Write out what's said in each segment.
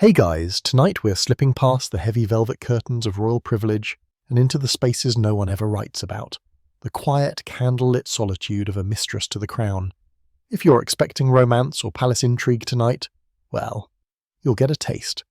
Hey guys, tonight we're slipping past the heavy velvet curtains of royal privilege and into the spaces no one ever writes about, the quiet, candlelit solitude of a mistress to the crown. If you're expecting romance or palace intrigue tonight, well, you'll get a taste.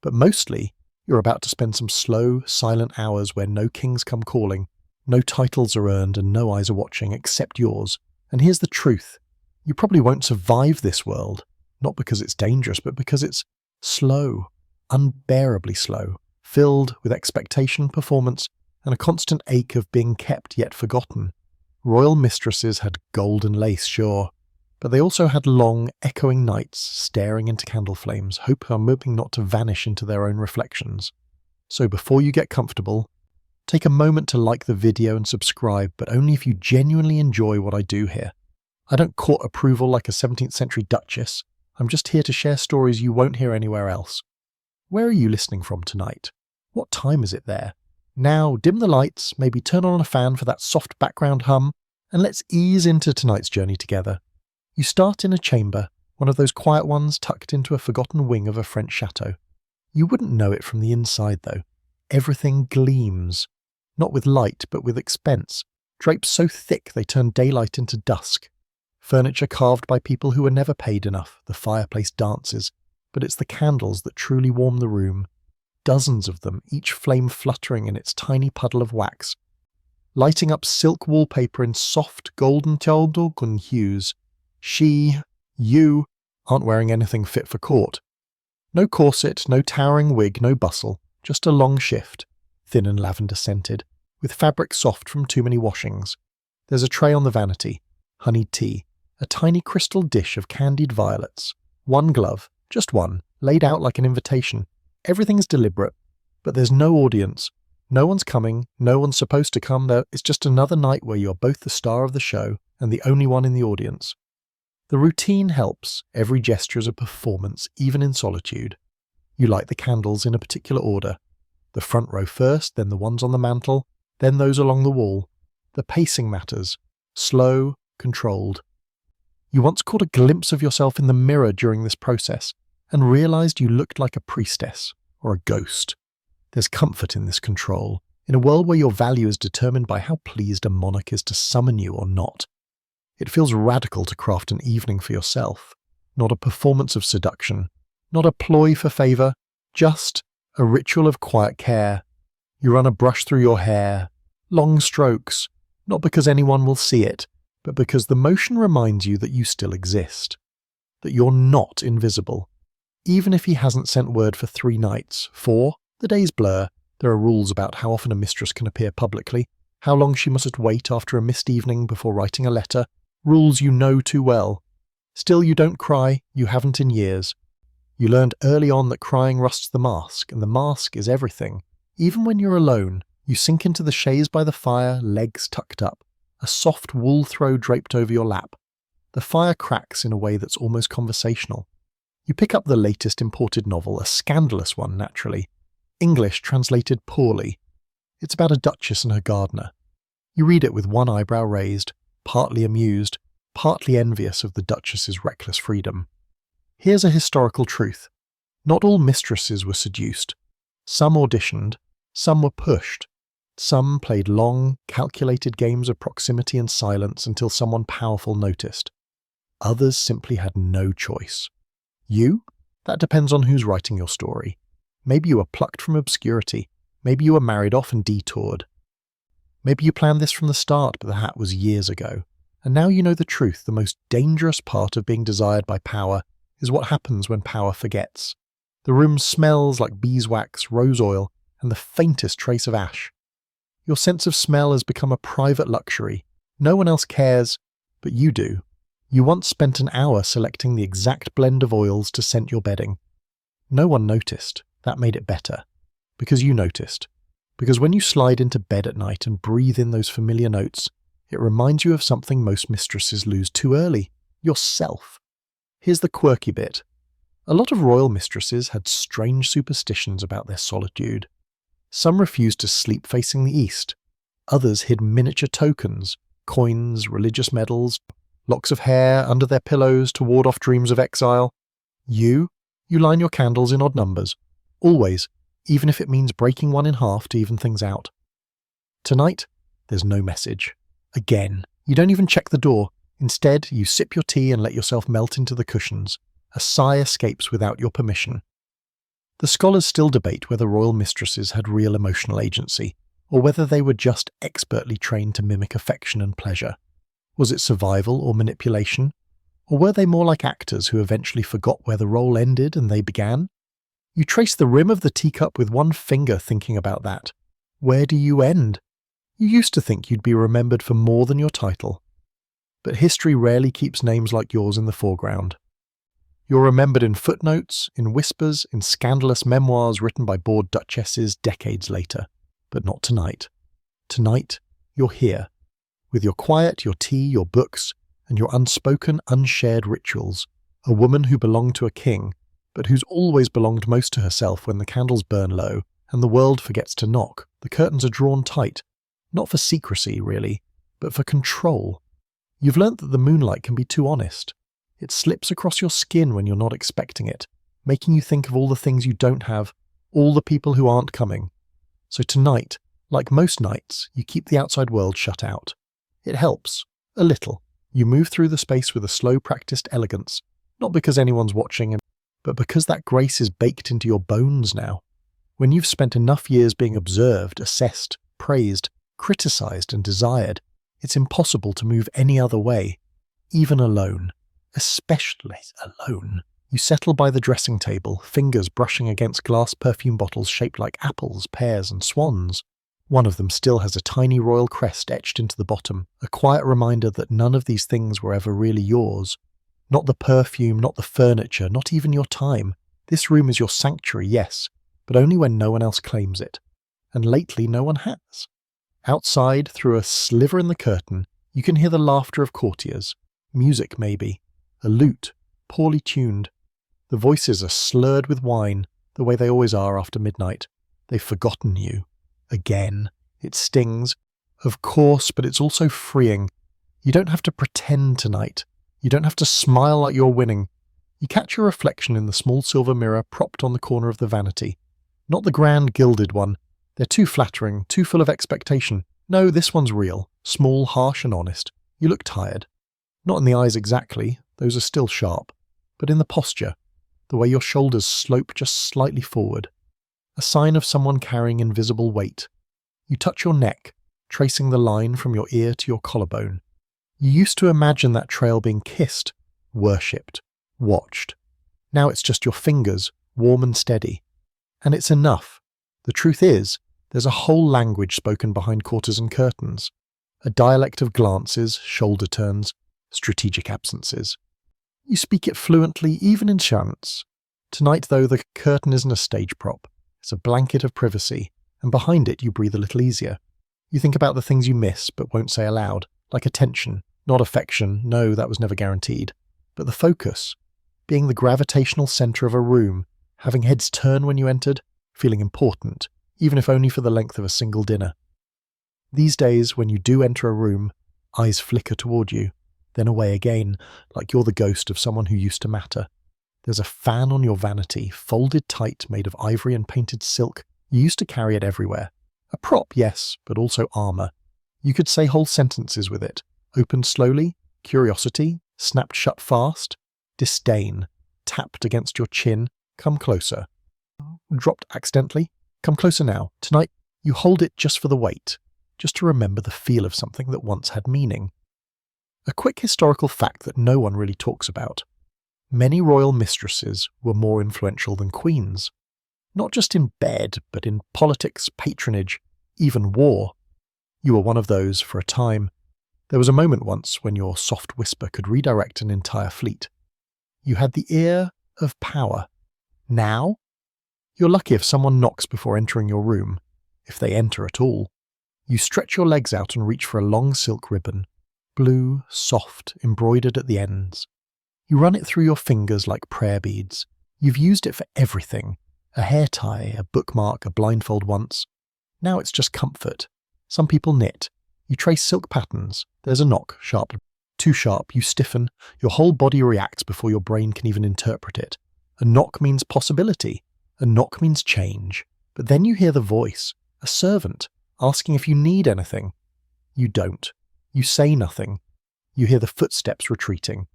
But mostly, you're about to spend some slow, silent hours where no kings come calling, no titles are earned and no eyes are watching except yours. And here's the truth. You probably won't survive this world, not because it's dangerous, but because it's slow, unbearably slow, filled with expectation, performance, and a constant ache of being kept yet forgotten. Royal mistresses had golden lace, sure, but they also had long, echoing nights staring into candle flames, hoping not to vanish into their own reflections. So before you get comfortable, take a moment to like the video and subscribe, but only if you genuinely enjoy what I do here. I don't court approval like a 17th century duchess. I'm just here to share stories you won't hear anywhere else. Where are you listening from tonight? What time is it there? Now, dim the lights, maybe turn on a fan for that soft background hum, and let's ease into tonight's journey together. You start in a chamber, one of those quiet ones tucked into a forgotten wing of a French chateau. You wouldn't know it from the inside, though. Everything gleams. Not with light, but with expense. Drapes so thick they turn daylight into dusk. Furniture carved by people who were never paid enough, the fireplace dances, but it's the candles that truly warm the room. Dozens of them, each flame fluttering in its tiny puddle of wax, lighting up silk wallpaper in soft golden untold hues. You, aren't wearing anything fit for court. No corset, no towering wig, no bustle, just a long shift, thin and lavender scented, with fabric soft from too many washings. There's a tray on the vanity, honeyed tea, a tiny crystal dish of candied violets, one glove, just one, laid out like an invitation. Everything's deliberate, but there's no audience. No one's coming, no one's supposed to come. It's just another night where you're both the star of the show and the only one in the audience. The routine helps. Every gesture is a performance, even in solitude. You light the candles in a particular order. The front row first, then the ones on the mantel, then those along the wall. The pacing matters. Slow, controlled. You once caught a glimpse of yourself in the mirror during this process and realized you looked like a priestess or a ghost. There's comfort in this control, in a world where your value is determined by how pleased a monarch is to summon you or not. It feels radical to craft an evening for yourself, not a performance of seduction, not a ploy for favor, just a ritual of quiet care. You run a brush through your hair, long strokes, not because anyone will see it, but because the motion reminds you that you still exist, that you're not invisible. Even if he hasn't sent word for 3 nights, 4, the days blur. There are rules about how often a mistress can appear publicly, how long she must wait after a missed evening before writing a letter, rules you know too well. Still, you don't cry, you haven't in years. You learned early on that crying rusts the mask, and the mask is everything. Even when you're alone, you sink into the chaise by the fire, legs tucked up, a soft wool throw draped over your lap. The fire cracks in a way that's almost conversational. You pick up the latest imported novel, a scandalous one naturally, English translated poorly. It's about a duchess and her gardener. You read it with one eyebrow raised, partly amused, partly envious of the duchess's reckless freedom. Here's a historical truth. Not all mistresses were seduced. Some auditioned, some were pushed. Some played long, calculated games of proximity and silence until someone powerful noticed. Others simply had no choice. You? That depends on who's writing your story. Maybe you were plucked from obscurity. Maybe you were married off and detoured. Maybe you planned this from the start, but the hat was years ago. And now you know the truth. The most dangerous part of being desired by power is what happens when power forgets. The room smells like beeswax, rose oil, and the faintest trace of ash. Your sense of smell has become a private luxury. No one else cares, but you do. You once spent an hour selecting the exact blend of oils to scent your bedding. No one noticed. That made it better. Because you noticed. Because when you slide into bed at night and breathe in those familiar notes, it reminds you of something most mistresses lose too early: yourself. Here's the quirky bit. A lot of royal mistresses had strange superstitions about their solitude. Some refused to sleep facing the east. Others hid miniature tokens, coins, religious medals, locks of hair under their pillows to ward off dreams of exile. You You line your candles in odd numbers. Always, even if it means breaking one in half to even things out. Tonight, there's no message. Again, you don't even check the door. Instead, you sip your tea and let yourself melt into the cushions. A sigh escapes without your permission. The scholars still debate whether royal mistresses had real emotional agency, or whether they were just expertly trained to mimic affection and pleasure. Was it survival or manipulation? Or were they more like actors who eventually forgot where the role ended and they began? You trace the rim of the teacup with one finger thinking about that. Where do you end? You used to think you'd be remembered for more than your title. But history rarely keeps names like yours in the foreground. You're remembered in footnotes, in whispers, in scandalous memoirs written by bored duchesses decades later. But not tonight. Tonight, you're here. With your quiet, your tea, your books, and your unspoken, unshared rituals. A woman who belonged to a king, but who's always belonged most to herself when the candles burn low, and the world forgets to knock. The curtains are drawn tight. Not for secrecy, really, but for control. You've learnt that the moonlight can be too honest. It slips across your skin when you're not expecting it, making you think of all the things you don't have, all the people who aren't coming. So tonight, like most nights, you keep the outside world shut out. It helps. A little. You move through the space with a slow, practiced elegance, not because anyone's watching, but because that grace is baked into your bones now. When you've spent enough years being observed, assessed, praised, criticized and desired, it's impossible to move any other way, even alone. Especially alone. You settle by the dressing table, fingers brushing against glass perfume bottles shaped like apples, pears and swans. One of them still has a tiny royal crest etched into the bottom, a quiet reminder that none of these things were ever really yours. Not the perfume, not the furniture, not even your time. This room is your sanctuary, yes, but only when no one else claims it. And lately no one has. Outside, through a sliver in the curtain, you can hear the laughter of courtiers. Music, maybe. A lute, poorly tuned. The voices are slurred with wine, the way they always are after midnight. They've forgotten you. Again. It stings. Of course, but it's also freeing. You don't have to pretend tonight. You don't have to smile like you're winning. You catch your reflection in the small silver mirror propped on the corner of the vanity. Not the grand gilded one. They're too flattering, too full of expectation. No, this one's real. Small, harsh and honest. You look tired. Not in the eyes exactly. Those are still sharp. But in the posture. The way your shoulders slope just slightly forward. A sign of someone carrying invisible weight. You touch your neck, tracing the line from your ear to your collarbone. You used to imagine that trail being kissed, worshipped, watched. Now it's just your fingers, warm and steady. And it's enough. The truth is, there's a whole language spoken behind courtesan curtains. A dialect of glances, shoulder turns, strategic absences. You speak it fluently, even in chants. Tonight, though, the curtain isn't a stage prop. It's a blanket of privacy, and behind it you breathe a little easier. You think about the things you miss but won't say aloud, like attention, not affection, no, that was never guaranteed, but the focus, being the gravitational centre of a room, having heads turn when you entered, feeling important, even if only for the length of a single dinner. These days, when you do enter a room, eyes flicker toward you, then away again, like you're the ghost of someone who used to matter. There's a fan on your vanity, folded tight, made of ivory and painted silk. You used to carry it everywhere. A prop, yes, but also armour. You could say whole sentences with it. Opened slowly, curiosity, snapped shut fast, disdain, tapped against your chin, come closer. Dropped accidentally, come closer now. Tonight, you hold it just for the weight, just to remember the feel of something that once had meaning. A quick historical fact that no one really talks about. Many royal mistresses were more influential than queens. Not just in bed, but in politics, patronage, even war. You were one of those for a time. There was a moment once when your soft whisper could redirect an entire fleet. You had the ear of power. Now? You're lucky if someone knocks before entering your room, if they enter at all. You stretch your legs out and reach for a long silk ribbon, blue, soft, embroidered at the ends. You run it through your fingers like prayer beads. You've used it for everything. A hair tie, a bookmark, a blindfold once. Now it's just comfort. Some people knit. You trace silk patterns. There's a knock, sharp. Too sharp, you stiffen. Your whole body reacts before your brain can even interpret it. A knock means possibility. A knock means change. But then you hear the voice, a servant, asking if you need anything. You don't. You say nothing. You hear the footsteps retreating.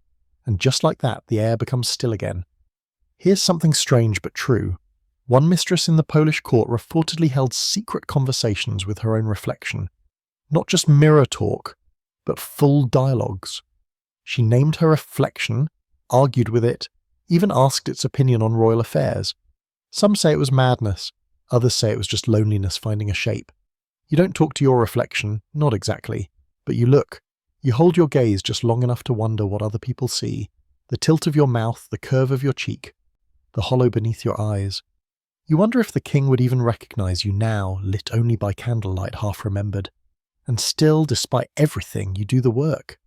And just like that, the air becomes still again. Here's something strange but true. One mistress in the Polish court reportedly held secret conversations with her own reflection. Not just mirror talk, but full dialogues. She named her reflection, argued with it, even asked its opinion on royal affairs. Some say it was madness, others say it was just loneliness finding a shape. You don't talk to your reflection, not exactly, but you look. You hold your gaze just long enough to wonder what other people see. The tilt of your mouth, the curve of your cheek, the hollow beneath your eyes. You wonder if the king would even recognize you now, lit only by candlelight, half remembered. And still, despite everything, you do the work.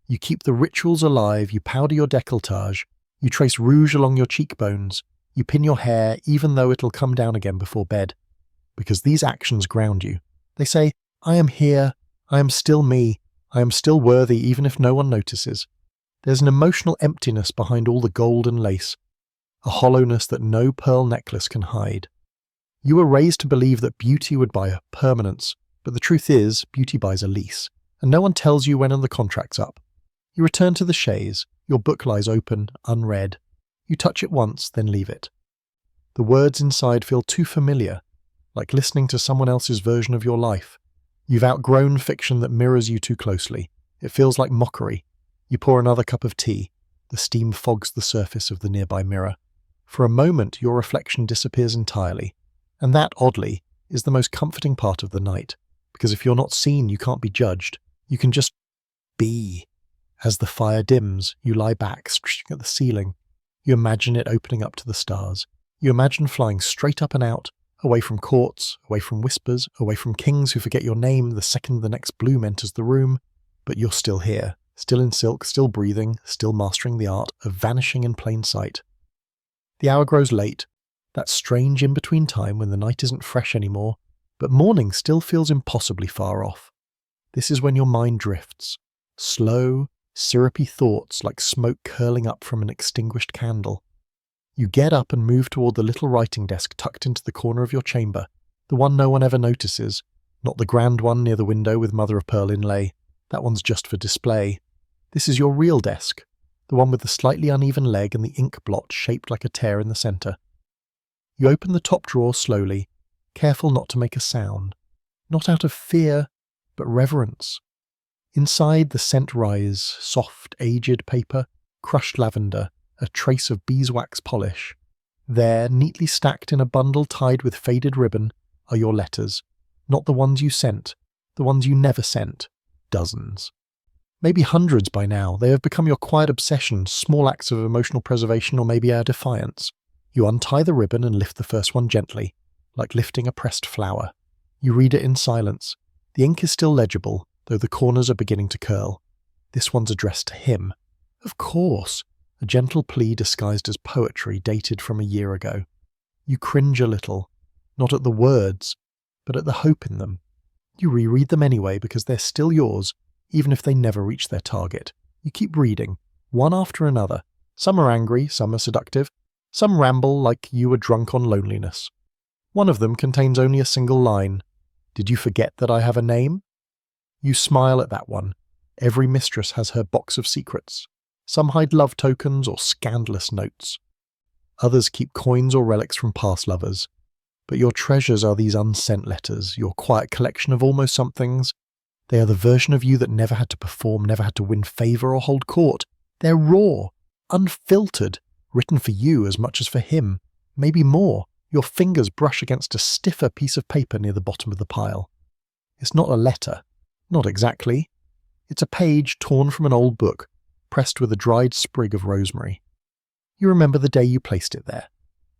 You keep the rituals alive, you powder your décolletage, you trace rouge along your cheekbones, you pin your hair even though it'll come down again before bed. Because these actions ground you. They say, I am here, I am still me, I am still worthy even if no one notices. There's an emotional emptiness behind all the gold and lace, a hollowness that no pearl necklace can hide. You were raised to believe that beauty would buy a permanence, but the truth is, beauty buys a lease, and no one tells you when the contract's up. You return to the chaise, your book lies open, unread. You touch it once, then leave it. The words inside feel too familiar, like listening to someone else's version of your life. You've outgrown fiction that mirrors you too closely. It feels like mockery. You pour another cup of tea. The steam fogs the surface of the nearby mirror. For a moment, your reflection disappears entirely. And that, oddly, is the most comforting part of the night. Because if you're not seen, you can't be judged. You can just be. As the fire dims, you lie back, stretching at the ceiling. You imagine it opening up to the stars. You imagine flying straight up and out, away from courts, away from whispers, away from kings who forget your name the second the next bloom enters the room. But you're still here, still in silk, still breathing, still mastering the art of vanishing in plain sight. The hour grows late, that strange in-between time when the night isn't fresh anymore, but morning still feels impossibly far off. This is when your mind drifts. Slow, syrupy thoughts like smoke curling up from an extinguished candle. You get up and move toward the little writing desk tucked into the corner of your chamber, the one no one ever notices, not the grand one near the window with mother-of-pearl inlay. That one's just for display. This is your real desk, the one with the slightly uneven leg and the ink blot shaped like a tear in the centre. You open the top drawer slowly, careful not to make a sound, not out of fear, but reverence. Inside, the scent rise, soft, aged paper, crushed lavender, a trace of beeswax polish. There, neatly stacked in a bundle tied with faded ribbon, are your letters. Not the ones you sent, the ones you never sent. Dozens. Maybe hundreds by now. They have become your quiet obsession, small acts of emotional preservation or maybe a defiance. You untie the ribbon and lift the first one gently, like lifting a pressed flower. You read it in silence. The ink is still legible, though the corners are beginning to curl. This one's addressed to him. Of course. A gentle plea disguised as poetry dated from a year ago. You cringe a little, not at the words, but at the hope in them. You reread them anyway because they're still yours, even if they never reach their target. You keep reading, one after another. Some are angry, some are seductive, some ramble like you were drunk on loneliness. One of them contains only a single line. Did you forget that I have a name? You smile at that one. Every mistress has her box of secrets. Some hide love tokens or scandalous notes. Others keep coins or relics from past lovers. But your treasures are these unsent letters, your quiet collection of almost somethings. They are the version of you that never had to perform, never had to win favour or hold court. They're raw, unfiltered, written for you as much as for him, maybe more. Your fingers brush against a stiffer piece of paper near the bottom of the pile. It's not a letter. Not exactly. It's a page torn from an old book, pressed with a dried sprig of rosemary. You remember the day you placed it there,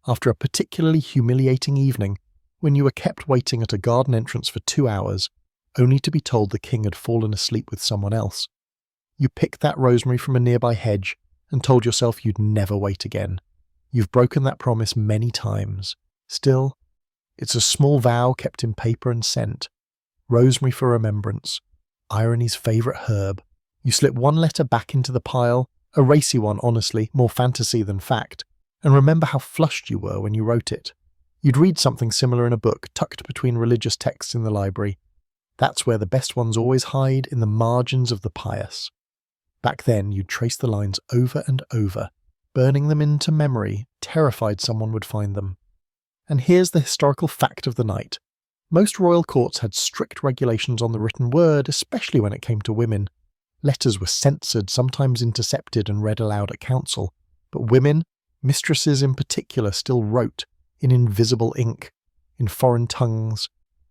after a particularly humiliating evening when you were kept waiting at a garden entrance for 2 hours, only to be told the king had fallen asleep with someone else. You picked that rosemary from a nearby hedge and told yourself you'd never wait again. You've broken that promise many times. Still, it's a small vow kept in paper and scent. Rosemary for remembrance. Irony's favourite herb. You slip one letter back into the pile, a racy one honestly, more fantasy than fact, and remember how flushed you were when you wrote it. You'd read something similar in a book tucked between religious texts in the library. That's where the best ones always hide, in the margins of the pious. Back then, you'd trace the lines over and over, burning them into memory, terrified someone would find them. And here's the historical fact of the night. Most royal courts had strict regulations on the written word, especially when it came to women. Letters were censored, sometimes intercepted and read aloud at council. But women, mistresses in particular, still wrote, in invisible ink, in foreign tongues,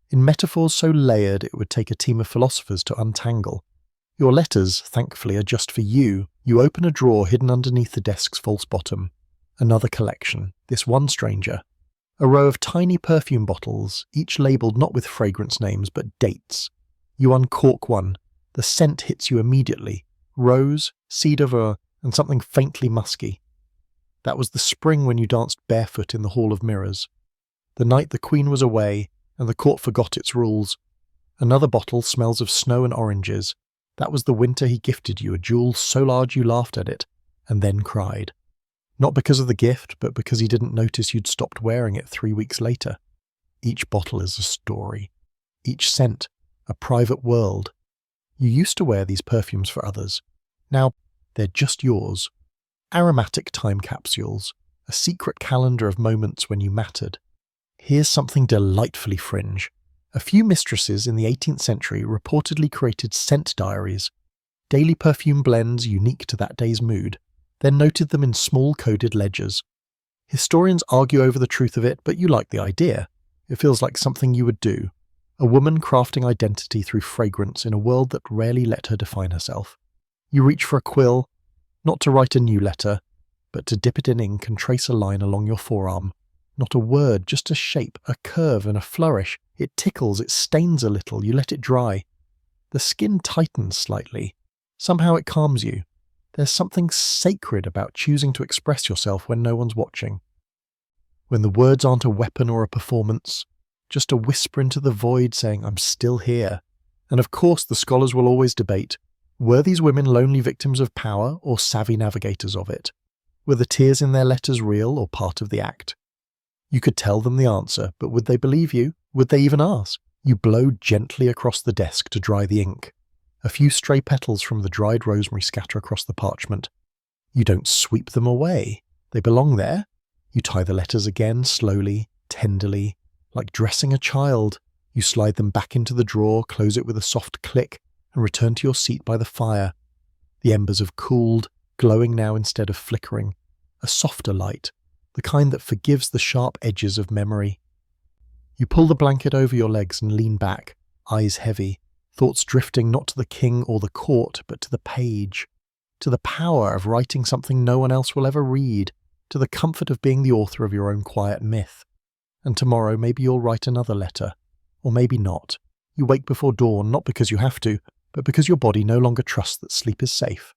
in metaphors so layered it would take a team of philosophers to untangle. Your letters, thankfully, are just for you. You open a drawer hidden underneath the desk's false bottom. Another collection, this one stranger. A row of tiny perfume bottles, each labelled not with fragrance names but dates. You uncork one. The scent hits you immediately. Rose, cedar, and something faintly musky. That was the spring when you danced barefoot in the Hall of Mirrors. The night the Queen was away, and the court forgot its rules. Another bottle smells of snow and oranges. That was the winter he gifted you, a jewel so large you laughed at it, and then cried. Not because of the gift, but because he didn't notice you'd stopped wearing it 3 weeks later. Each bottle is a story. Each scent, a private world. You used to wear these perfumes for others. Now, they're just yours. Aromatic time capsules, a secret calendar of moments when you mattered. Here's something delightfully fringe. A few mistresses in the 18th century reportedly created scent diaries, daily perfume blends unique to that day's mood, then noted them in small coded ledgers. Historians argue over the truth of it, but you like the idea. It feels like something you would do. A woman crafting identity through fragrance in a world that rarely let her define herself. You reach for a quill, not to write a new letter, but to dip it in ink and trace a line along your forearm. Not a word, just a shape, a curve and a flourish. It tickles, it stains a little, you let it dry. The skin tightens slightly. Somehow it calms you. There's something sacred about choosing to express yourself when no one's watching. When the words aren't a weapon or a performance, just a whisper into the void saying, I'm still here. And of course the scholars will always debate, were these women lonely victims of power or savvy navigators of it? Were the tears in their letters real or part of the act? You could tell them the answer, but would they believe you? Would they even ask? You blow gently across the desk to dry the ink. A few stray petals from the dried rosemary scatter across the parchment. You don't sweep them away. They belong there. You tie the letters again, slowly, tenderly, like dressing a child. You slide them back into the drawer, close it with a soft click, and return to your seat by the fire. The embers have cooled, glowing now instead of flickering. A softer light, the kind that forgives the sharp edges of memory. You pull the blanket over your legs and lean back, eyes heavy, thoughts drifting not to the king or the court, but to the page, to the power of writing something no one else will ever read, to the comfort of being the author of your own quiet myth. And tomorrow maybe you'll write another letter, or maybe not. You wake before dawn, not because you have to, but because your body no longer trusts that sleep is safe.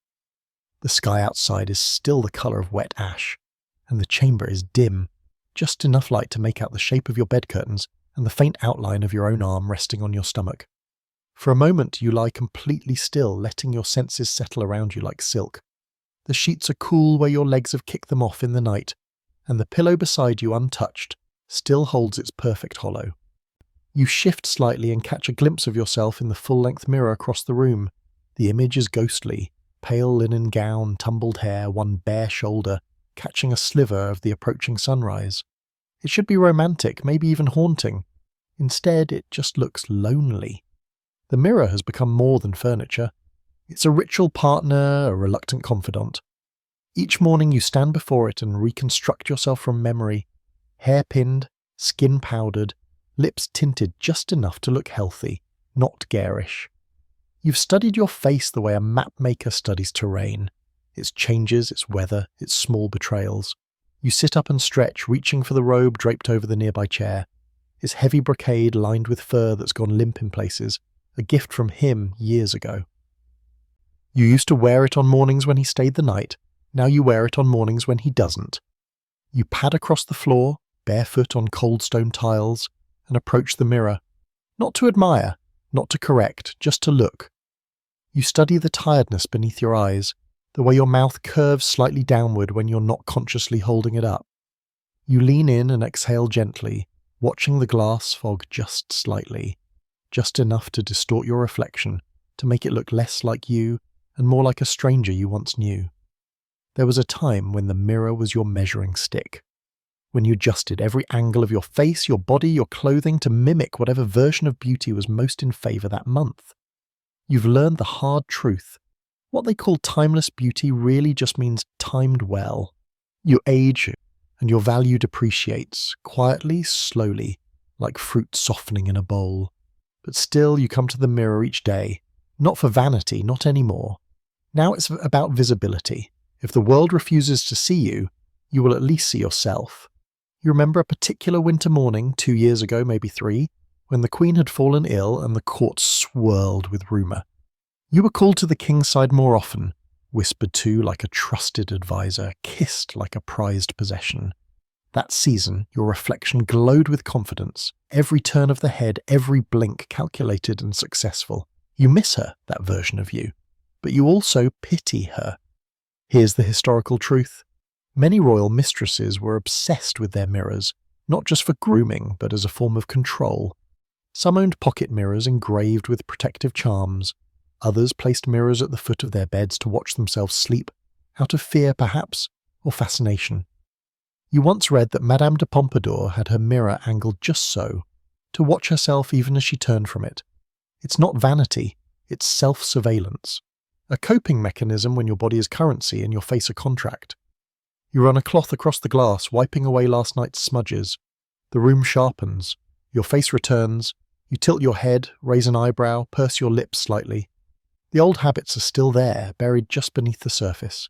The sky outside is still the colour of wet ash, and the chamber is dim, just enough light to make out the shape of your bed curtains and the faint outline of your own arm resting on your stomach. For a moment you lie completely still, letting your senses settle around you like silk. The sheets are cool where your legs have kicked them off in the night, and the pillow beside you, untouched, still holds its perfect hollow. You shift slightly and catch a glimpse of yourself in the full-length mirror across the room. The image is ghostly, pale linen gown, tumbled hair, one bare shoulder, catching a sliver of the approaching sunrise. It should be romantic, maybe even haunting. Instead, it just looks lonely. The mirror has become more than furniture. It's a ritual partner, a reluctant confidant. Each morning you stand before it and reconstruct yourself from memory, hair pinned, skin powdered, lips tinted just enough to look healthy, not garish. You've studied your face the way a mapmaker studies terrain, its changes, its weather, its small betrayals. You sit up and stretch, reaching for the robe draped over the nearby chair, its heavy brocade lined with fur that's gone limp in places, a gift from him years ago. You used to wear it on mornings when he stayed the night, now you wear it on mornings when he doesn't. You pad across the floor, barefoot on cold stone tiles, and approach the mirror, not to admire, not to correct, just to look. You study the tiredness beneath your eyes, the way your mouth curves slightly downward when you're not consciously holding it up. You lean in and exhale gently, watching the glass fog just slightly, just enough to distort your reflection, to make it look less like you and more like a stranger you once knew. There was a time when the mirror was your measuring stick, when you adjusted every angle of your face, your body, your clothing to mimic whatever version of beauty was most in favour that month. You've learned the hard truth. What they call timeless beauty really just means timed well. You age, and your value depreciates, quietly, slowly, like fruit softening in a bowl. But still you come to the mirror each day, not for vanity, not anymore. Now it's about visibility. If the world refuses to see you, you will at least see yourself. You remember a particular winter morning, 2 years ago, maybe 3, when the Queen had fallen ill and the court swirled with rumour. You were called to the king's side more often, whispered to like a trusted advisor, kissed like a prized possession. That season, your reflection glowed with confidence, every turn of the head, every blink calculated and successful. You miss her, that version of you, but you also pity her. Here's the historical truth. Many royal mistresses were obsessed with their mirrors, not just for grooming, but as a form of control. Some owned pocket mirrors engraved with protective charms. Others placed mirrors at the foot of their beds to watch themselves sleep, out of fear perhaps, or fascination. You once read that Madame de Pompadour had her mirror angled just so, to watch herself even as she turned from it. It's not vanity, it's self-surveillance. A coping mechanism when your body is currency and your face a contract. You run a cloth across the glass, wiping away last night's smudges. The room sharpens. Your face returns. You tilt your head, raise an eyebrow, purse your lips slightly. The old habits are still there, buried just beneath the surface.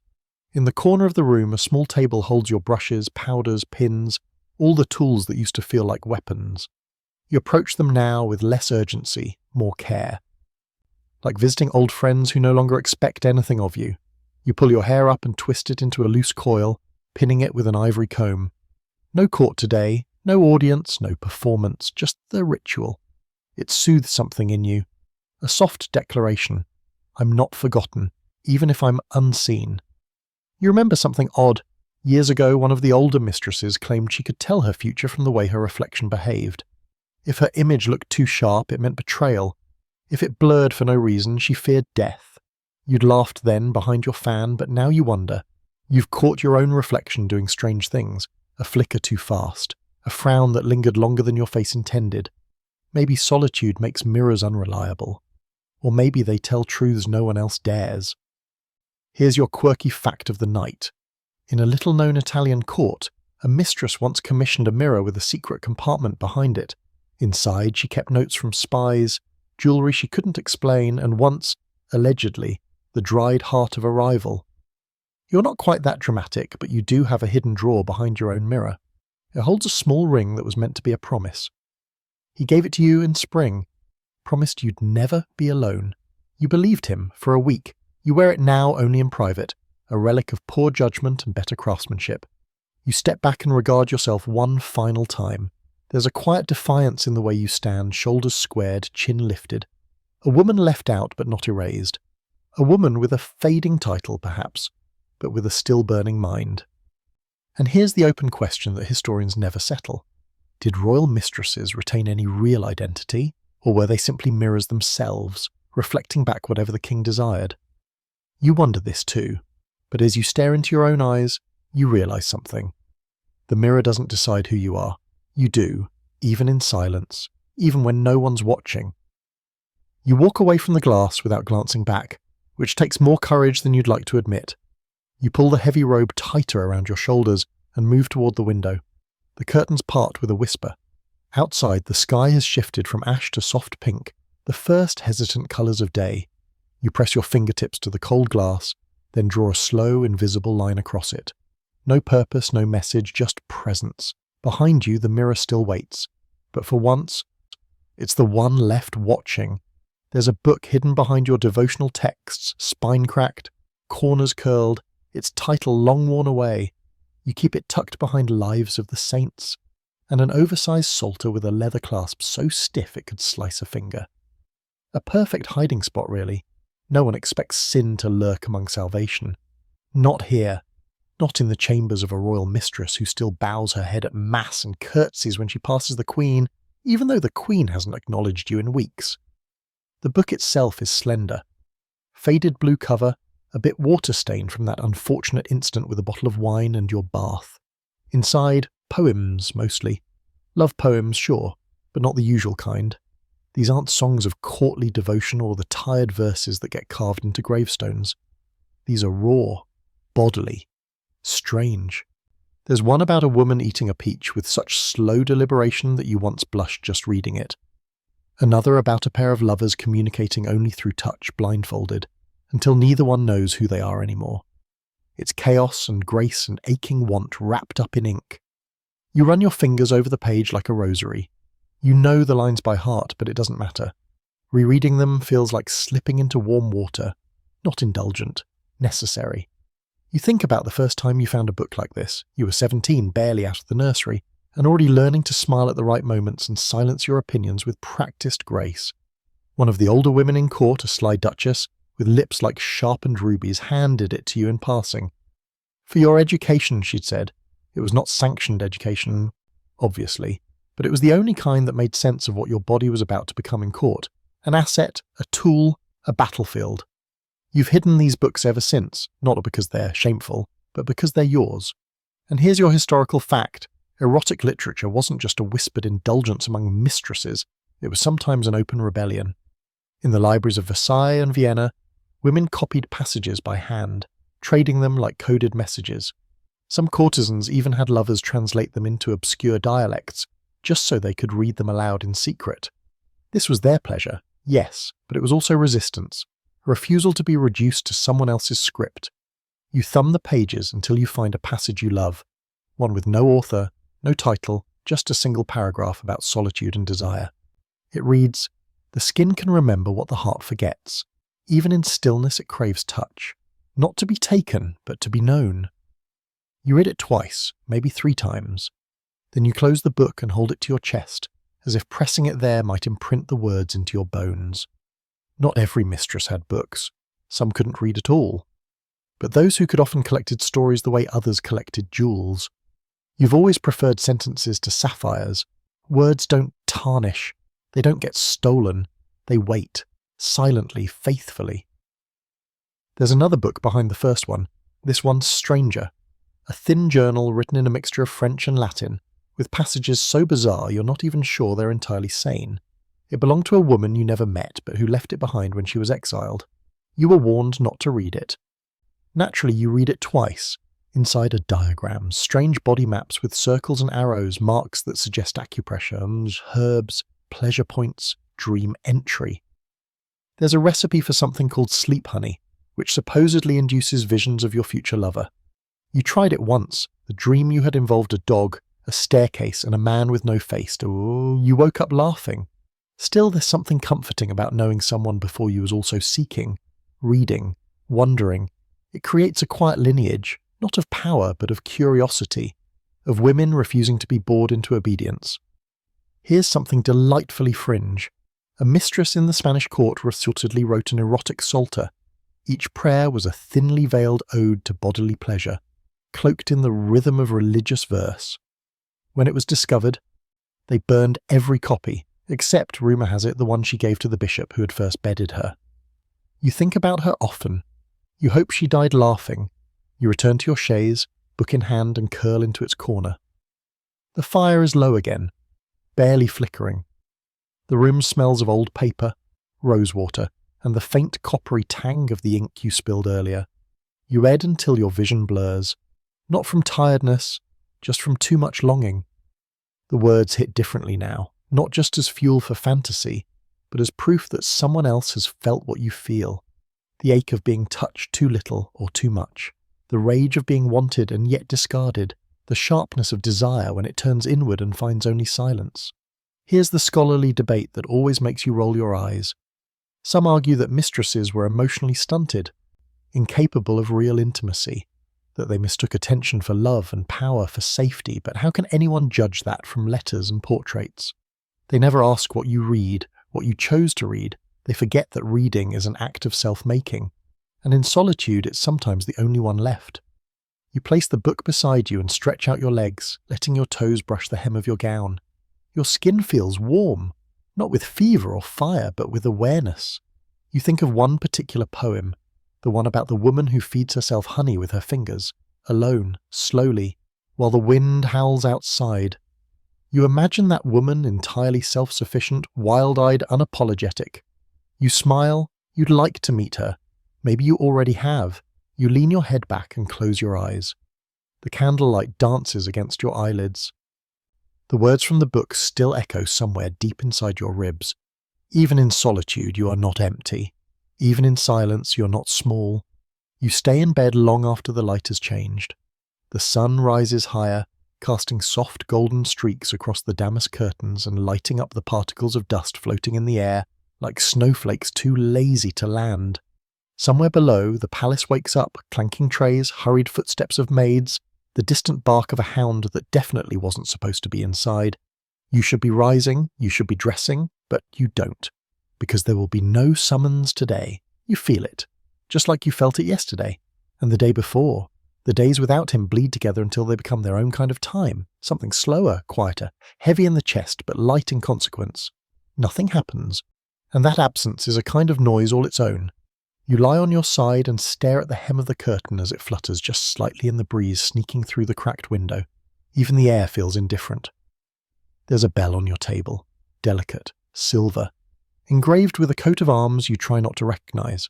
In the corner of the room, a small table holds your brushes, powders, pins, all the tools that used to feel like weapons. You approach them now with less urgency, more care. Like visiting old friends who no longer expect anything of you. You pull your hair up and twist it into a loose coil, pinning it with an ivory comb. No court today, no audience, no performance, just the ritual. It soothes something in you. A soft declaration. I'm not forgotten, even if I'm unseen. You remember something odd. Years ago, one of the older mistresses claimed she could tell her future from the way her reflection behaved. If her image looked too sharp, it meant betrayal. If it blurred for no reason, she feared death. You'd laughed then behind your fan, but now you wonder. You've caught your own reflection doing strange things, a flicker too fast, a frown that lingered longer than your face intended. Maybe solitude makes mirrors unreliable. Or maybe they tell truths no one else dares. Here's your quirky fact of the night. In a little-known Italian court, a mistress once commissioned a mirror with a secret compartment behind it. Inside, she kept notes from spies, jewellery she couldn't explain, and once, allegedly, the dried heart of a rival. You're not quite that dramatic, but you do have a hidden drawer behind your own mirror. It holds a small ring that was meant to be a promise. He gave it to you in spring, promised you'd never be alone. You believed him for a week. You wear it now only in private, a relic of poor judgment and better craftsmanship. You step back and regard yourself one final time. There's a quiet defiance in the way you stand, shoulders squared, chin lifted. A woman left out but not erased. A woman with a fading title, perhaps, but with a still-burning mind. And here's the open question that historians never settle. Did royal mistresses retain any real identity, or were they simply mirrors themselves, reflecting back whatever the king desired? You wonder this too, but as you stare into your own eyes, you realise something. The mirror doesn't decide who you are. You do, even in silence, even when no one's watching. You walk away from the glass without glancing back, which takes more courage than you'd like to admit. You pull the heavy robe tighter around your shoulders and move toward the window. The curtains part with a whisper. Outside, the sky has shifted from ash to soft pink, the first hesitant colours of day. You press your fingertips to the cold glass, then draw a slow, invisible line across it. No purpose, no message, just presence. Behind you, the mirror still waits. But for once, it's the one left watching. There's a book hidden behind your devotional texts, spine cracked, corners curled, its title long worn away. You keep it tucked behind Lives of the Saints, and an oversized psalter with a leather clasp so stiff it could slice a finger. A perfect hiding spot, really. No one expects sin to lurk among salvation. Not here. Not in the chambers of a royal mistress who still bows her head at mass and curtsies when she passes the queen, even though the queen hasn't acknowledged you in weeks. The book itself is slender. Faded blue cover, a bit water-stained from that unfortunate incident with a bottle of wine and your bath. Inside, poems, mostly. Love poems, sure, but not the usual kind. These aren't songs of courtly devotion or the tired verses that get carved into gravestones. These are raw, bodily, strange. There's one about a woman eating a peach with such slow deliberation that you once blushed just reading it. Another about a pair of lovers communicating only through touch, blindfolded, until neither one knows who they are anymore. It's chaos and grace and aching want wrapped up in ink. You run your fingers over the page like a rosary. You know the lines by heart, but it doesn't matter. Rereading them feels like slipping into warm water, not indulgent, necessary. You think about the first time you found a book like this. You were 17, barely out of the nursery, and already learning to smile at the right moments and silence your opinions with practiced grace. One of the older women in court, a sly duchess, with lips like sharpened rubies, handed it to you in passing. For your education, she'd said. It was not sanctioned education, obviously, but it was the only kind that made sense of what your body was about to become in court. An asset, a tool, a battlefield. You've hidden these books ever since, not because they're shameful, but because they're yours. And here's your historical fact. Erotic literature wasn't just a whispered indulgence among mistresses, it was sometimes an open rebellion. In the libraries of Versailles and Vienna, women copied passages by hand, trading them like coded messages. Some courtesans even had lovers translate them into obscure dialects, just so they could read them aloud in secret. This was their pleasure, yes, but it was also resistance, a refusal to be reduced to someone else's script. You thumb the pages until you find a passage you love, one with no author, no title, just a single paragraph about solitude and desire. It reads, "The skin can remember what the heart forgets. Even in stillness it craves touch. Not to be taken, but to be known." You read it twice, maybe 3 times. Then you close the book and hold it to your chest, as if pressing it there might imprint the words into your bones. Not every mistress had books. Some couldn't read at all. But those who could often collected stories the way others collected jewels. You've always preferred sentences to sapphires. Words don't tarnish. They don't get stolen. They wait, silently, faithfully. There's another book behind the first one. This one's stranger. A thin journal written in a mixture of French and Latin, with passages so bizarre you're not even sure they're entirely sane. It belonged to a woman you never met, but who left it behind when she was exiled. You were warned not to read it. Naturally, you read it twice. Inside are diagrams, strange body maps with circles and arrows, marks that suggest acupressure, herbs, pleasure points, dream entry. There's a recipe for something called sleep honey, which supposedly induces visions of your future lover. You tried it once. The dream you had involved a dog, a staircase, and a man with no face. You woke up laughing. Still, there's something comforting about knowing someone before you was also seeking, reading, wondering. It creates a quiet lineage, not of power, but of curiosity, of women refusing to be bored into obedience. Here's something delightfully fringe. A mistress in the Spanish court reportedly wrote an erotic psalter. Each prayer was a thinly veiled ode to bodily pleasure, cloaked in the rhythm of religious verse. When it was discovered, they burned every copy, except, rumour has it, the one she gave to the bishop who had first bedded her. You think about her often. You hope she died laughing. You return to your chaise, book in hand, and curl into its corner. The fire is low again, barely flickering. The room smells of old paper, rosewater, and the faint coppery tang of the ink you spilled earlier. You read until your vision blurs, not from tiredness, just from too much longing. The words hit differently now, not just as fuel for fantasy, but as proof that someone else has felt what you feel. The ache of being touched too little or too much. The rage of being wanted and yet discarded. The sharpness of desire when it turns inward and finds only silence. Here's the scholarly debate that always makes you roll your eyes. Some argue that mistresses were emotionally stunted, incapable of real intimacy, that they mistook attention for love and power for safety, but how can anyone judge that from letters and portraits? They never ask what you read, what you chose to read. They forget that reading is an act of self-making. and in solitude it's sometimes the only one left. You place the book beside you and stretch out your legs, letting your toes brush the hem of your gown. Your skin feels warm, not with fever or fire, but with awareness. You think of one particular poem, the one about the woman who feeds herself honey with her fingers, alone, slowly, while the wind howls outside. You imagine that woman entirely self-sufficient, wild-eyed, unapologetic. You smile, you'd like to meet her. Maybe you already have. You lean your head back and close your eyes. The candlelight dances against your eyelids. The words from the book still echo somewhere deep inside your ribs. Even in solitude, you are not empty. Even in silence, you're not small. You stay in bed long after the light has changed. The sun rises higher, casting soft golden streaks across the damask curtains and lighting up the particles of dust floating in the air like snowflakes too lazy to land. Somewhere below, the palace wakes up, clanking trays, hurried footsteps of maids, the distant bark of a hound that definitely wasn't supposed to be inside. You should be rising, you should be dressing, but you don't, because there will be no summons today. You feel it, just like you felt it yesterday, and the day before. The days without him bleed together until they become their own kind of time, something slower, quieter, heavy in the chest but light in consequence. Nothing happens, and that absence is a kind of noise all its own. You lie on your side and stare at the hem of the curtain as it flutters just slightly in the breeze sneaking through the cracked window. Even the air feels indifferent. There's a bell on your table, delicate, silver, engraved with a coat of arms you try not to recognize.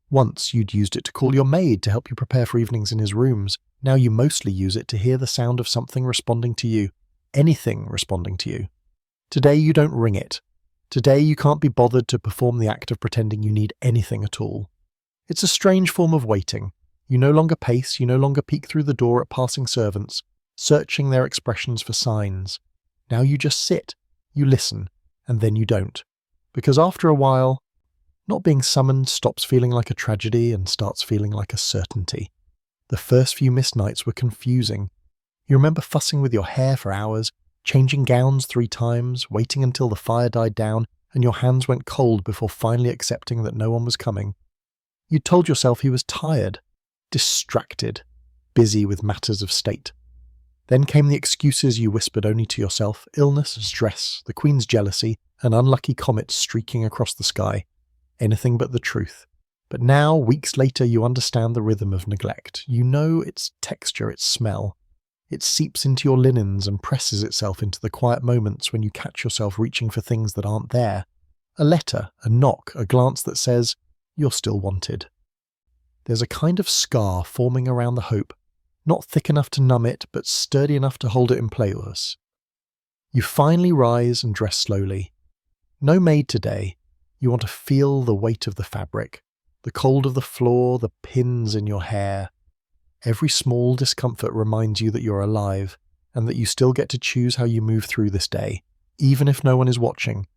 Once you'd used it to call your maid to help you prepare for evenings in his rooms. Now you mostly use it to hear the sound of something responding to you. Anything responding to you. Today you don't ring it. Today you can't be bothered to perform the act of pretending you need anything at all. It's a strange form of waiting. You no longer pace, you no longer peek through the door at passing servants, searching their expressions for signs. Now you just sit, you listen, and then you don't. Because after a while, not being summoned stops feeling like a tragedy and starts feeling like a certainty. The first few missed nights were confusing. You remember fussing with your hair for hours, changing gowns 3 times, waiting until the fire died down and your hands went cold before finally accepting that no one was coming. You told yourself he was tired, distracted, busy with matters of state. Then came the excuses you whispered only to yourself: illness, stress, the Queen's jealousy, an unlucky comet streaking across the sky. Anything but the truth. But now, weeks later, you understand the rhythm of neglect. You know its texture, its smell. It seeps into your linens and presses itself into the quiet moments when you catch yourself reaching for things that aren't there. A letter, a knock, a glance that says, you're still wanted. There's a kind of scar forming around the hope, not thick enough to numb it, but sturdy enough to hold it in place. You finally rise and dress slowly. No maid today. You want to feel the weight of the fabric, the cold of the floor, the pins in your hair. Every small discomfort reminds you that you're alive, and that you still get to choose how you move through this day, even if no one is watching.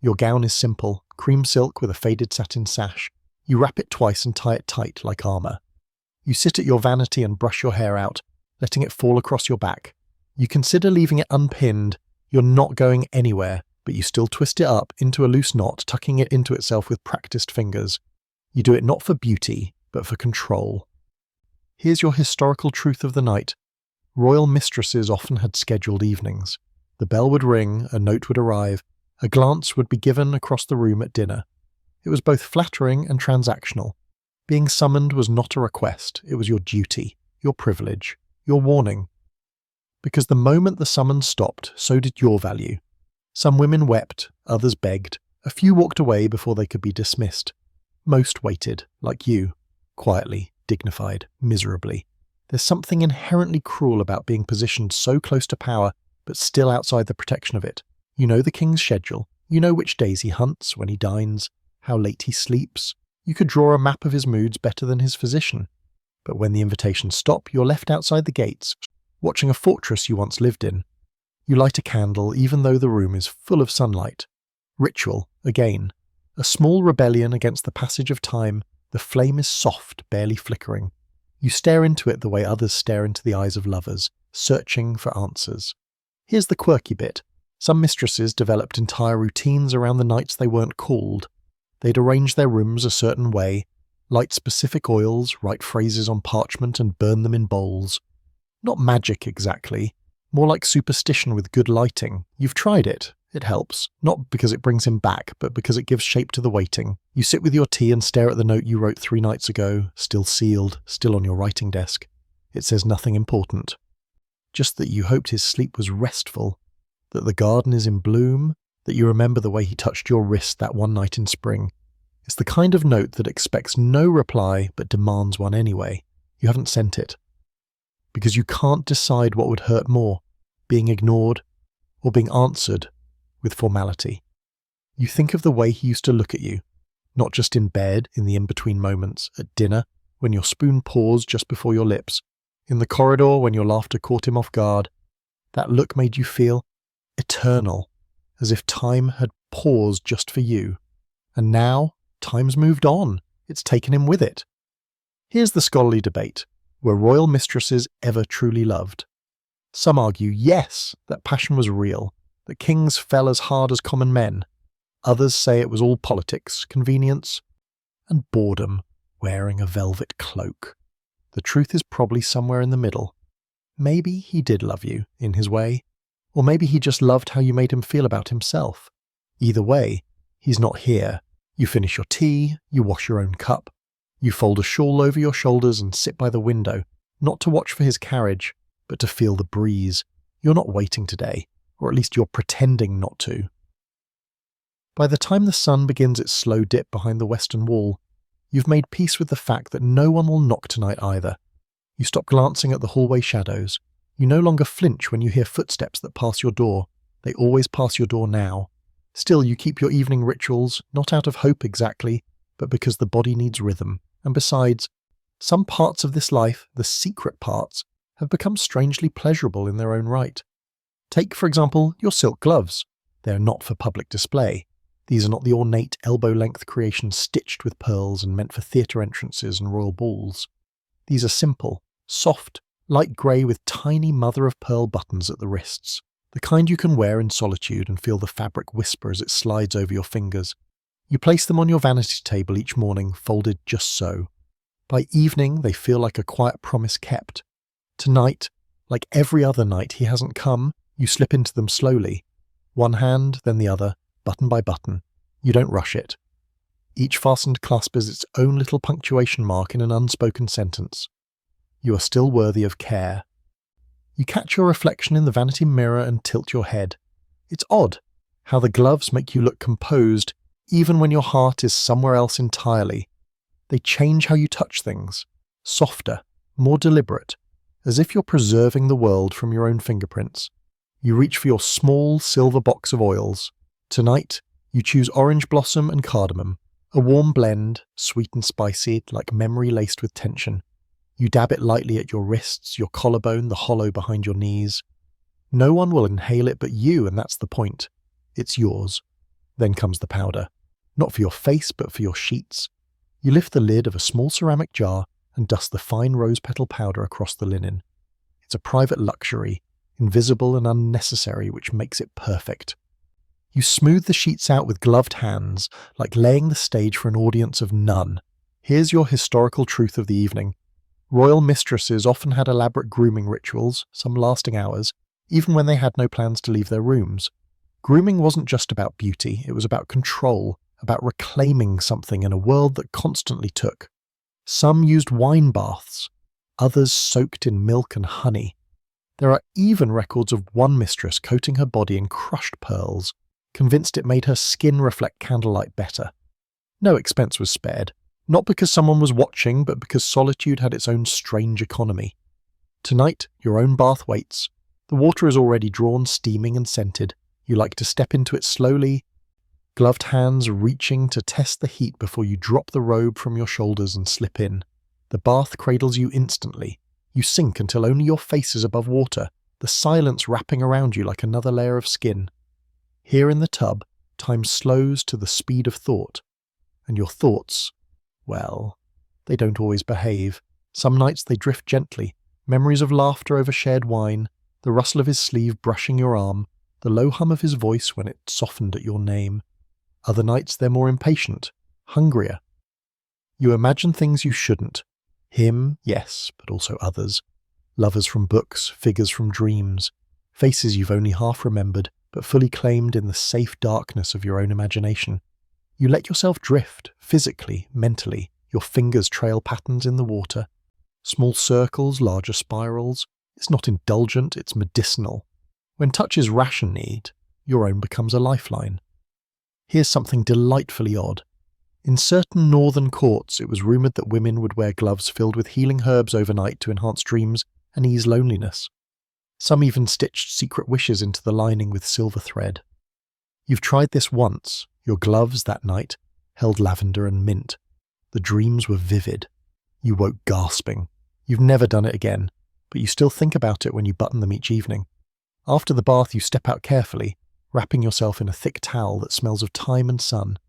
Your gown is simple, cream silk with a faded satin sash. You wrap it twice and tie it tight like armor. You sit at your vanity and brush your hair out, letting it fall across your back. You consider leaving it unpinned. You're not going anywhere, but you still twist it up into a loose knot, tucking it into itself with practiced fingers. You do it not for beauty, but for control. Here's your historical truth of the night. Royal mistresses often had scheduled evenings. The bell would ring, a note would arrive, a glance would be given across the room at dinner. It was both flattering and transactional. Being summoned was not a request, it was your duty, your privilege, your warning. Because the moment the summons stopped, so did your value. Some women wept, others begged, a few walked away before they could be dismissed. Most waited, like you, quietly, dignified, miserably. There's something inherently cruel about being positioned so close to power, but still outside the protection of it. You know the king's schedule, you know which days he hunts, when he dines, how late he sleeps. You could draw a map of his moods better than his physician. But when the invitations stop, you're left outside the gates, watching a fortress you once lived in. You light a candle even though the room is full of sunlight. Ritual, again. A small rebellion against the passage of time. The flame is soft, barely flickering. You stare into it the way others stare into the eyes of lovers, searching for answers. Here's the quirky bit. Some mistresses developed entire routines around the nights they weren't called. They'd arrange their rooms a certain way, Light specific oils, write phrases on parchment and burn them in bowls. Not magic exactly, more like superstition with good lighting. You've tried it. It helps. Not because it brings him back, but because it gives shape to the waiting. You sit with your tea and stare at the note you wrote 3 nights ago, still sealed, still on your writing desk. It says nothing important. Just that you hoped his sleep was restful, that the garden is in bloom, that you remember the way he touched your wrist that one night in spring. It's the kind of note that expects no reply but demands one anyway. You haven't sent it. Because you can't decide what would hurt more, being ignored or being answered with formality. You think of the way he used to look at you, not just in bed, in the in-between moments, at dinner, when your spoon paused just before your lips, in the corridor when your laughter caught him off guard. That look made you feel eternal, as if time had paused just for you. And now, time's moved on. It's taken him with it. Here's the scholarly debate. Were royal mistresses ever truly loved? Some argue, yes, that passion was real, that kings fell as hard as common men. Others say it was all politics, convenience, and boredom, wearing a velvet cloak. The truth is probably somewhere in the middle. Maybe he did love you, in his way, or maybe he just loved how you made him feel about himself. Either way, he's not here. You finish your tea, you wash your own cup, you fold a shawl over your shoulders and sit by the window, not to watch for his carriage, but to feel the breeze. You're not waiting today, or at least you're pretending not to. By the time the sun begins its slow dip behind the western wall, you've made peace with the fact that no one will knock tonight either. You stop glancing at the hallway shadows. You no longer flinch when you hear footsteps that pass your door. They always pass your door now. Still, you keep your evening rituals, not out of hope exactly, but because the body needs rhythm. And besides, some parts of this life, the secret parts, have become strangely pleasurable in their own right. Take, for example, your silk gloves. They are not for public display. These are not the ornate elbow-length creations stitched with pearls and meant for theatre entrances and royal balls. These are simple, soft, light grey with tiny mother-of-pearl buttons at the wrists, the kind you can wear in solitude and feel the fabric whisper as it slides over your fingers. You place them on your vanity table each morning, folded just so. By evening, they feel like a quiet promise kept. Tonight, like every other night he hasn't come, you slip into them slowly. One hand, then the other, button by button. You don't rush it. Each fastened clasp is its own little punctuation mark in an unspoken sentence. You are still worthy of care. You catch your reflection in the vanity mirror and tilt your head. It's odd how the gloves make you look composed, even when your heart is somewhere else entirely. They change how you touch things, softer, more deliberate, as if you're preserving the world from your own fingerprints. You reach for your small silver box of oils. Tonight, you choose orange blossom and cardamom, a warm blend, sweet and spicy, like memory laced with tension. You dab it lightly at your wrists, your collarbone, the hollow behind your knees. No one will inhale it but you, and that's the point. It's yours. Then comes the powder. Not for your face, but for your sheets. You lift the lid of a small ceramic jar and dust the fine rose petal powder across the linen. It's a private luxury, invisible and unnecessary, which makes it perfect. You smooth the sheets out with gloved hands, like laying the stage for an audience of none. Here's your historical truth of the evening. Royal mistresses often had elaborate grooming rituals, some lasting hours, even when they had no plans to leave their rooms. Grooming wasn't just about beauty, it was about control, about reclaiming something in a world that constantly took. Some used wine baths, others soaked in milk and honey. There are even records of one mistress coating her body in crushed pearls, convinced it made her skin reflect candlelight better. No expense was spared, not because someone was watching, but because solitude had its own strange economy. Tonight, your own bath waits. The water is already drawn, steaming and scented. You like to step into it slowly, gloved hands reaching to test the heat before you drop the robe from your shoulders and slip in. The bath cradles you instantly. You sink until only your face is above water, the silence wrapping around you like another layer of skin. Here in the tub, time slows to the speed of thought. And your thoughts, well, they don't always behave. Some nights they drift gently, memories of laughter over shared wine, the rustle of his sleeve brushing your arm, the low hum of his voice when it softened at your name. Other nights they're more impatient, hungrier. You imagine things you shouldn't. Him, yes, but also others. Lovers from books, figures from dreams, faces you've only half remembered, but fully claimed in the safe darkness of your own imagination. You let yourself drift, physically, mentally. Your fingers trail patterns in the water. Small circles, larger spirals. It's not indulgent, it's medicinal. When touch is ration need, your own becomes a lifeline. Here's something delightfully odd. In certain northern courts, it was rumoured that women would wear gloves filled with healing herbs overnight to enhance dreams and ease loneliness. Some even stitched secret wishes into the lining with silver thread. You've tried this once. Your gloves that night held lavender and mint. The dreams were vivid. You woke gasping. You've never done it again, but you still think about it when you button them each evening. After the bath, you step out carefully, wrapping yourself in a thick towel that smells of thyme and sun.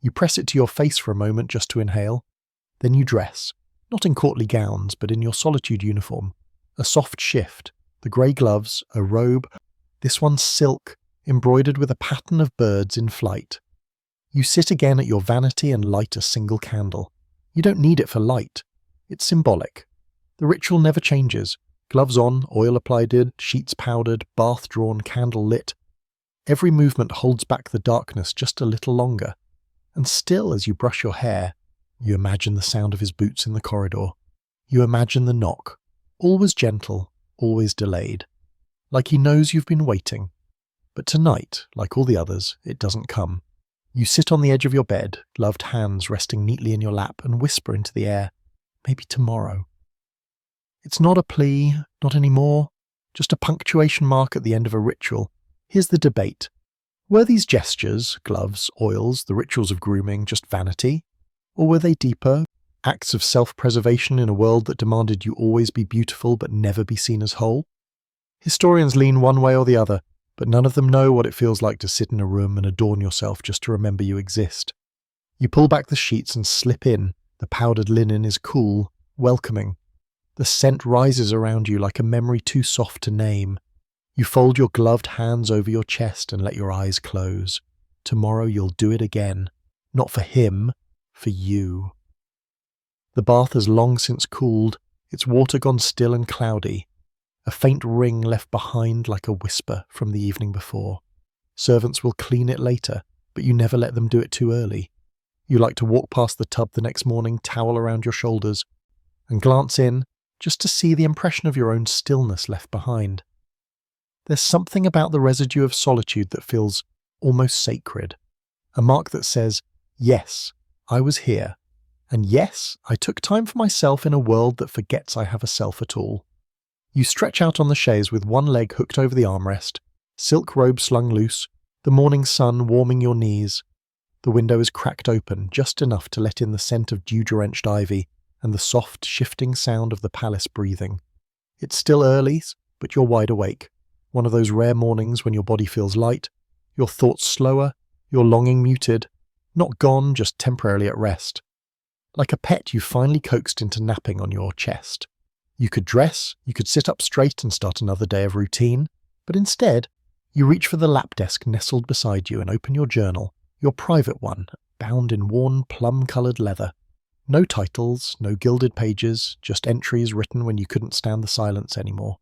You press it to your face for a moment just to inhale. Then you dress, not in courtly gowns, but in your Solitude uniform. A soft shift, the grey gloves, a robe, this one's silk, embroidered with a pattern of birds in flight. You sit again at your vanity and light a single candle. You don't need it for light. It's symbolic. The ritual never changes. Gloves on, oil applied, sheets powdered, bath drawn, candle lit. Every movement holds back the darkness just a little longer. And still, as you brush your hair, you imagine the sound of his boots in the corridor. You imagine the knock. Always gentle, always delayed. Like he knows you've been waiting. But tonight, like all the others, it doesn't come. You sit on the edge of your bed, gloved hands resting neatly in your lap, and whisper into the air, maybe tomorrow. It's not a plea, not anymore, just a punctuation mark at the end of a ritual. Here's the debate. Were these gestures, gloves, oils, the rituals of grooming, just vanity? Or were they deeper, acts of self-preservation in a world that demanded you always be beautiful but never be seen as whole? Historians lean one way or the other, but none of them know what it feels like to sit in a room and adorn yourself just to remember you exist. You pull back the sheets and slip in. The powdered linen is cool, welcoming. The scent rises around you like a memory too soft to name. You fold your gloved hands over your chest and let your eyes close. Tomorrow you'll do it again. Not for him, for you. The bath has long since cooled, its water gone still and cloudy. A faint ring left behind like a whisper from the evening before. Servants will clean it later, but you never let them do it too early. You like to walk past the tub the next morning, towel around your shoulders, and glance in just to see the impression of your own stillness left behind. There's something about the residue of solitude that feels almost sacred. A mark that says, yes, I was here. And yes, I took time for myself in a world that forgets I have a self at all. You stretch out on the chaise with one leg hooked over the armrest, silk robe slung loose, the morning sun warming your knees. The window is cracked open, just enough to let in the scent of dew-drenched ivy and the soft, shifting sound of the palace breathing. It's still early, but you're wide awake. One of those rare mornings when your body feels light, your thoughts slower, your longing muted, not gone, just temporarily at rest. Like a pet you finally coaxed into napping on your chest. You could dress, you could sit up straight and start another day of routine, but instead, you reach for the lap desk nestled beside you and open your journal, your private one, bound in worn plum-coloured leather. No titles, no gilded pages, just entries written when you couldn't stand the silence anymore.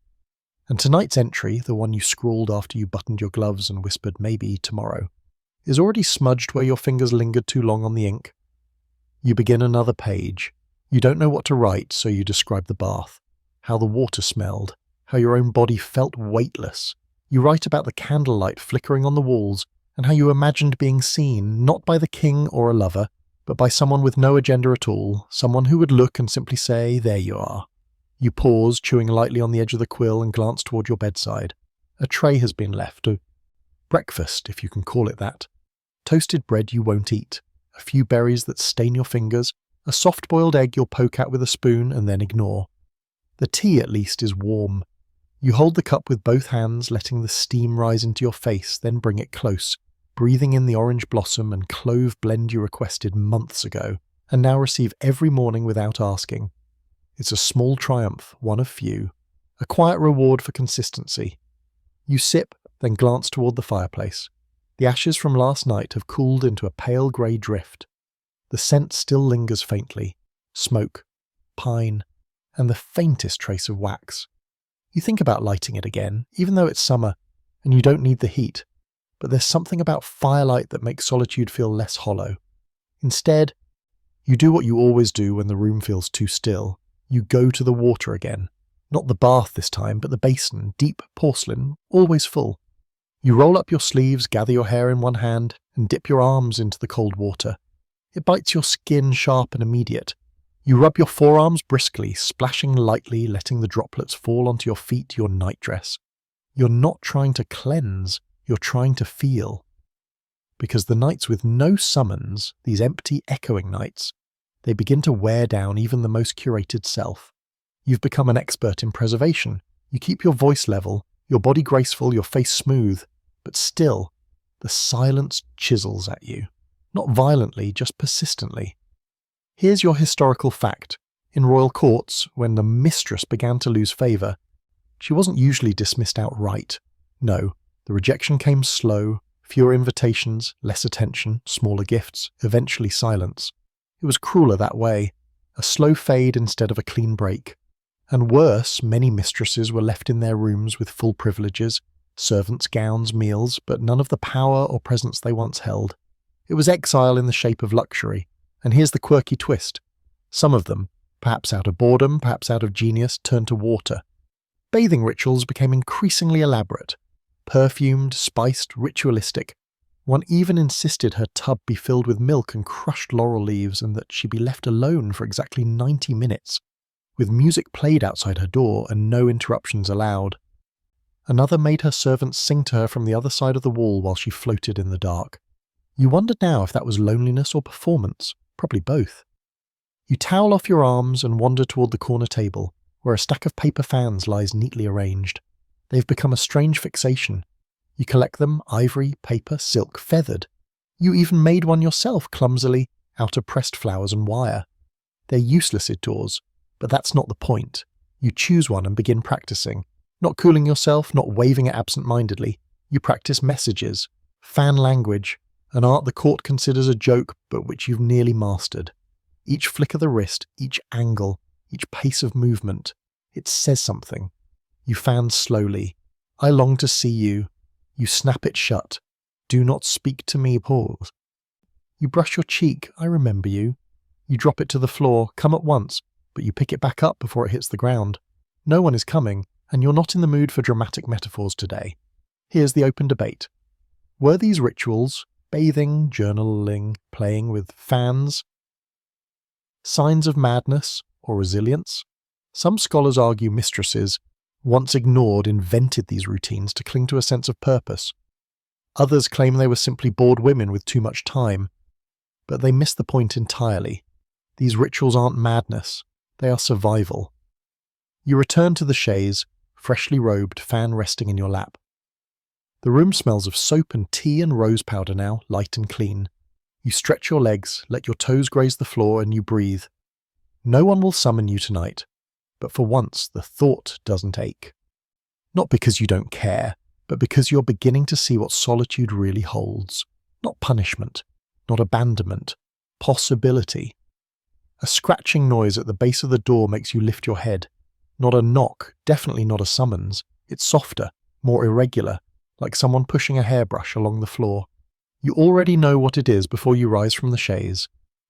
And tonight's entry, the one you scrawled after you buttoned your gloves and whispered maybe tomorrow, is already smudged where your fingers lingered too long on the ink. You begin another page. You don't know what to write, so you describe the bath, how the water smelled, how your own body felt weightless. You write about the candlelight flickering on the walls and how you imagined being seen, not by the king or a lover, but by someone with no agenda at all, someone who would look and simply say, there you are. You pause, chewing lightly on the edge of the quill, and glance toward your bedside. A tray has been left, a breakfast, if you can call it that. Toasted bread you won't eat, a few berries that stain your fingers, a soft-boiled egg you'll poke at with a spoon and then ignore. The tea, at least, is warm. You hold the cup with both hands, letting the steam rise into your face, then bring it close, breathing in the orange blossom and clove blend you requested months ago, and now receive every morning without asking. It's a small triumph, one of few, a quiet reward for consistency. You sip, then glance toward the fireplace. The ashes from last night have cooled into a pale grey drift. The scent still lingers faintly, smoke, pine, and the faintest trace of wax. You think about lighting it again, even though it's summer, and you don't need the heat, but there's something about firelight that makes solitude feel less hollow. Instead, you do what you always do when the room feels too still. You go to the water again. Not the bath this time, but the basin, deep porcelain, always full. You roll up your sleeves, gather your hair in one hand, and dip your arms into the cold water. It bites your skin sharp and immediate. You rub your forearms briskly, splashing lightly, letting the droplets fall onto your feet, your nightdress. You're not trying to cleanse, you're trying to feel. Because the nights with no summons, these empty, echoing nights, they begin to wear down even the most curated self. You've become an expert in preservation. You keep your voice level, your body graceful, your face smooth, but still, the silence chisels at you. Not violently, just persistently. Here's your historical fact. In royal courts, when the mistress began to lose favour, she wasn't usually dismissed outright. No, the rejection came slow, fewer invitations, less attention, smaller gifts, eventually silence. It was crueler that way, a slow fade instead of a clean break. And worse, many mistresses were left in their rooms with full privileges, servants' gowns, meals, but none of the power or presence they once held. It was exile in the shape of luxury. And here's the quirky twist. Some of them, perhaps out of boredom, perhaps out of genius, turned to water. Bathing rituals became increasingly elaborate. Perfumed, spiced, ritualistic. One even insisted her tub be filled with milk and crushed laurel leaves and that she be left alone for exactly 90 minutes, with music played outside her door and no interruptions allowed. Another made her servants sing to her from the other side of the wall while she floated in the dark. You wondered now if that was loneliness or performance, probably both. You towel off your arms and wander toward the corner table, where a stack of paper fans lies neatly arranged. They've become a strange fixation. You collect them, ivory, paper, silk, feathered. You even made one yourself clumsily, out of pressed flowers and wire. They're useless indoors, but that's not the point. You choose one and begin practicing. Not cooling yourself, not waving it absent-mindedly. You practice messages, fan language, an art the court considers a joke but which you've nearly mastered. Each flick of the wrist, each angle, each pace of movement, it says something. You fan slowly. I long to see you. You snap it shut. Do not speak to me, pause. You brush your cheek. I remember you. You drop it to the floor, come at once, but you pick it back up before it hits the ground. No one is coming, and you're not in the mood for dramatic metaphors today. Here's the open debate. Were these rituals, bathing, journaling, playing with fans, signs of madness or resilience? Some scholars argue mistresses, once ignored, invented these routines to cling to a sense of purpose. Others claim they were simply bored women with too much time, but they miss the point entirely. These rituals aren't madness, they are survival. You return to the chaise, freshly robed, fan resting in your lap. The room smells of soap and tea and rose powder now, light and clean. You stretch your legs, let your toes graze the floor, and you breathe. No one will summon you tonight, but for once the thought doesn't ache. Not because you don't care, but because you're beginning to see what solitude really holds. Not punishment, not abandonment, possibility. A scratching noise at the base of the door makes you lift your head. Not a knock, definitely not a summons. It's softer, more irregular, like someone pushing a hairbrush along the floor. You already know what it is before you rise from the chaise.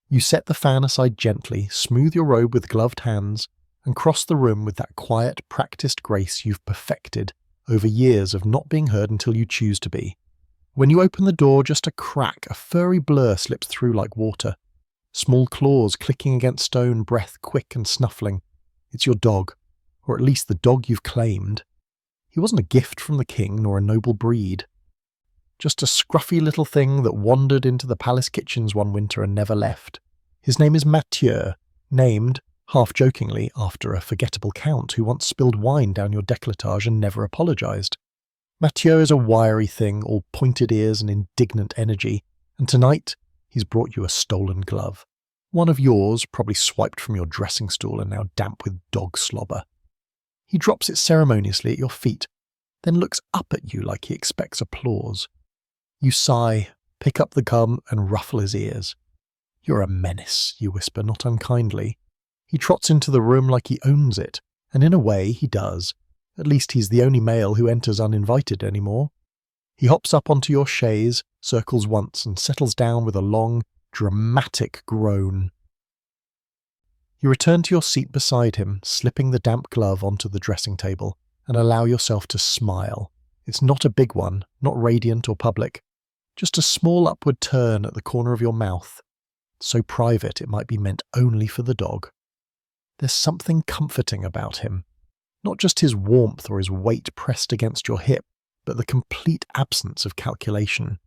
You set the fan aside gently, smooth your robe with gloved hands, and cross the room with that quiet, practiced grace you've perfected over years of not being heard until you choose to be. When you open the door, just a crack, a furry blur slips through like water. Small claws clicking against stone, breath quick and snuffling. It's your dog, or at least the dog you've claimed. He wasn't a gift from the king nor a noble breed. Just a scruffy little thing that wandered into the palace kitchens one winter and never left. His name is Mathieu, named, half-jokingly, after a forgettable count who once spilled wine down your décolletage and never apologised. Mathieu is a wiry thing, all pointed ears and indignant energy, and tonight he's brought you a stolen glove. One of yours, probably swiped from your dressing stool and now damp with dog slobber. He drops it ceremoniously at your feet, then looks up at you like he expects applause. You sigh, pick up the gum and ruffle his ears. You're a menace, you whisper, not unkindly. He trots into the room like he owns it, and in a way he does. At least he's the only male who enters uninvited anymore. He hops up onto your chaise, circles once, and settles down with a long, dramatic groan. You return to your seat beside him, slipping the damp glove onto the dressing table, and allow yourself to smile. It's not a big one, not radiant or public, just a small upward turn at the corner of your mouth, so private it might be meant only for the dog. There's something comforting about him, not just his warmth or his weight pressed against your hip, but the complete absence of calculation.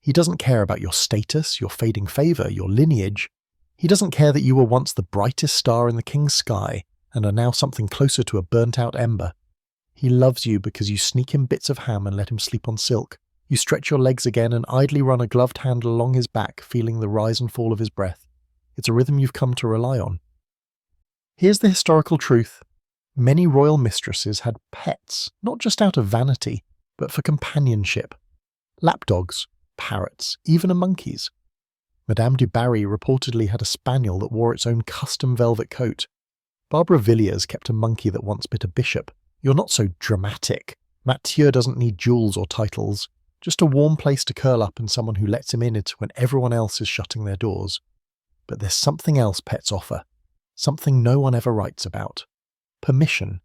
He doesn't care about your status, your fading favour, your lineage. He doesn't care that you were once the brightest star in the king's sky and are now something closer to a burnt-out ember. He loves you because you sneak him bits of ham and let him sleep on silk. You stretch your legs again and idly run a gloved hand along his back, feeling the rise and fall of his breath. It's a rhythm you've come to rely on. Here's the historical truth. Many royal mistresses had pets, not just out of vanity, but for companionship. Lapdogs, parrots, even a monkey's. Madame du Barry reportedly had a spaniel that wore its own custom velvet coat. Barbara Villiers kept a monkey that once bit a bishop. You're not so dramatic. Mathieu doesn't need jewels or titles, just a warm place to curl up and someone who lets him in it when everyone else is shutting their doors. But there's something else pets offer, something no one ever writes about. Permission.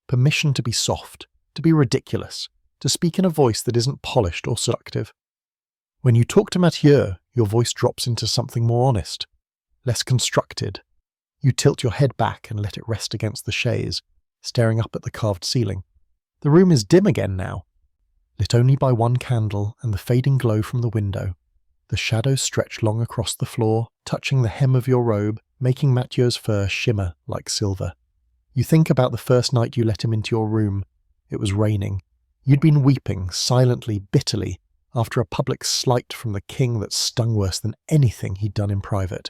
Permission to be soft, to be ridiculous, to speak in a voice that isn't polished or seductive. When you talk to Mathieu, your voice drops into something more honest, less constructed. You tilt your head back and let it rest against the chaise, staring up at the carved ceiling. The room is dim again now, lit only by one candle and the fading glow from the window. The shadows stretch long across the floor, touching the hem of your robe, making Mathieu's fur shimmer like silver. You think about the first night you let him into your room. It was raining. You'd been weeping, silently, bitterly, after a public slight from the king that stung worse than anything he'd done in private.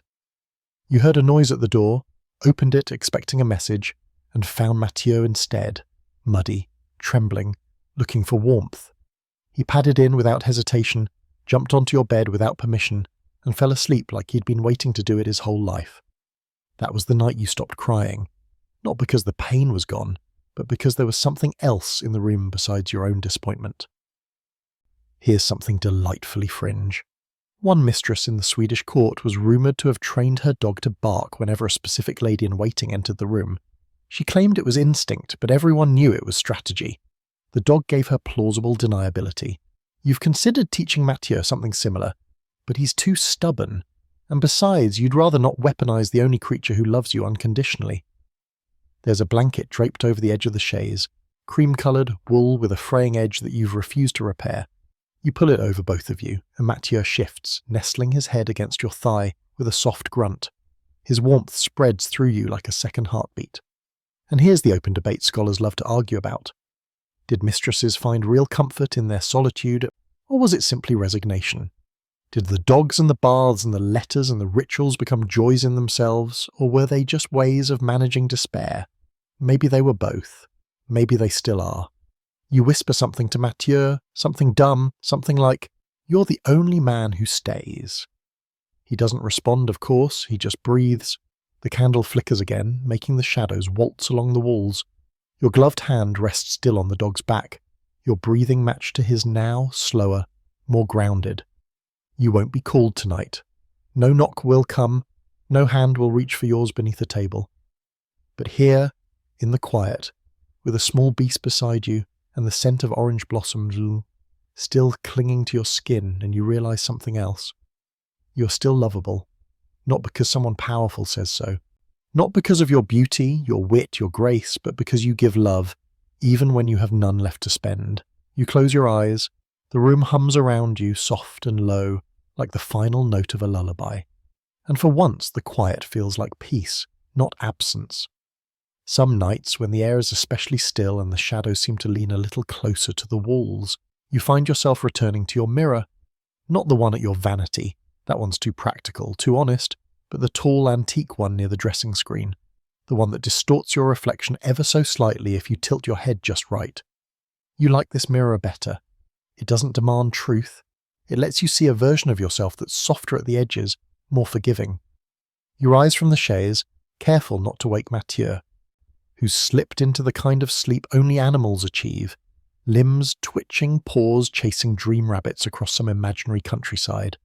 You heard a noise at the door, opened it expecting a message, and found Mathieu instead, muddy, trembling, looking for warmth. He padded in without hesitation, jumped onto your bed without permission, and fell asleep like he'd been waiting to do it his whole life. That was the night you stopped crying, not because the pain was gone, but because there was something else in the room besides your own disappointment. Here's something delightfully fringe. One mistress in the Swedish court was rumoured to have trained her dog to bark whenever a specific lady in waiting entered the room. She claimed it was instinct, but everyone knew it was strategy. The dog gave her plausible deniability. You've considered teaching Mathieu something similar, but he's too stubborn, and besides, you'd rather not weaponize the only creature who loves you unconditionally. There's a blanket draped over the edge of the chaise, cream-coloured wool with a fraying edge that you've refused to repair. You pull it over both of you, and Mathieu shifts, nestling his head against your thigh with a soft grunt. His warmth spreads through you like a second heartbeat. And here's the open debate scholars love to argue about. Did mistresses find real comfort in their solitude, or was it simply resignation? Did the dogs and the baths and the letters and the rituals become joys in themselves, or were they just ways of managing despair? Maybe they were both. Maybe they still are. You whisper something to Mathieu, something dumb, something like, "You're the only man who stays." He doesn't respond, of course, he just breathes. The candle flickers again, making the shadows waltz along the walls. Your gloved hand rests still on the dog's back, your breathing matched to his now, slower, more grounded. You won't be called tonight. No knock will come, no hand will reach for yours beneath the table. But here, in the quiet, with a small beast beside you and the scent of orange blossoms still clinging to your skin, and you realize something else. You're still lovable, not because someone powerful says so, not because of your beauty, your wit, your grace, but because you give love, even when you have none left to spend. You close your eyes, the room hums around you, soft and low, like the final note of a lullaby. And for once the quiet feels like peace, not absence. Some nights, when the air is especially still and the shadows seem to lean a little closer to the walls, you find yourself returning to your mirror, not the one at your vanity, that one's too practical, too honest, but the tall antique one near the dressing screen, the one that distorts your reflection ever so slightly if you tilt your head just right. You like this mirror better. It doesn't demand truth. It lets you see a version of yourself that's softer at the edges, more forgiving. You rise from the chaise, careful not to wake Mathieu, who's slipped into the kind of sleep only animals achieve, limbs twitching, paws chasing dream rabbits across some imaginary countryside.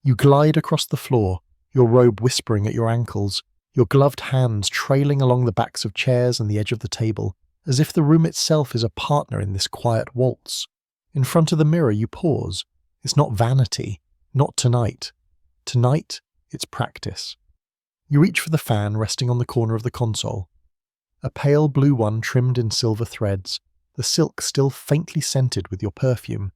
You glide across the floor, your robe whispering at your ankles, your gloved hands trailing along the backs of chairs and the edge of the table, as if the room itself is a partner in this quiet waltz. In front of the mirror you pause. It's not vanity, not tonight. Tonight, it's practice. You reach for the fan resting on the corner of the console. A pale blue one trimmed in silver threads, the silk still faintly scented with your perfume.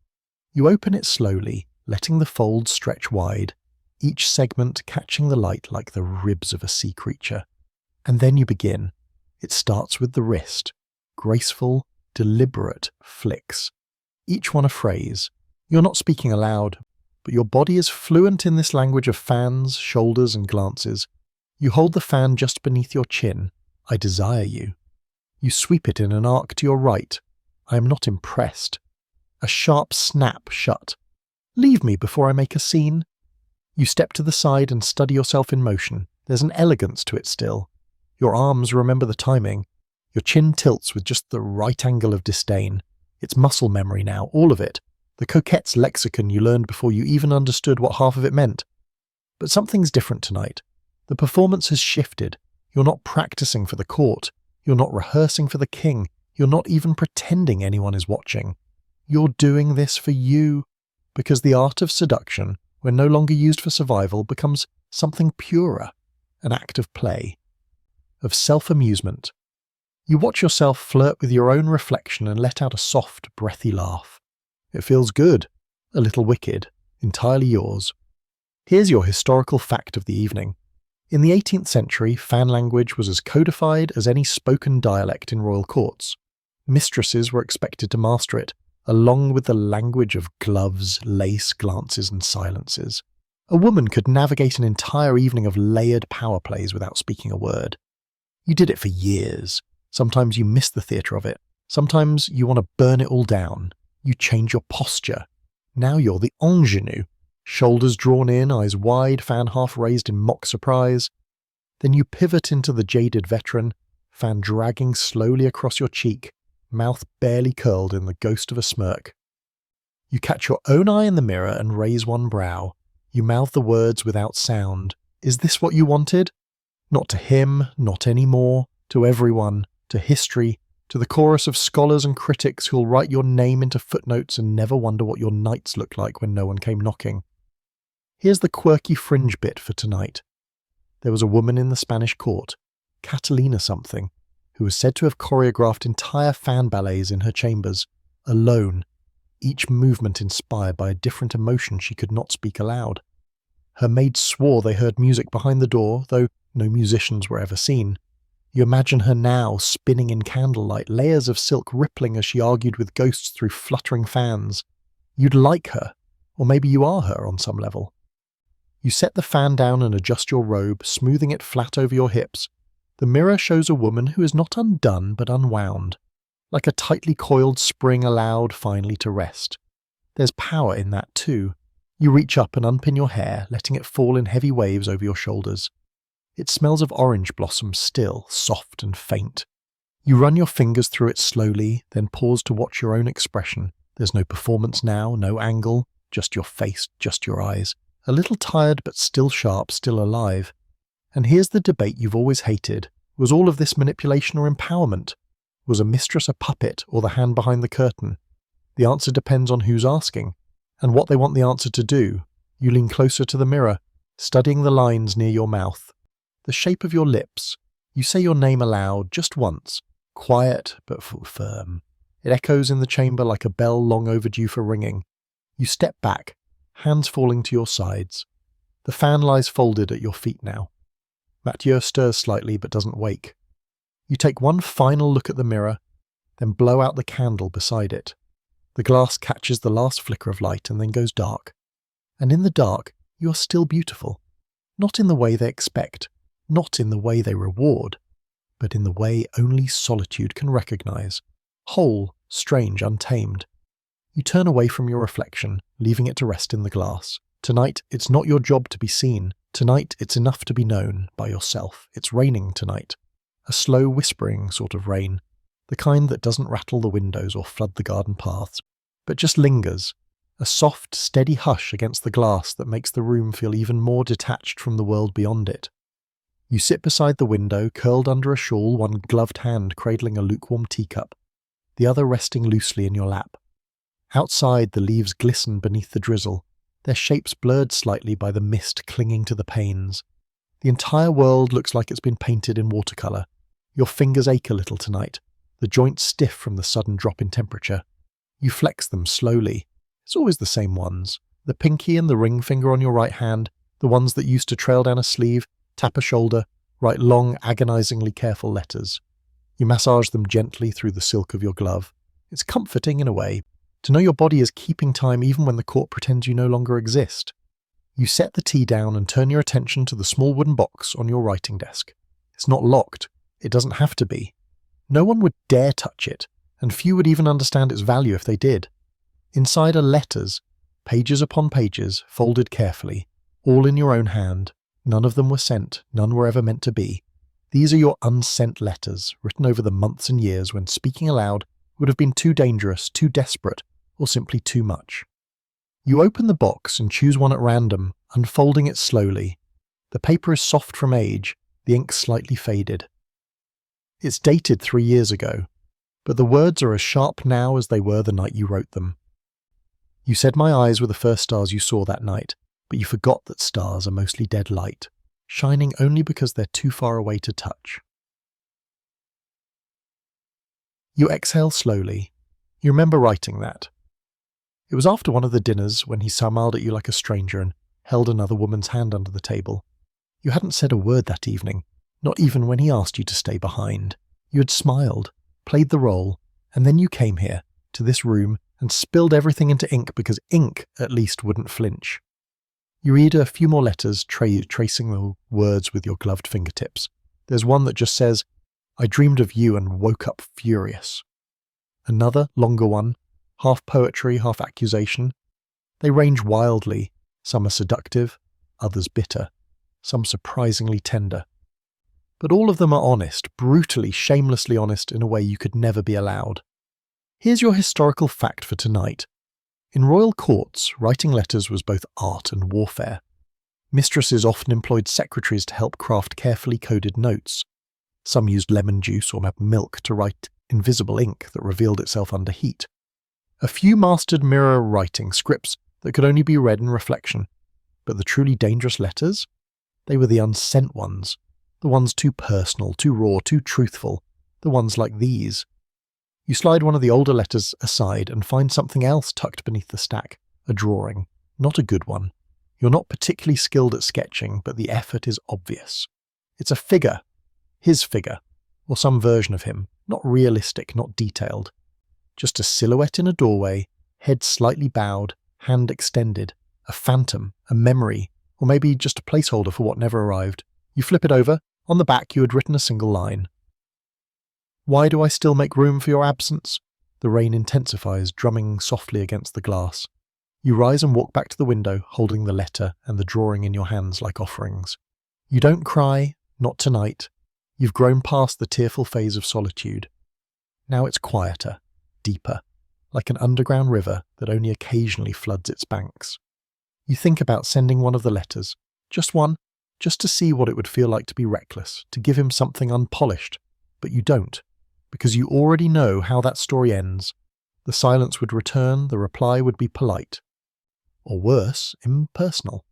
You open it slowly, letting the folds stretch wide, each segment catching the light like the ribs of a sea creature. And then you begin. It starts with the wrist. Graceful, deliberate flicks. Each one a phrase. You're not speaking aloud, but your body is fluent in this language of fans, shoulders, and glances. You hold the fan just beneath your chin. I desire you. You sweep it in an arc to your right. I am not impressed. A sharp snap shut. Leave me before I make a scene. You step to the side and study yourself in motion. There's an elegance to it still. Your arms remember the timing. Your chin tilts with just the right angle of disdain. It's muscle memory now, all of it. The coquette's lexicon you learned before you even understood what half of it meant. But something's different tonight. The performance has shifted. You're not practicing for the court. You're not rehearsing for the king. You're not even pretending anyone is watching. You're doing this for you. Because the art of seduction, when no longer used for survival, becomes something purer, an act of play, of self-amusement. You watch yourself flirt with your own reflection and let out a soft, breathy laugh. It feels good, a little wicked, entirely yours. Here's your historical fact of the evening. In the 18th century, fan language was as codified as any spoken dialect in royal courts. Mistresses were expected to master it, along with the language of gloves, lace, glances, and silences. A woman could navigate an entire evening of layered power plays without speaking a word. You did it for years. Sometimes you miss the theatre of it. Sometimes you want to burn it all down. You change your posture. Now you're the ingenue. Shoulders drawn in, eyes wide, fan half raised in mock surprise. Then you pivot into the jaded veteran, fan dragging slowly across your cheek, mouth barely curled in the ghost of a smirk. You catch your own eye in the mirror and raise one brow. You mouth the words without sound. Is this what you wanted? Not to him, not anymore, to everyone, to history, to the chorus of scholars and critics who'll write your name into footnotes and never wonder what your nights looked like when no one came knocking. Here's the quirky fringe bit for tonight. There was a woman in the Spanish court, Catalina something, who was said to have choreographed entire fan ballets in her chambers, alone, each movement inspired by a different emotion she could not speak aloud. Her maids swore they heard music behind the door, though no musicians were ever seen. You imagine her now, spinning in candlelight, layers of silk rippling as she argued with ghosts through fluttering fans. You'd like her, or maybe you are her on some level. You set the fan down and adjust your robe, smoothing it flat over your hips. The mirror shows a woman who is not undone but unwound, like a tightly coiled spring allowed finally to rest. There's power in that too. You reach up and unpin your hair, letting it fall in heavy waves over your shoulders. It smells of orange blossom still, soft and faint. You run your fingers through it slowly, then pause to watch your own expression. There's no performance now, no angle, just your face, just your eyes. A little tired but still sharp, still alive. And here's the debate you've always hated. Was all of this manipulation or empowerment? Was a mistress a puppet or the hand behind the curtain? The answer depends on who's asking, and what they want the answer to do. You lean closer to the mirror, studying the lines near your mouth. The shape of your lips. You say your name aloud just once, quiet but firm. It echoes in the chamber like a bell long overdue for ringing. You step back, hands falling to your sides. The fan lies folded at your feet now. Mathieu stirs slightly but doesn't wake. You take one final look at the mirror, then blow out the candle beside it. The glass catches the last flicker of light and then goes dark. And in the dark, you are still beautiful. Not in the way they expect, not in the way they reward, but in the way only solitude can recognize. Whole, strange, untamed. You turn away from your reflection, leaving it to rest in the glass. Tonight, it's not your job to be seen. Tonight it's enough to be known by yourself. It's raining tonight. A slow whispering sort of rain, the kind that doesn't rattle the windows or flood the garden paths, but just lingers, a soft, steady hush against the glass that makes the room feel even more detached from the world beyond it. You sit beside the window, curled under a shawl, one gloved hand cradling a lukewarm teacup, the other resting loosely in your lap. Outside, the leaves glisten beneath the drizzle, their shapes blurred slightly by the mist clinging to the panes. The entire world looks like it's been painted in watercolour. Your fingers ache a little tonight, the joints stiff from the sudden drop in temperature. You flex them slowly. It's always the same ones. The pinky and the ring finger on your right hand, the ones that used to trail down a sleeve, tap a shoulder, write long, agonizingly careful letters. You massage them gently through the silk of your glove. It's comforting in a way, to know your body is keeping time even when the court pretends you no longer exist. You set the tea down and turn your attention to the small wooden box on your writing desk. It's not locked. It doesn't have to be. No one would dare touch it, and few would even understand its value if they did. Inside are letters, pages upon pages, folded carefully, all in your own hand. None of them were sent, none were ever meant to be. These are your unsent letters, written over the months and years when speaking aloud would have been too dangerous, too desperate, or simply too much. You open the box and choose one at random, unfolding it slowly. The paper is soft from age, the ink slightly faded. It's dated 3 years ago, but the words are as sharp now as they were the night you wrote them. You said my eyes were the first stars you saw that night, but you forgot that stars are mostly dead light, shining only because they're too far away to touch. You exhale slowly. You remember writing that. It was after one of the dinners when he smiled at you like a stranger and held another woman's hand under the table. You hadn't said a word that evening, not even when he asked you to stay behind. You had smiled, played the role, and then you came here, to this room, and spilled everything into ink because ink, at least, wouldn't flinch. You read a few more letters, tracing the words with your gloved fingertips. There's one that just says, "I dreamed of you and woke up furious." Another, longer one, half poetry, half accusation. They range wildly. Some are seductive, others bitter, some surprisingly tender. But all of them are honest, brutally, shamelessly honest in a way you could never be allowed. Here's your historical fact for tonight. In royal courts, writing letters was both art and warfare. Mistresses often employed secretaries to help craft carefully coded notes. Some used lemon juice or milk to write invisible ink that revealed itself under heat. A few mastered mirror writing scripts that could only be read in reflection. But the truly dangerous letters? They were the unsent ones. The ones too personal, too raw, too truthful. The ones like these. You slide one of the older letters aside and find something else tucked beneath the stack. A drawing. Not a good one. You're not particularly skilled at sketching, but the effort is obvious. It's a figure. His figure. Or some version of him. Not realistic, not detailed. Just a silhouette in a doorway, head slightly bowed, hand extended. A phantom, a memory, or maybe just a placeholder for what never arrived. You flip it over. On the back you had written a single line. "Why do I still make room for your absence?" The rain intensifies, drumming softly against the glass. You rise and walk back to the window, holding the letter and the drawing in your hands like offerings. You don't cry, not tonight. You've grown past the tearful phase of solitude. Now it's quieter, deeper, like an underground river that only occasionally floods its banks. You think about sending one of the letters, just one, just to see what it would feel like to be reckless, to give him something unpolished, but you don't. Because you already know how that story ends. The silence would return, the reply would be polite. Or worse, impersonal.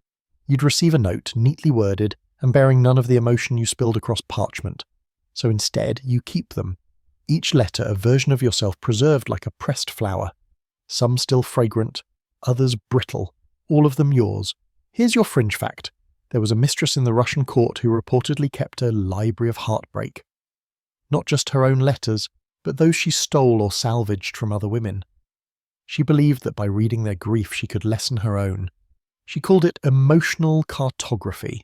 You'd receive a note, neatly worded, and bearing none of the emotion you spilled across parchment. So instead, you keep them. Each letter a version of yourself preserved like a pressed flower. Some still fragrant, others brittle, all of them yours. Here's your fringe fact. There was a mistress in the Russian court who reportedly kept a library of heartbreak. Not just her own letters, but those she stole or salvaged from other women. She believed that by reading their grief she could lessen her own. She called it emotional cartography.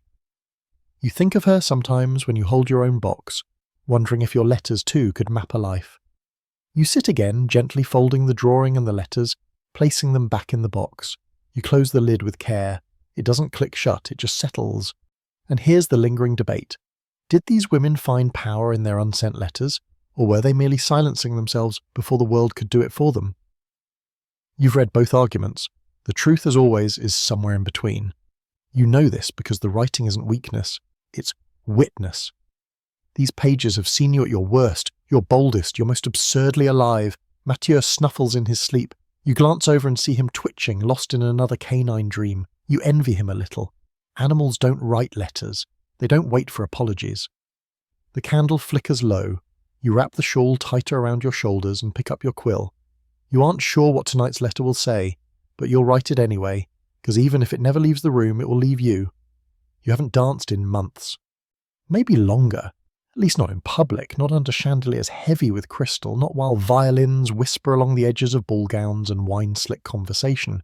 You think of her sometimes when you hold your own box, wondering if your letters too could map a life. You sit again, gently folding the drawing and the letters, placing them back in the box. You close the lid with care. It doesn't click shut, it just settles, And here's the lingering debate. Did these women find power in their unsent letters, or were they merely silencing themselves before the world could do it for them? You've read both arguments. The truth, as always, is somewhere in between. You know this because the writing isn't weakness, it's witness. These pages have seen you at your worst, your boldest, your most absurdly alive. Mathieu snuffles in his sleep. You glance over and see him twitching, lost in another canine dream. You envy him a little. Animals don't write letters. They don't wait for apologies. The candle flickers low. You wrap the shawl tighter around your shoulders and pick up your quill. You aren't sure what tonight's letter will say, but you'll write it anyway, because even if it never leaves the room, it will leave you. You haven't danced in months. Maybe longer. At least not in public, not under chandeliers heavy with crystal, not while violins whisper along the edges of ball gowns and wine-slick conversation.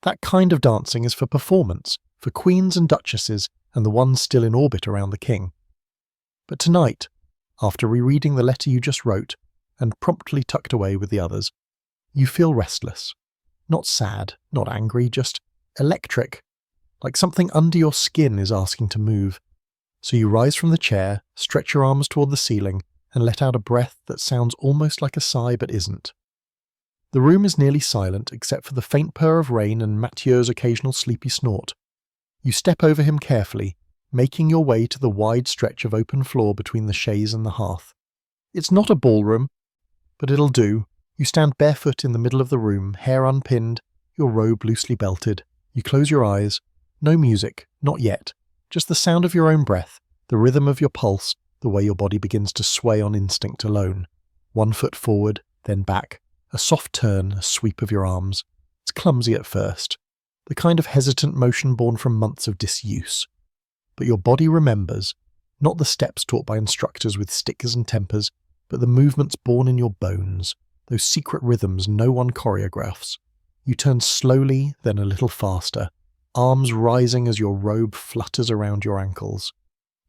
That kind of dancing is for performance, for queens and duchesses and the ones still in orbit around the king. But tonight, after rereading the letter you just wrote, and promptly tucked away with the others, you feel restless. Not sad, not angry, just electric, like something under your skin is asking to move. So you rise from the chair, stretch your arms toward the ceiling, and let out a breath that sounds almost like a sigh but isn't. The room is nearly silent except for the faint purr of rain and Mathieu's occasional sleepy snort. You step over him carefully, making your way to the wide stretch of open floor between the chaise and the hearth. It's not a ballroom, but it'll do. You stand barefoot in the middle of the room, hair unpinned, your robe loosely belted. You close your eyes. No music, not yet. Just the sound of your own breath, the rhythm of your pulse, the way your body begins to sway on instinct alone. 1 foot forward, then back. A soft turn, a sweep of your arms. It's clumsy at first. The kind of hesitant motion born from months of disuse. But your body remembers, not the steps taught by instructors with stickers and tempers, but the movements born in your bones, those secret rhythms no one choreographs. You turn slowly, then a little faster, arms rising as your robe flutters around your ankles.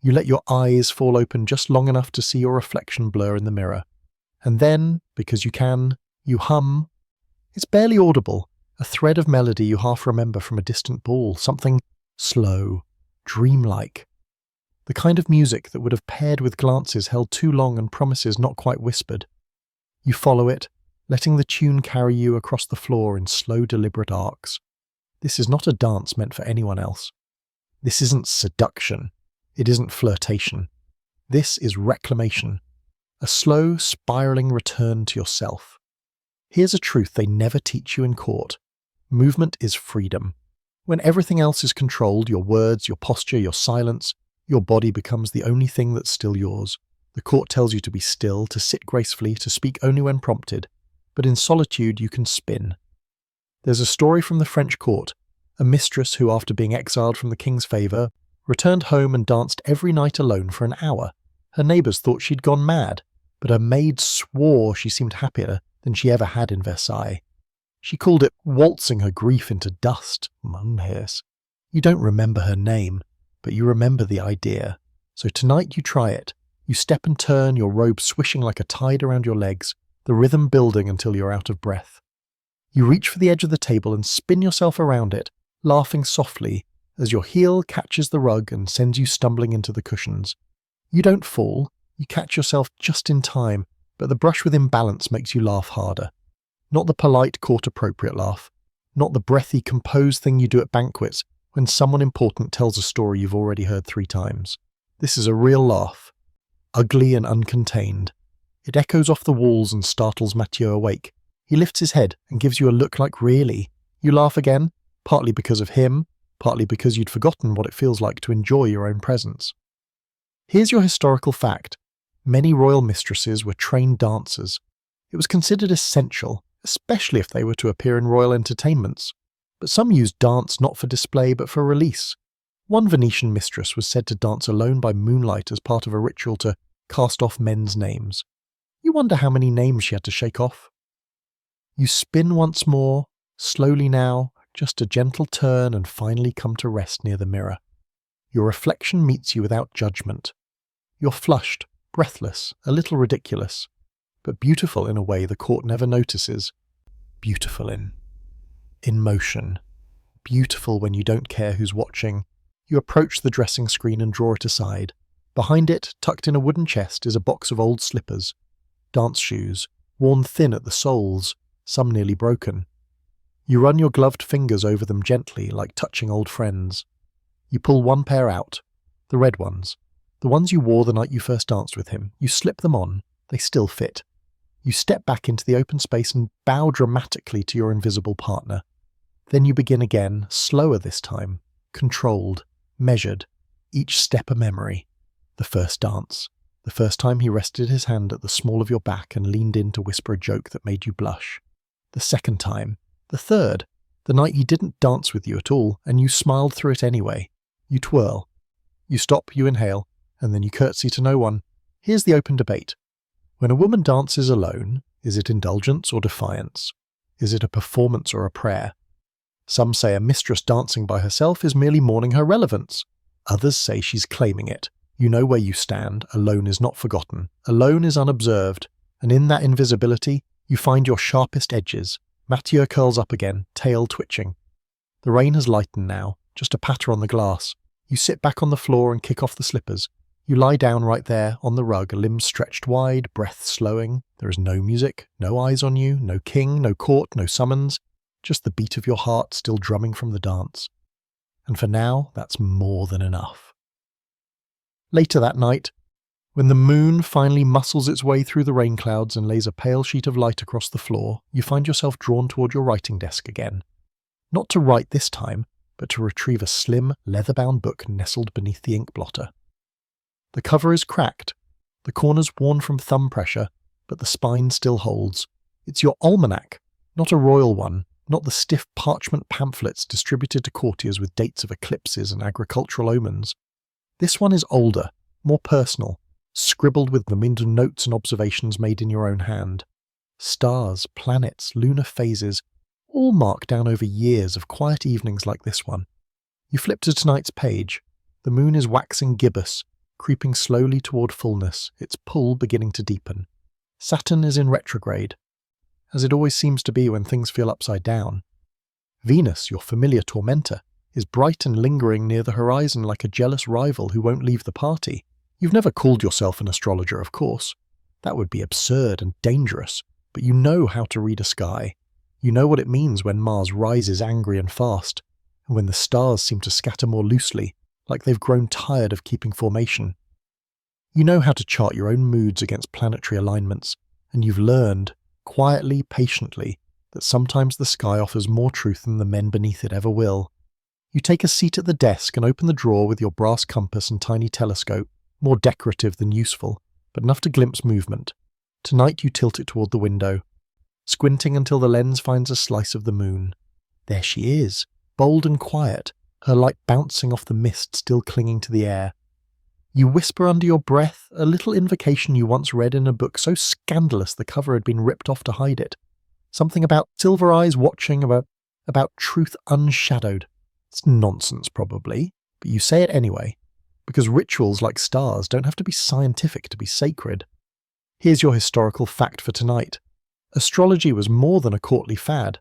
You let your eyes fall open just long enough to see your reflection blur in the mirror. And then, because you can, you hum. It's barely audible, a thread of melody you half remember from a distant ball, something slow, dreamlike. The kind of music that would have paired with glances held too long and promises not quite whispered. You follow it, letting the tune carry you across the floor in slow, deliberate arcs. This is not a dance meant for anyone else. This isn't seduction. It isn't flirtation. This is reclamation. A slow, spiraling return to yourself. Here's a truth they never teach you in court. Movement is freedom. When everything else is controlled, your words, your posture, your silence, your body becomes the only thing that's still yours. The court tells you to be still, to sit gracefully, to speak only when prompted. But in solitude you can spin. There's a story from the French court, a mistress who, after being exiled from the king's favour, returned home and danced every night alone for an hour. Her neighbours thought she'd gone mad, but her maid swore she seemed happier than she ever had in Versailles. She called it waltzing her grief into dust. Mumhiss. You don't remember her name, but you remember the idea. So tonight you try it. You step and turn, your robe swishing like a tide around your legs, the rhythm building until you're out of breath. You reach for the edge of the table and spin yourself around it, laughing softly as your heel catches the rug and sends you stumbling into the cushions. You don't fall, you catch yourself just in time, but the brush with imbalance makes you laugh harder. Not the polite, court-appropriate laugh, not the breathy, composed thing you do at banquets when someone important tells a story you've already heard 3 times. This is a real laugh, ugly and uncontained. It echoes off the walls and startles Mathieu awake. He lifts his head and gives you a look like, really? You laugh again, partly because of him, partly because you'd forgotten what it feels like to enjoy your own presence. Here's your historical fact. Many royal mistresses were trained dancers. It was considered essential, especially if they were to appear in royal entertainments. But some used dance not for display but for release. One Venetian mistress was said to dance alone by moonlight as part of a ritual to cast off men's names. You wonder how many names she had to shake off. You spin once more, slowly now, just a gentle turn, and finally come to rest near the mirror. Your reflection meets you without judgment. You're flushed, breathless, a little ridiculous, but beautiful in a way the court never notices. Beautiful in motion. Beautiful when you don't care who's watching. You approach the dressing screen and draw it aside. Behind it, tucked in a wooden chest, is a box of old slippers. Dance shoes, worn thin at the soles, some nearly broken. You run your gloved fingers over them gently, like touching old friends. You pull one pair out, the red ones, the ones you wore the night you first danced with him. You slip them on, they still fit. You step back into the open space and bow dramatically to your invisible partner. Then you begin again, slower this time, controlled, measured, each step a memory. The first dance, the first time he rested his hand at the small of your back and leaned in to whisper a joke that made you blush. The second time, the third, the night he didn't dance with you at all and you smiled through it anyway. You twirl. You stop, you inhale, and then you curtsy to no one. Here's the open debate. When a woman dances alone, is it indulgence or defiance? Is it a performance or a prayer? Some say a mistress dancing by herself is merely mourning her relevance. Others say she's claiming it. You know where you stand, alone is not forgotten, alone is unobserved, and in that invisibility, you find your sharpest edges. Mathieu curls up again, tail twitching. The rain has lightened now, just a patter on the glass. You sit back on the floor and kick off the slippers. You lie down right there, on the rug, limbs stretched wide, breath slowing. There is no music, no eyes on you, no king, no court, no summons, just the beat of your heart still drumming from the dance. And for now, that's more than enough. Later that night, when the moon finally muscles its way through the rain clouds and lays a pale sheet of light across the floor, you find yourself drawn toward your writing desk again. Not to write this time, but to retrieve a slim, leather-bound book nestled beneath the ink blotter. The cover is cracked, the corners worn from thumb pressure, but the spine still holds. It's your almanac, not a royal one, not the stiff parchment pamphlets distributed to courtiers with dates of eclipses and agricultural omens. This one is older, more personal, scribbled with the minute notes and observations made in your own hand. Stars, planets, lunar phases, all marked down over years of quiet evenings like this one. You flip to tonight's page. The moon is waxing gibbous, creeping slowly toward fullness, its pull beginning to deepen. Saturn is in retrograde, as it always seems to be when things feel upside down. Venus, your familiar tormentor, is bright and lingering near the horizon like a jealous rival who won't leave the party. You've never called yourself an astrologer, of course. That would be absurd and dangerous, but you know how to read a sky. You know what it means when Mars rises angry and fast, and when the stars seem to scatter more loosely, like they've grown tired of keeping formation. You know how to chart your own moods against planetary alignments, and you've learned, quietly, patiently, that sometimes the sky offers more truth than the men beneath it ever will. You take a seat at the desk and open the drawer with your brass compass and tiny telescope, more decorative than useful, but enough to glimpse movement. Tonight you tilt it toward the window, squinting until the lens finds a slice of the moon. There she is, bold and quiet, her light bouncing off the mist still clinging to the air. You whisper under your breath a little invocation you once read in a book so scandalous the cover had been ripped off to hide it. Something about silver eyes watching, about truth unshadowed. It's nonsense probably, but you say it anyway, because rituals like stars don't have to be scientific to be sacred. Here's your historical fact for tonight. Astrology was more than a courtly fad.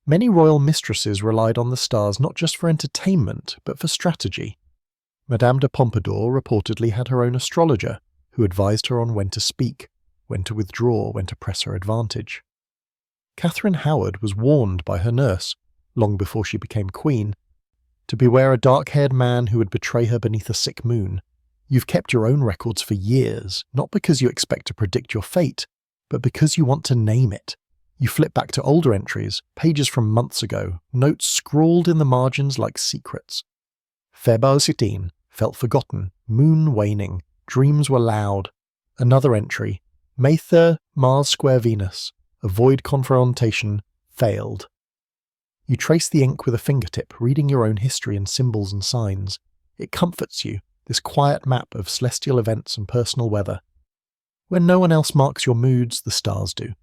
Many royal mistresses relied on the stars not just for entertainment, but for strategy. Madame de Pompadour reportedly had her own astrologer, who advised her on when to speak, when to withdraw, when to press her advantage. Catherine Howard was warned by her nurse, long before she became queen, to beware a dark-haired man who would betray her beneath a sick moon. You've kept your own records for years, not because you expect to predict your fate, but because you want to name it. You flip back to older entries, pages from months ago, notes scrawled in the margins like secrets. February 16, felt forgotten, moon waning, dreams were loud. Another entry, May 3, Mars square Venus, avoid confrontation, failed. You trace the ink with a fingertip, reading your own history in symbols and signs. It comforts you, this quiet map of celestial events and personal weather. When no one else marks your moods, the stars do.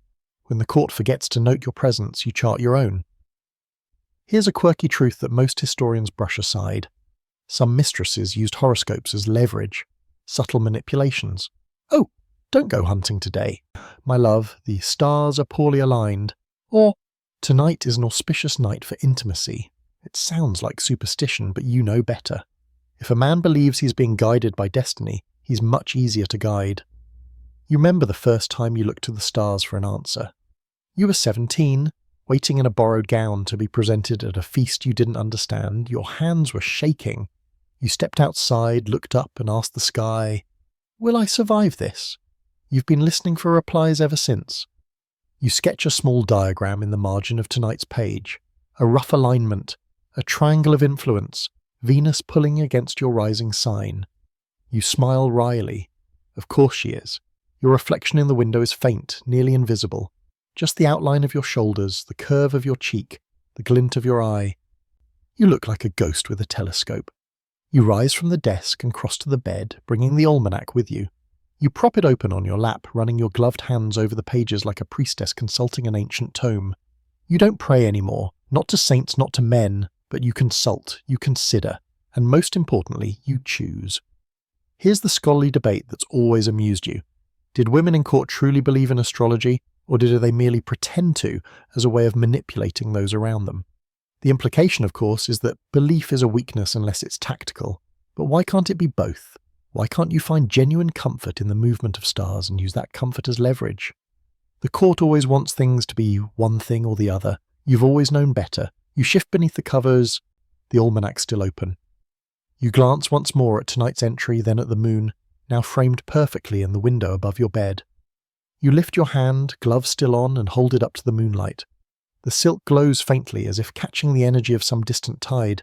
When the court forgets to note your presence, you chart your own. Here's a quirky truth that most historians brush aside. Some mistresses used horoscopes as leverage, subtle manipulations. Oh, don't go hunting today. My love, the stars are poorly aligned. Or, tonight is an auspicious night for intimacy. It sounds like superstition, but you know better. If a man believes he's being guided by destiny, he's much easier to guide. You remember the first time you looked to the stars for an answer. You were 17, waiting in a borrowed gown to be presented at a feast you didn't understand. Your hands were shaking. You stepped outside, looked up and asked the sky, "Will I survive this?" You've been listening for replies ever since. You sketch a small diagram in the margin of tonight's page, a rough alignment, a triangle of influence, Venus pulling against your rising sign. You smile wryly. Of course she is. Your reflection in the window is faint, nearly invisible. Just the outline of your shoulders, the curve of your cheek, the glint of your eye. You look like a ghost with a telescope. You rise from the desk and cross to the bed, bringing the almanac with you. You prop it open on your lap, running your gloved hands over the pages like a priestess consulting an ancient tome. You don't pray anymore, not to saints, not to men, but you consult, you consider, and most importantly, you choose. Here's the scholarly debate that's always amused you. Did women in court truly believe in astrology, or did they merely pretend to as a way of manipulating those around them? The implication, of course, is that belief is a weakness unless it's tactical. But why can't it be both? Why can't you find genuine comfort in the movement of stars and use that comfort as leverage? The court always wants things to be one thing or the other. You've always known better. You shift beneath the covers, the almanac's still open. You glance once more at tonight's entry, then at the moon, now framed perfectly in the window above your bed. You lift your hand, gloves still on, and hold it up to the moonlight. The silk glows faintly as if catching the energy of some distant tide.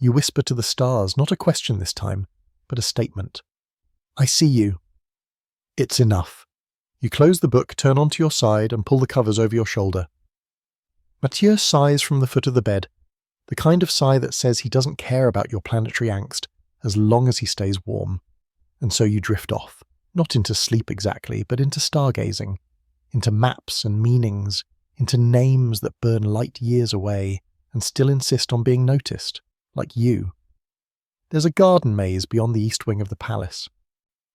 You whisper to the stars, not a question this time, but a statement. "I see you." It's enough. You close the book, turn onto your side, and pull the covers over your shoulder. Mathieu sighs from the foot of the bed, the kind of sigh that says he doesn't care about your planetary angst as long as he stays warm. And so you drift off, not into sleep exactly, but into stargazing, into maps and meanings, into names that burn light years away and still insist on being noticed, like you. There's a garden maze beyond the east wing of the palace.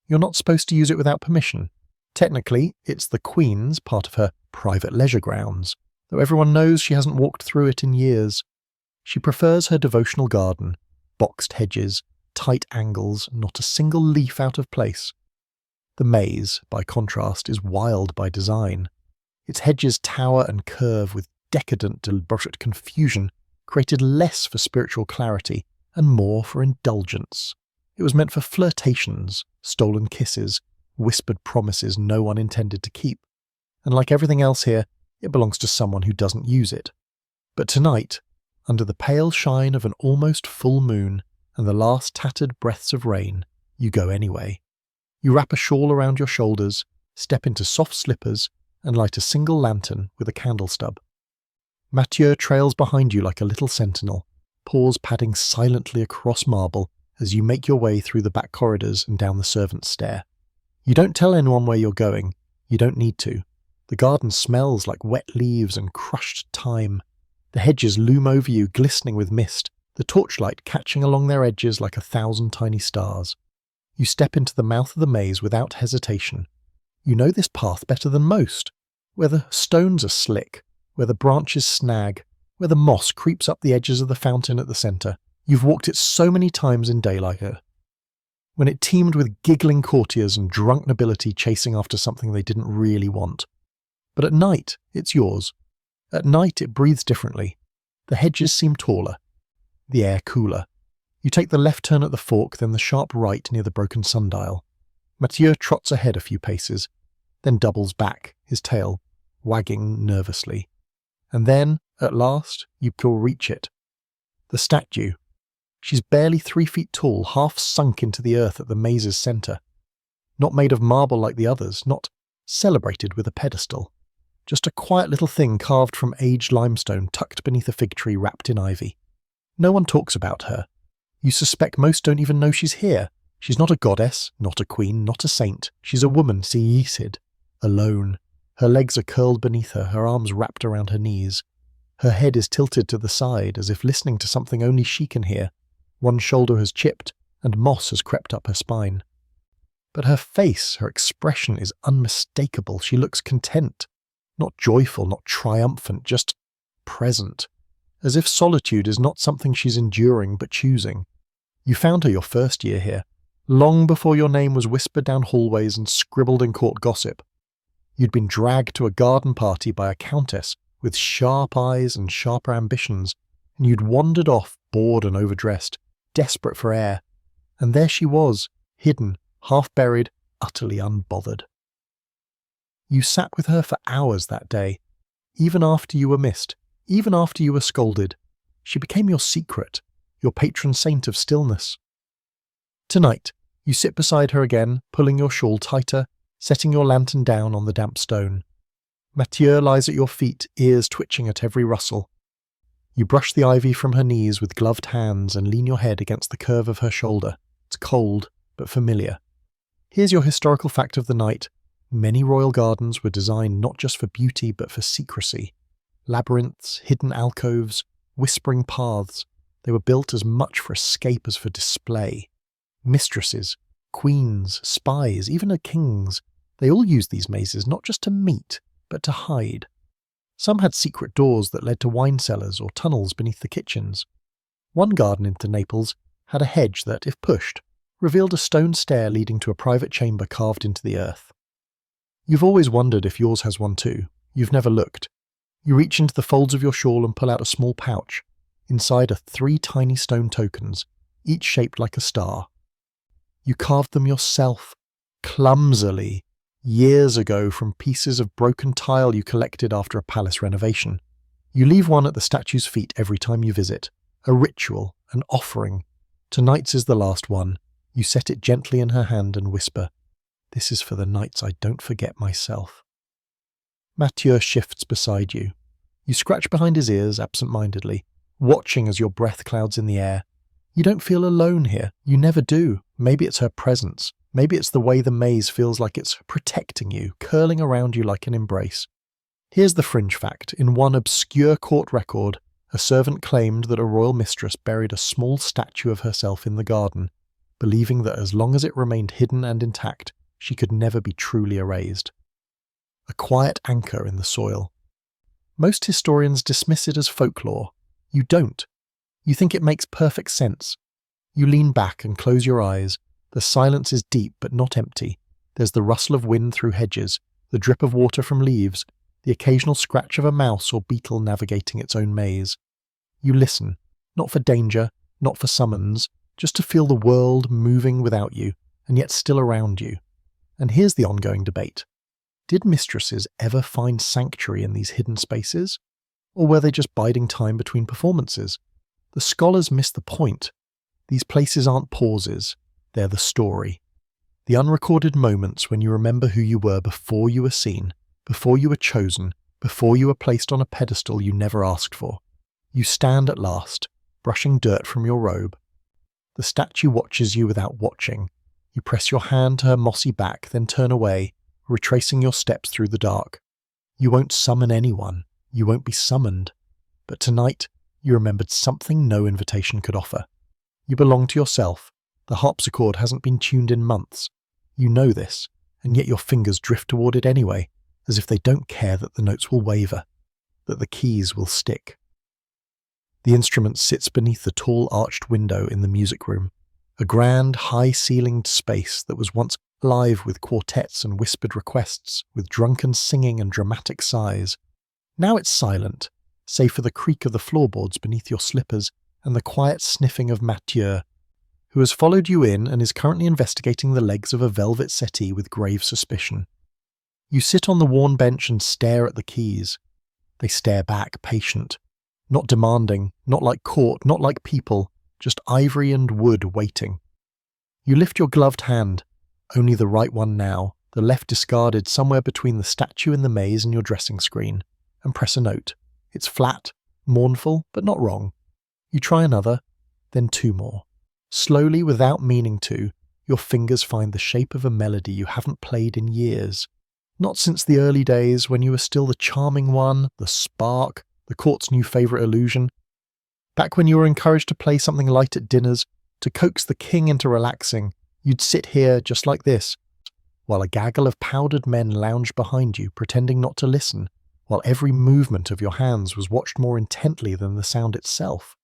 You're not supposed to use it without permission. Technically, it's the Queen's, part of her private leisure grounds, though everyone knows she hasn't walked through it in years. She prefers her devotional garden, boxed hedges, tight angles, not a single leaf out of place. The maze, by contrast, is wild by design. Its hedges tower and curve with decadent, deliberate confusion, created less for spiritual clarity and more for indulgence. It was meant for flirtations, stolen kisses, whispered promises no one intended to keep. And like everything else here, it belongs to someone who doesn't use it. But tonight, under the pale shine of an almost full moon and the last tattered breaths of rain, you go anyway. You wrap a shawl around your shoulders, step into soft slippers, and light a single lantern with a candle stub. Mathieu trails behind you like a little sentinel, paws padding silently across marble as you make your way through the back corridors and down the servants' stair. You don't tell anyone where you're going. You don't need to. The garden smells like wet leaves and crushed thyme. The hedges loom over you, glistening with mist, the torchlight catching along their edges like 1,000 tiny stars. You step into the mouth of the maze without hesitation. You know this path better than most, where the stones are slick, where the branches snag, where the moss creeps up the edges of the fountain at the centre. You've walked it so many times in daylight, when it teemed with giggling courtiers and drunk nobility chasing after something they didn't really want. But at night, it's yours. At night, it breathes differently. The hedges seem taller, the air cooler. You take the left turn at the fork, then the sharp right near the broken sundial. Mathieu trots ahead a few paces, then doubles back, his tail wagging nervously. And then, at last, you will reach it. The statue. She's barely 3 feet tall, half sunk into the earth at the maze's centre. Not made of marble like the others, not celebrated with a pedestal. Just a quiet little thing carved from aged limestone tucked beneath a fig tree wrapped in ivy. No one talks about her. You suspect most don't even know she's here. She's not a goddess, not a queen, not a saint. She's a woman, Seyisid, alone. Her legs are curled beneath her, her arms wrapped around her knees. Her head is tilted to the side, as if listening to something only she can hear. One shoulder has chipped, and moss has crept up her spine. But her face, her expression is unmistakable. She looks content. Not joyful, not triumphant, just present. As if solitude is not something she's enduring but choosing. You found her your first year here, long before your name was whispered down hallways and scribbled in court gossip. You'd been dragged to a garden party by a countess with sharp eyes and sharper ambitions, and you'd wandered off, bored and overdressed, desperate for air. And there she was, hidden, half-buried, utterly unbothered. You sat with her for hours that day, even after you were missed, even after you were scolded. She became your secret, your patron saint of stillness. Tonight, you sit beside her again, pulling your shawl tighter, setting your lantern down on the damp stone. Mathieu lies at your feet, ears twitching at every rustle. You brush the ivy from her knees with gloved hands and lean your head against the curve of her shoulder. It's cold, but familiar. Here's your historical fact of the night. Many royal gardens were designed not just for beauty, but for secrecy. Labyrinths, hidden alcoves, whispering paths. They were built as much for escape as for display. Mistresses, queens, spies, even kings, they all used these mazes not just to meet, but to hide. Some had secret doors that led to wine cellars or tunnels beneath the kitchens. One garden into Naples had a hedge that, if pushed, revealed a stone stair leading to a private chamber carved into the earth. You've always wondered if yours has one too. You've never looked. You reach into the folds of your shawl and pull out a small pouch. Inside are 3 tiny stone tokens, each shaped like a star. You carved them yourself, clumsily, years ago from pieces of broken tile you collected after a palace renovation. You leave one at the statue's feet every time you visit. A ritual, an offering. Tonight's is the last one. You set it gently in her hand and whisper, "This is for the nights I don't forget myself." Mathieu shifts beside you. You scratch behind his ears absent-mindedly, watching as your breath clouds in the air. You don't feel alone here. You never do. Maybe it's her presence. Maybe it's the way the maze feels like it's protecting you, curling around you like an embrace. Here's the fringe fact. In one obscure court record, a servant claimed that a royal mistress buried a small statue of herself in the garden, believing that as long as it remained hidden and intact, she could never be truly erased. A quiet anchor in the soil. Most historians dismiss it as folklore. You don't. You think it makes perfect sense. You lean back and close your eyes. The silence is deep but not empty. There's the rustle of wind through hedges, the drip of water from leaves, the occasional scratch of a mouse or beetle navigating its own maze. You listen, not for danger, not for summons, just to feel the world moving without you, and yet still around you. And here's the ongoing debate. Did mistresses ever find sanctuary in these hidden spaces? Or were they just biding time between performances? The scholars miss the point. These places aren't pauses, they're the story. The unrecorded moments when you remember who you were before you were seen, before you were chosen, before you were placed on a pedestal you never asked for. You stand at last, brushing dirt from your robe. The statue watches you without watching. You press your hand to her mossy back, then turn away, retracing your steps through the dark. You won't summon anyone. You won't be summoned. But tonight, you remembered something no invitation could offer. You belong to yourself. The harpsichord hasn't been tuned in months. You know this, and yet your fingers drift toward it anyway, as if they don't care that the notes will waver, that the keys will stick. The instrument sits beneath the tall arched window in the music room, a grand, high-ceilinged space that was once alive with quartets and whispered requests, with drunken singing and dramatic sighs. Now it's silent, save for the creak of the floorboards beneath your slippers and the quiet sniffing of Mathieu, who has followed you in and is currently investigating the legs of a velvet settee with grave suspicion. You sit on the worn bench and stare at the keys. They stare back, patient, not demanding, not like court, not like people, just ivory and wood waiting. You lift your gloved hand, only the right one now, the left discarded somewhere between the statue in the maze and your dressing screen, and press a note. It's flat, mournful, but not wrong. You try another, then 2 more. Slowly, without meaning to, your fingers find the shape of a melody you haven't played in years. Not since the early days when you were still the charming one, the spark, the court's new favourite illusion. Back when you were encouraged to play something light at dinners, to coax the king into relaxing, you'd sit here just like this, while a gaggle of powdered men lounged behind you, pretending not to listen, while every movement of your hands was watched more intently than the sound itself.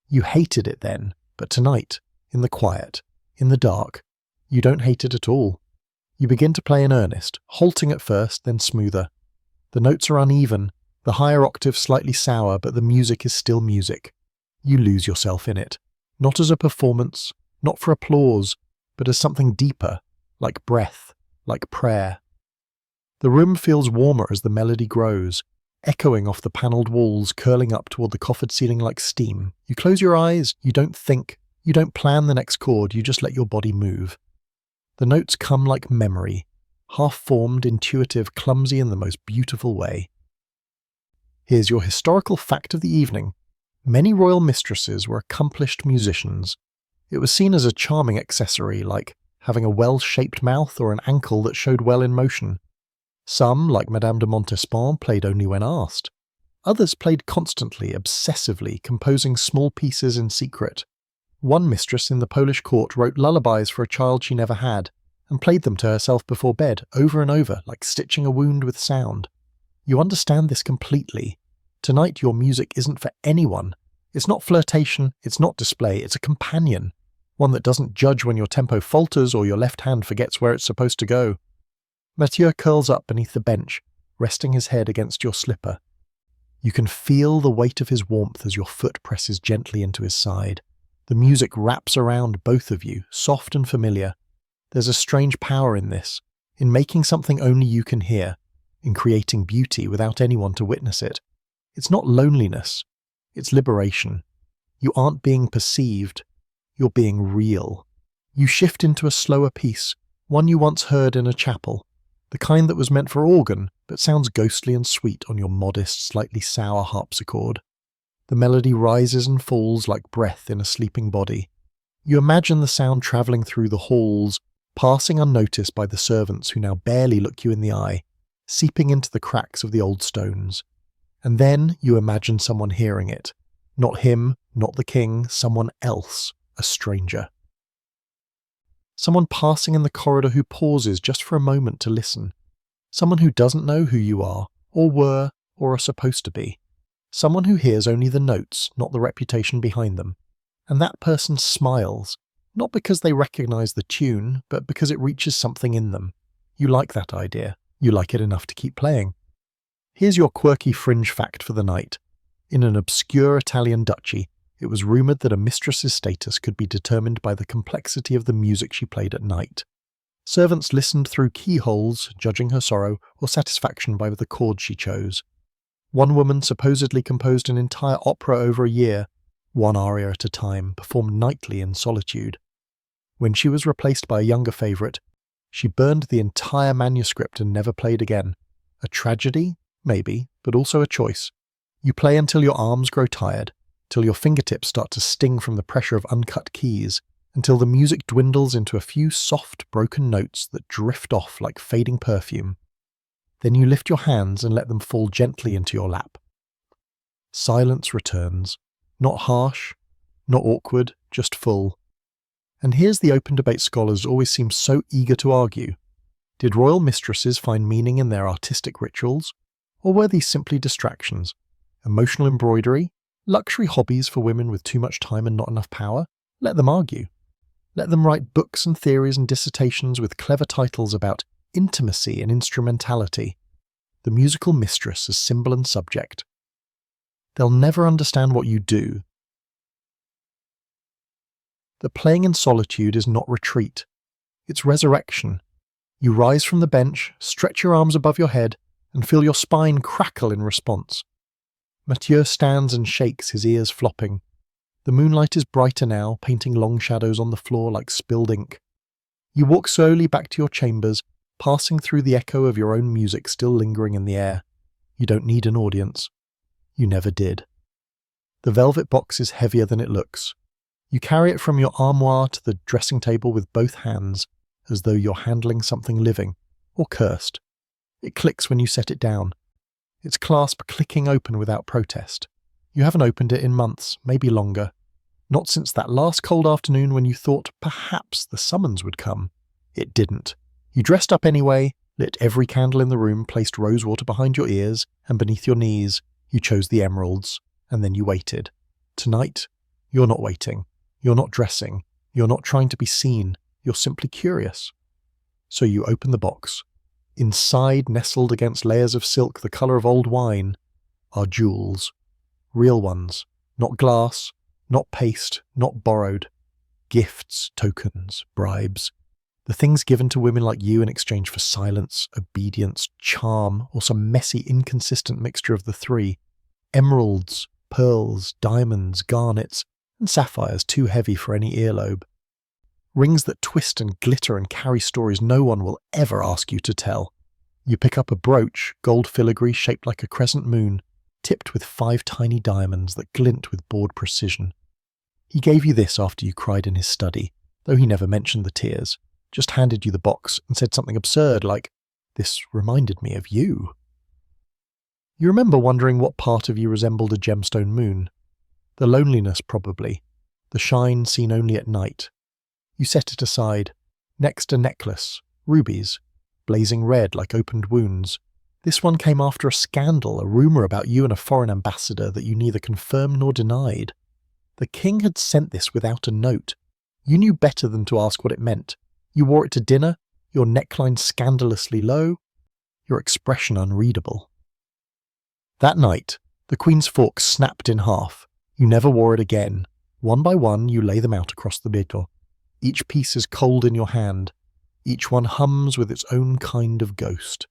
You hated it then, but tonight, in the quiet, in the dark, you don't hate it at all. You begin to play in earnest, halting at first, then smoother. The notes are uneven, the higher octave slightly sour, but the music is still music. You lose yourself in it, not as a performance, not for applause, but as something deeper, like breath, like prayer. The room feels warmer as the melody grows, echoing off the panelled walls, curling up toward the coffered ceiling like steam. You close your eyes, you don't think, you don't plan the next chord, you just let your body move. The notes come like memory, half-formed, intuitive, clumsy in the most beautiful way. Here's your historical fact of the evening. Many royal mistresses were accomplished musicians. It was seen as a charming accessory, like having a well-shaped mouth or an ankle that showed well in motion. Some, like Madame de Montespan, played only when asked. Others played constantly, obsessively, composing small pieces in secret. One mistress in the Polish court wrote lullabies for a child she never had, and played them to herself before bed, over and over, like stitching a wound with sound. You understand this completely. Tonight your music isn't for anyone. It's not flirtation, it's not display, it's a companion. One that doesn't judge when your tempo falters or your left hand forgets where it's supposed to go. Mathieu curls up beneath the bench, resting his head against your slipper. You can feel the weight of his warmth as your foot presses gently into his side. The music wraps around both of you, soft and familiar. There's a strange power in this, in making something only you can hear, in creating beauty without anyone to witness it. It's not loneliness, it's liberation. You aren't being perceived, you're being real. You shift into a slower piece, one you once heard in a chapel, the kind that was meant for organ, but sounds ghostly and sweet on your modest, slightly sour harpsichord. The melody rises and falls like breath in a sleeping body. You imagine the sound travelling through the halls, passing unnoticed by the servants who now barely look you in the eye, seeping into the cracks of the old stones. And then you imagine someone hearing it. Not him, not the king, someone else, a stranger. Someone passing in the corridor who pauses just for a moment to listen. Someone who doesn't know who you are, or were, or are supposed to be. Someone who hears only the notes, not the reputation behind them. And that person smiles, not because they recognize the tune, but because it reaches something in them. You like that idea. You like it enough to keep playing. Here's your quirky fringe fact for the night. In an obscure Italian duchy, it was rumoured that a mistress's status could be determined by the complexity of the music she played at night. Servants listened through keyholes, judging her sorrow or satisfaction by the chords she chose. One woman supposedly composed an entire opera over a year, one aria at a time, performed nightly in Solitude. When she was replaced by a younger favourite, she burned the entire manuscript and never played again. A tragedy? Maybe, but also a choice. You play until your arms grow tired, till your fingertips start to sting from the pressure of uncut keys, until the music dwindles into a few soft, broken notes that drift off like fading perfume. Then you lift your hands and let them fall gently into your lap. Silence returns. Not harsh, not awkward, just full. And here's the open debate scholars always seem so eager to argue. Did royal mistresses find meaning in their artistic rituals? Or were these simply distractions? Emotional embroidery? Luxury hobbies for women with too much time and not enough power? Let them argue. Let them write books and theories and dissertations with clever titles about intimacy and instrumentality. The musical mistress as symbol and subject. They'll never understand what you do. The playing in solitude is not retreat. It's resurrection. You rise from the bench, stretch your arms above your head, and feel your spine crackle in response. Mathieu stands and shakes, his ears flopping. The moonlight is brighter now, painting long shadows on the floor like spilled ink. You walk slowly back to your chambers, passing through the echo of your own music still lingering in the air. You don't need an audience. You never did. The velvet box is heavier than it looks. You carry it from your armoire to the dressing table with both hands, as though you're handling something living, or cursed. It clicks when you set it down, its clasp clicking open without protest. You haven't opened it in months, maybe longer. Not since that last cold afternoon when you thought perhaps the summons would come. It didn't. You dressed up anyway, lit every candle in the room, placed rosewater behind your ears and beneath your knees. You chose the emeralds, and then you waited. Tonight, you're not waiting. You're not dressing. You're not trying to be seen, you're simply curious. So you open the box. Inside, nestled against layers of silk the colour of old wine, are jewels. Real ones. Not glass, not paste, not borrowed. Gifts, tokens, bribes. The things given to women like you in exchange for silence, obedience, charm, or some messy, inconsistent mixture of the three. Emeralds, pearls, diamonds, garnets, and sapphires too heavy for any earlobe. Rings that twist and glitter and carry stories no one will ever ask you to tell. You pick up a brooch, gold filigree shaped like a crescent moon, tipped with 5 tiny diamonds that glint with bored precision. He gave you this after you cried in his study, though he never mentioned the tears, just handed you the box and said something absurd like, "This reminded me of you." You remember wondering what part of you resembled a gemstone moon. The loneliness, probably. The shine seen only at night. You set it aside. Next a necklace, rubies, blazing red like opened wounds. This one came after a scandal, a rumour about you and a foreign ambassador that you neither confirmed nor denied. The king had sent this without a note. You knew better than to ask what it meant. You wore it to dinner, your neckline scandalously low, your expression unreadable. That night, the queen's fork snapped in half. You never wore it again. One by one, you lay them out across the middle. Each piece is cold in your hand. Each one hums with its own kind of ghost.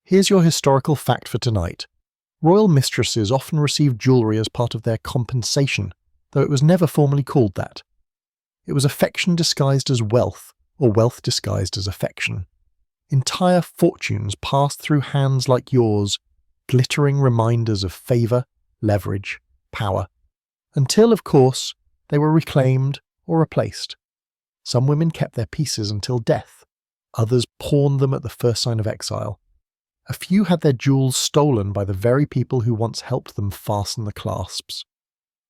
Here's your historical fact for tonight. Royal mistresses often received jewellery as part of their compensation, though it was never formally called that. It was affection disguised as wealth, or wealth disguised as affection. Entire fortunes passed through hands like yours, glittering reminders of favour, leverage, power, until, of course, they were reclaimed or replaced. Some women kept their pieces until death. Others pawned them at the first sign of exile. A few had their jewels stolen by the very people who once helped them fasten the clasps.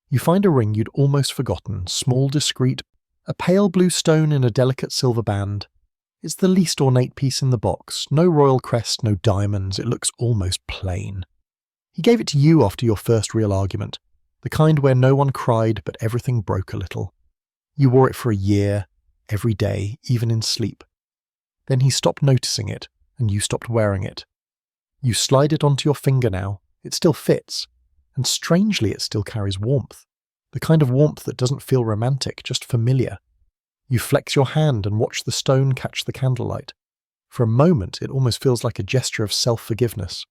You find a ring you'd almost forgotten, small, discreet, a pale blue stone in a delicate silver band. It's the least ornate piece in the box. No royal crest, no diamonds. It looks almost plain. He gave it to you after your first real argument, the kind where no one cried but everything broke a little. You wore it for a year, every day, even in sleep. Then he stopped noticing it, and you stopped wearing it. You slide it onto your finger now. It still fits, and strangely it still carries warmth. The kind of warmth that doesn't feel romantic, just familiar. You flex your hand and watch the stone catch the candlelight. For a moment, it almost feels like a gesture of self-forgiveness.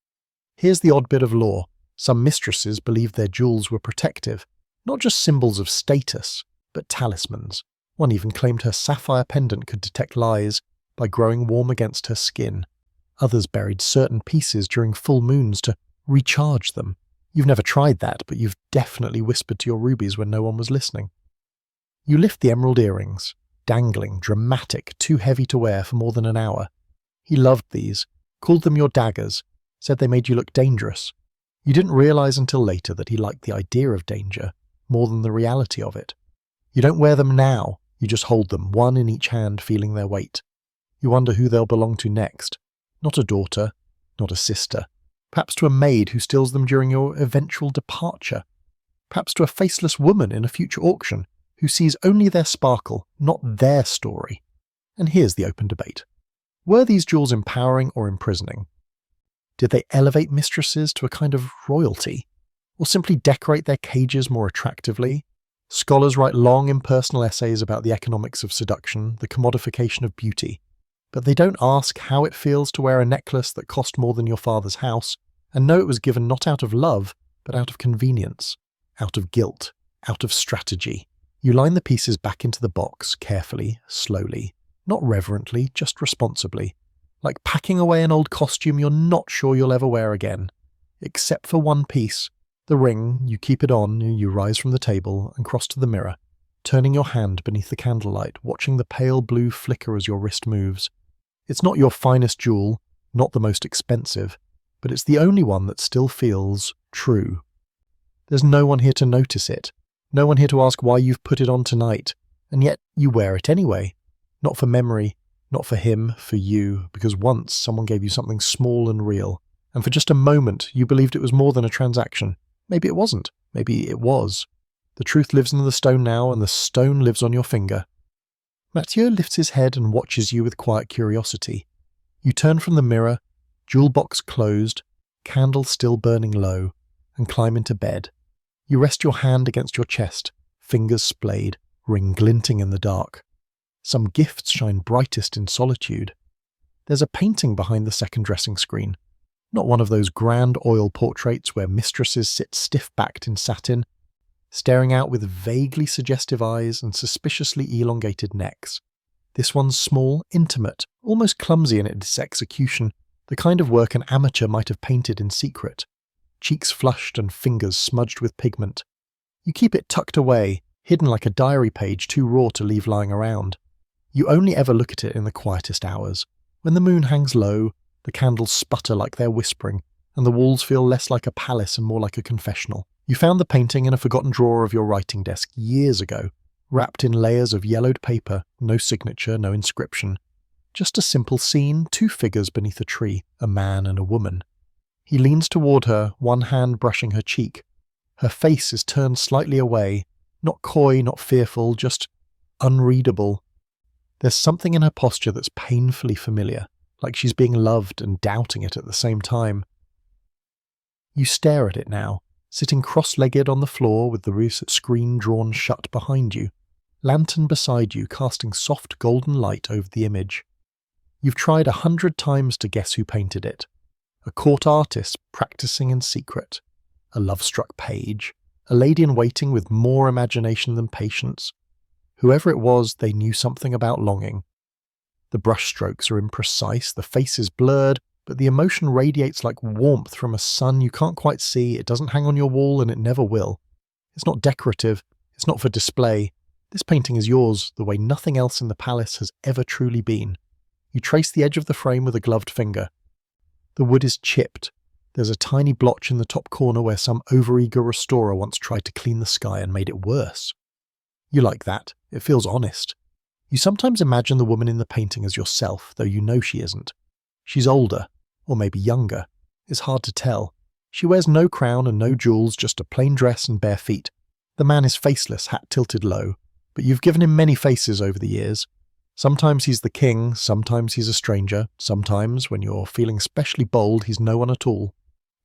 Here's the odd bit of lore. Some mistresses believed their jewels were protective, not just symbols of status, but talismans. One even claimed her sapphire pendant could detect lies by growing warm against her skin. Others buried certain pieces during full moons to recharge them. You've never tried that, but you've definitely whispered to your rubies when no one was listening. You lift the emerald earrings, dangling, dramatic, too heavy to wear for more than an hour. He loved these, called them your daggers, said they made you look dangerous. You didn't realise until later that he liked the idea of danger more than the reality of it. You don't wear them now, you just hold them, one in each hand, feeling their weight. You wonder who they'll belong to next. Not a daughter, not a sister. Perhaps to a maid who steals them during your eventual departure. Perhaps to a faceless woman in a future auction who sees only their sparkle, not their story. And here's the open debate. Were these jewels empowering or imprisoning? Did they elevate mistresses to a kind of royalty? Or simply decorate their cages more attractively? Scholars write long impersonal essays about the economics of seduction, the commodification of beauty. But they don't ask how it feels to wear a necklace that cost more than your father's house, and know it was given not out of love, but out of convenience, out of guilt, out of strategy. You line the pieces back into the box, carefully, slowly, not reverently, just responsibly, like packing away an old costume you're not sure you'll ever wear again. Except for one piece, the ring. You keep it on, you rise from the table and cross to the mirror, turning your hand beneath the candlelight, watching the pale blue flicker as your wrist moves. It's not your finest jewel, not the most expensive, but it's the only one that still feels true. There's no one here to notice it, no one here to ask why you've put it on tonight, and yet you wear it anyway. Not for memory, not for him, for you, because once someone gave you something small and real, and for just a moment you believed it was more than a transaction. Maybe it wasn't, maybe it was. The truth lives in the stone now, and the stone lives on your finger. Mathieu lifts his head and watches you with quiet curiosity. You turn from the mirror, jewel box closed, candle still burning low, and climb into bed. You rest your hand against your chest, fingers splayed, ring glinting in the dark. Some gifts shine brightest in solitude. There's a painting behind the second dressing screen. Not one of those grand oil portraits where mistresses sit stiff-backed in satin, staring out with vaguely suggestive eyes and suspiciously elongated necks. This one's small, intimate, almost clumsy in its execution, the kind of work an amateur might have painted in secret. Cheeks flushed and fingers smudged with pigment. You keep it tucked away, hidden like a diary page too raw to leave lying around. You only ever look at it in the quietest hours, when the moon hangs low, the candles sputter like they're whispering, and the walls feel less like a palace and more like a confessional. You found the painting in a forgotten drawer of your writing desk years ago, wrapped in layers of yellowed paper, no signature, no inscription. Just a simple scene, two figures beneath a tree, a man and a woman. He leans toward her, one hand brushing her cheek. Her face is turned slightly away, not coy, not fearful, just unreadable. There's something in her posture that's painfully familiar, like she's being loved and doubting it at the same time. You stare at it now, sitting cross-legged on the floor with the screen drawn shut behind you, lantern beside you casting soft golden light over the image. You've tried 100 times to guess who painted it. A court artist practicing in secret, a love-struck page, a lady in waiting with more imagination than patience. Whoever it was, they knew something about longing. The brushstrokes are imprecise, the face is blurred, but the emotion radiates like warmth from a sun you can't quite see. It doesn't hang on your wall and it never will. It's not decorative, it's not for display. This painting is yours the way nothing else in the palace has ever truly been. You trace the edge of the frame with a gloved finger. The wood is chipped. There's a tiny blotch in the top corner where some overeager restorer once tried to clean the sky and made it worse. You like that. It feels honest. You sometimes imagine the woman in the painting as yourself, though you know she isn't. She's older, or maybe younger. It's hard to tell. She wears no crown and no jewels, just a plain dress and bare feet. The man is faceless, hat tilted low, but you've given him many faces over the years. Sometimes he's the king, sometimes he's a stranger, sometimes, when you're feeling especially bold, he's no one at all.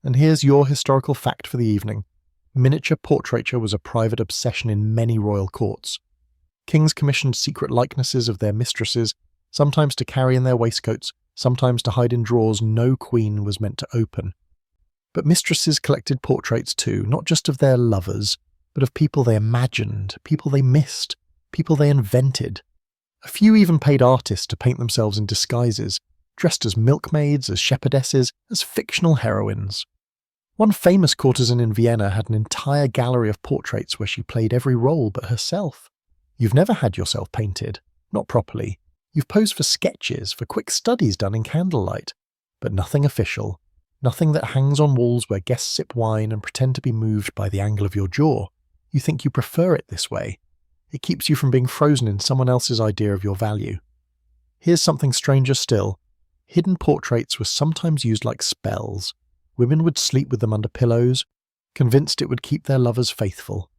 And here's your historical fact for the evening. Miniature portraiture was a private obsession in many royal courts. Kings commissioned secret likenesses of their mistresses, sometimes to carry in their waistcoats, sometimes to hide in drawers no queen was meant to open. But mistresses collected portraits too, not just of their lovers, but of people they imagined, people they missed, people they invented. A few even paid artists to paint themselves in disguises, dressed as milkmaids, as shepherdesses, as fictional heroines. One famous courtesan in Vienna had an entire gallery of portraits where she played every role but herself. You've never had yourself painted, not properly. You've posed for sketches, for quick studies done in candlelight, but nothing official, nothing that hangs on walls where guests sip wine and pretend to be moved by the angle of your jaw. You think you prefer it this way. It keeps you from being frozen in someone else's idea of your value. Here's something stranger still. Hidden portraits were sometimes used like spells. Women would sleep with them under pillows, convinced it would keep their lovers faithful.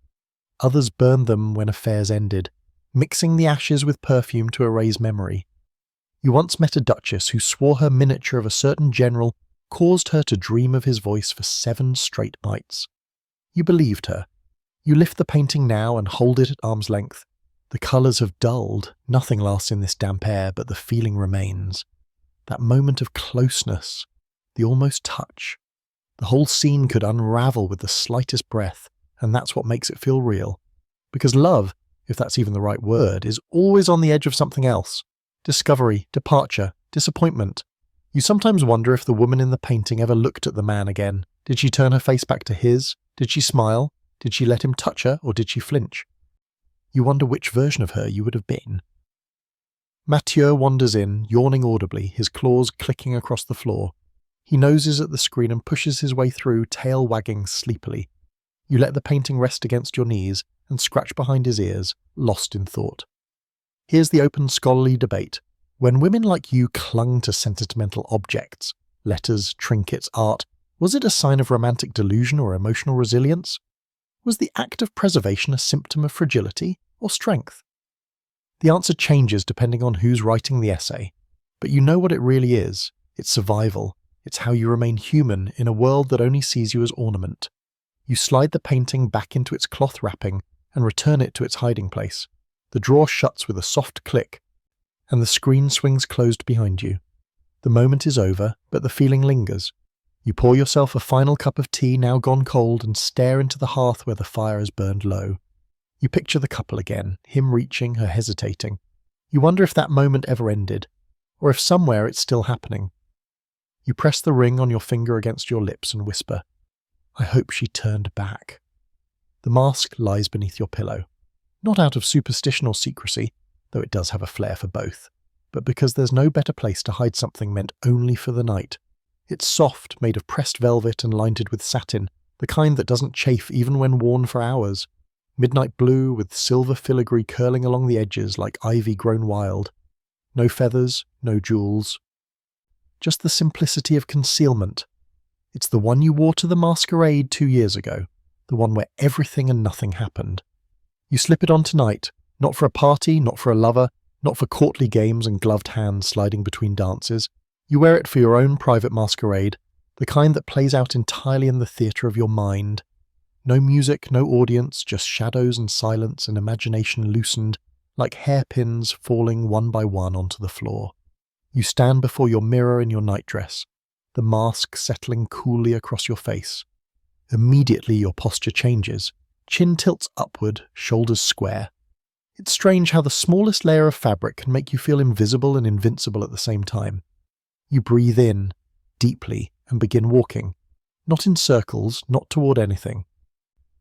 Others burned them when affairs ended, mixing the ashes with perfume to erase memory. You once met a duchess who swore her miniature of a certain general caused her to dream of his voice for 7 straight nights. You believed her. You lift the painting now and hold it at arm's length. The colours have dulled, nothing lasts in this damp air, but the feeling remains. That moment of closeness, the almost touch. The whole scene could unravel with the slightest breath, and that's what makes it feel real. Because love, if that's even the right word, is always on the edge of something else. Discovery, departure, disappointment. You sometimes wonder if the woman in the painting ever looked at the man again. Did she turn her face back to his? Did she smile? Did she let him touch her, or did she flinch? You wonder which version of her you would have been. Mathieu wanders in, yawning audibly, his claws clicking across the floor. He noses at the screen and pushes his way through, tail wagging sleepily. You let the painting rest against your knees and scratch behind his ears, lost in thought. Here's the open scholarly debate. When women like you clung to sentimental objects, letters, trinkets, art, was it a sign of romantic delusion or emotional resilience? Was the act of preservation a symptom of fragility or strength? The answer changes depending on who's writing the essay, but you know what it really is. It's survival. It's how you remain human in a world that only sees you as ornament. You slide the painting back into its cloth wrapping and return it to its hiding place. The drawer shuts with a soft click, and the screen swings closed behind you. The moment is over, but the feeling lingers. You pour yourself a final cup of tea now gone cold and stare into the hearth where the fire has burned low. You picture the couple again, him reaching, her hesitating. You wonder if that moment ever ended, or if somewhere it's still happening. You press the ring on your finger against your lips and whisper, "I hope she turned back." The mask lies beneath your pillow, not out of superstition or secrecy, though it does have a flair for both, but because there's no better place to hide something meant only for the night. It's soft, made of pressed velvet and lined with satin, the kind that doesn't chafe even when worn for hours. Midnight blue with silver filigree curling along the edges like ivy grown wild. No feathers, no jewels. Just the simplicity of concealment. It's the one you wore to the masquerade 2 years ago, the one where everything and nothing happened. You slip it on tonight, not for a party, not for a lover, not for courtly games and gloved hands sliding between dances. You wear it for your own private masquerade, the kind that plays out entirely in the theatre of your mind. No music, no audience, just shadows and silence and imagination loosened, like hairpins falling one by one onto the floor. You stand before your mirror in your nightdress, the mask settling coolly across your face. Immediately your posture changes. Chin tilts upward, shoulders square. It's strange how the smallest layer of fabric can make you feel invisible and invincible at the same time. You breathe in, deeply, and begin walking. Not in circles, not toward anything.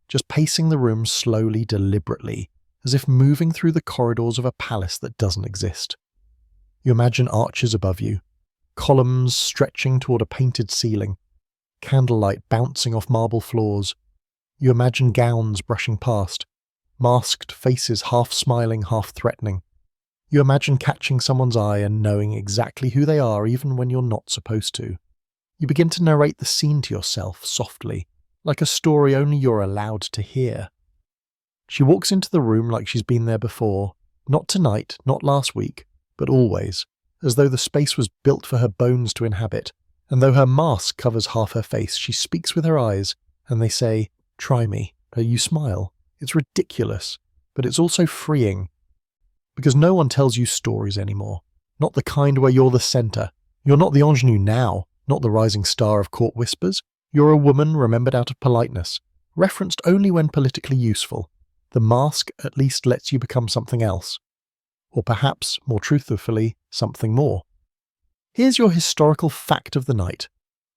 Just pacing the room slowly, deliberately, as if moving through the corridors of a palace that doesn't exist. You imagine arches above you, columns stretching toward a painted ceiling, candlelight bouncing off marble floors. You imagine gowns brushing past, masked faces half smiling, half threatening. You imagine catching someone's eye and knowing exactly who they are even when you're not supposed to. You begin to narrate the scene to yourself softly, like a story only you're allowed to hear. She walks into the room like she's been there before, not tonight, not last week, but always, as though the space was built for her bones to inhabit, and though her mask covers half her face, she speaks with her eyes, and they say, "Try me," you smile. It's ridiculous, but it's also freeing. Because no one tells you stories anymore. Not the kind where you're the centre. You're not the ingenue now, not the rising star of court whispers. You're a woman remembered out of politeness, referenced only when politically useful. The mask at least lets you become something else. Or perhaps, more truthfully, something more. Here's your historical fact of the night.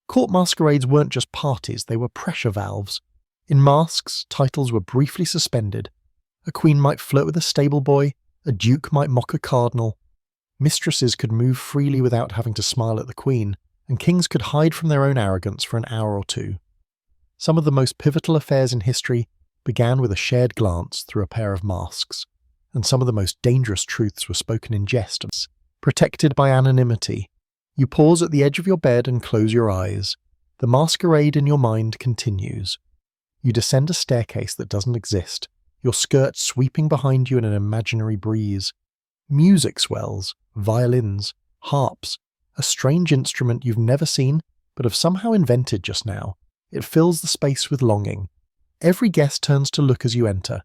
Court masquerades weren't just parties, they were pressure valves. In masks, titles were briefly suspended. A queen might flirt with a stable boy, a duke might mock a cardinal. Mistresses could move freely without having to smile at the queen, and kings could hide from their own arrogance for an hour or two. Some of the most pivotal affairs in history began with a shared glance through a pair of masks, and some of the most dangerous truths were spoken in jest, protected by anonymity. You pause at the edge of your bed and close your eyes. The masquerade in your mind continues. You descend a staircase that doesn't exist, your skirt sweeping behind you in an imaginary breeze. Music swells, violins, harps, a strange instrument you've never seen but have somehow invented just now. It fills the space with longing. Every guest turns to look as you enter,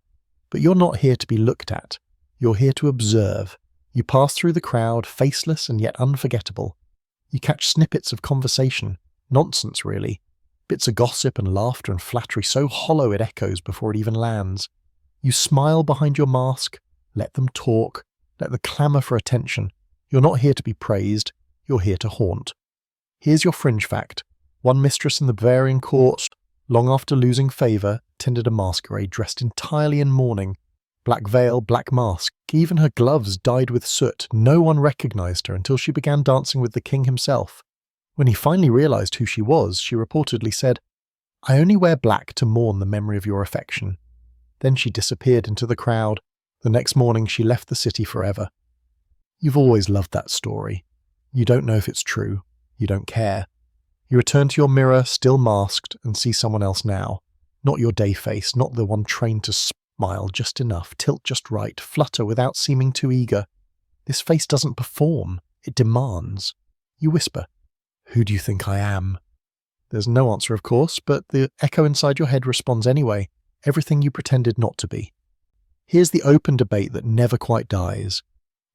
but you're not here to be looked at. You're here to observe. You pass through the crowd, faceless and yet unforgettable. You catch snippets of conversation, nonsense really, bits of gossip and laughter and flattery so hollow it echoes before it even lands. You smile behind your mask, let them talk, let the clamour for attention. You're not here to be praised, you're here to haunt. Here's your fringe fact. One mistress in the Bavarian court, long after losing favour, attended a masquerade dressed entirely in mourning. Black veil, black mask, even her gloves dyed with soot. No one recognised her until she began dancing with the king himself. When he finally realised who she was, she reportedly said, "I only wear black to mourn the memory of your affection." Then she disappeared into the crowd. The next morning she left the city forever. You've always loved that story. You don't know if it's true. You don't care. You return to your mirror, still masked, and see someone else now. Not your day face, not the one trained to Smile just enough, tilt just right, flutter without seeming too eager. This face doesn't perform, it demands. You whisper, "Who do you think I am?" There's no answer, of course, but the echo inside your head responds anyway, everything you pretended not to be. Here's the open debate that never quite dies.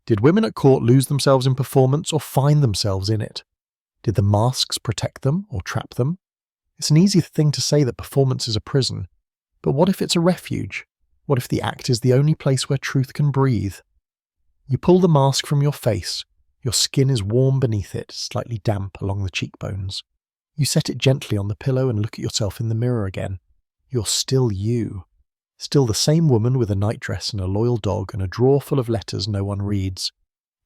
Did women at court lose themselves in performance or find themselves in it? Did the masks protect them or trap them? It's an easy thing to say that performance is a prison, but what if it's a refuge? What if the act is the only place where truth can breathe? You pull the mask from your face. Your skin is warm beneath it, slightly damp along the cheekbones. You set it gently on the pillow and look at yourself in the mirror again. You're still you. Still the same woman with a nightdress and a loyal dog and a drawer full of letters no one reads.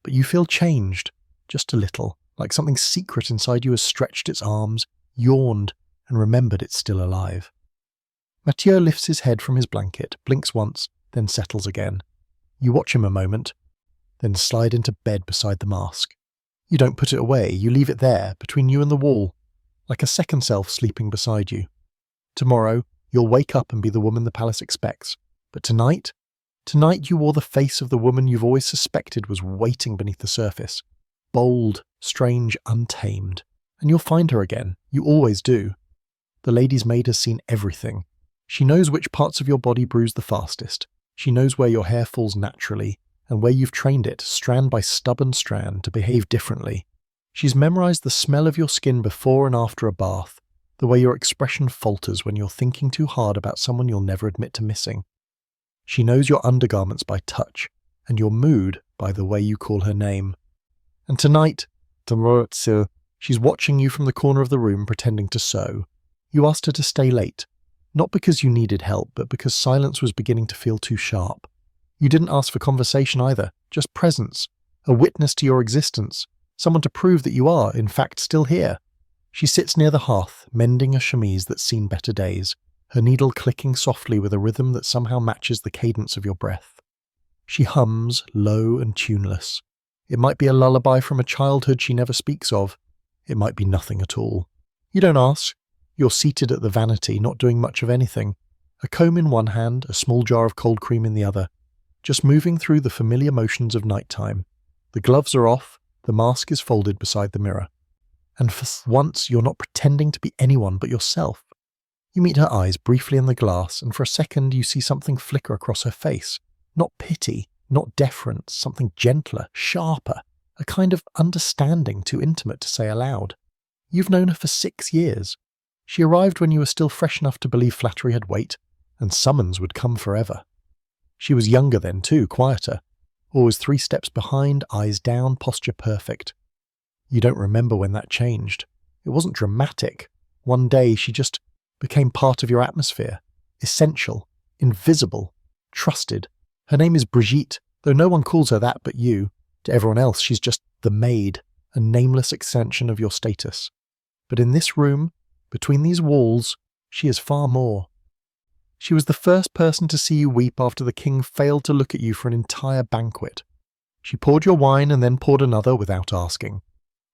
But you feel changed, just a little, like something secret inside you has stretched its arms, yawned, and remembered it's still alive. Mathieu lifts his head from his blanket, blinks once, then settles again. You watch him a moment, then slide into bed beside the mask. You don't put it away, you leave it there, between you and the wall, like a second self sleeping beside you. Tomorrow, you'll wake up and be the woman the palace expects. But tonight you wore the face of the woman you've always suspected was waiting beneath the surface. Bold, strange, untamed. And you'll find her again. You always do. The lady's maid has seen everything. She knows which parts of your body bruise the fastest. She knows where your hair falls naturally, and where you've trained it, strand by stubborn strand, to behave differently. She's memorized the smell of your skin before and after a bath, the way your expression falters when you're thinking too hard about someone you'll never admit to missing. She knows your undergarments by touch, and your mood by the way you call her name. And tonight, she's watching you from the corner of the room pretending to sew. You asked her to stay late, not because you needed help, but because silence was beginning to feel too sharp. You didn't ask for conversation either, just presence, a witness to your existence, someone to prove that you are, in fact, still here. She sits near the hearth, mending a chemise that's seen better days, her needle clicking softly with a rhythm that somehow matches the cadence of your breath. She hums, low and tuneless. It might be a lullaby from a childhood she never speaks of. It might be nothing at all. You don't ask. You're seated at the vanity, not doing much of anything. A comb in one hand, a small jar of cold cream in the other. Just moving through the familiar motions of nighttime. The gloves are off, the mask is folded beside the mirror. And for once you're not pretending to be anyone but yourself. You meet her eyes briefly in the glass, and for a second you see something flicker across her face. Not pity, not deference, something gentler, sharper, a kind of understanding too intimate to say aloud. You've known her for 6 years. She arrived when you were still fresh enough to believe flattery had weight, and summons would come forever. She was younger then too, quieter. Always 3 steps behind, eyes down, posture perfect. You don't remember when that changed. It wasn't dramatic. One day she just became part of your atmosphere. Essential. Invisible. Trusted. Her name is Brigitte, though no one calls her that but you. To everyone else she's just the maid, a nameless extension of your status. But in this room, between these walls, she is far more. She was the first person to see you weep after the king failed to look at you for an entire banquet. She poured your wine and then poured another without asking.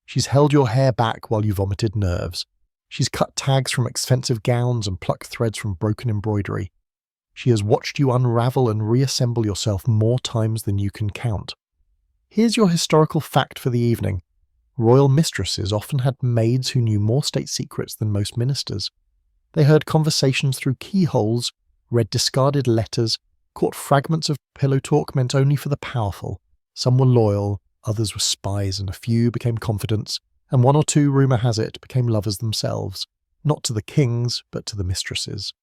She's held your hair back while you vomited nerves. She's cut tags from expensive gowns and plucked threads from broken embroidery. She has watched you unravel and reassemble yourself more times than you can count. Here's your historical fact for the evening. Royal mistresses often had maids who knew more state secrets than most ministers. They heard conversations through keyholes, read discarded letters, caught fragments of pillow talk meant only for the powerful. Some were loyal, others were spies, and a few became confidants, and 1 or 2, rumour has it, became lovers themselves, not to the kings, but to the mistresses.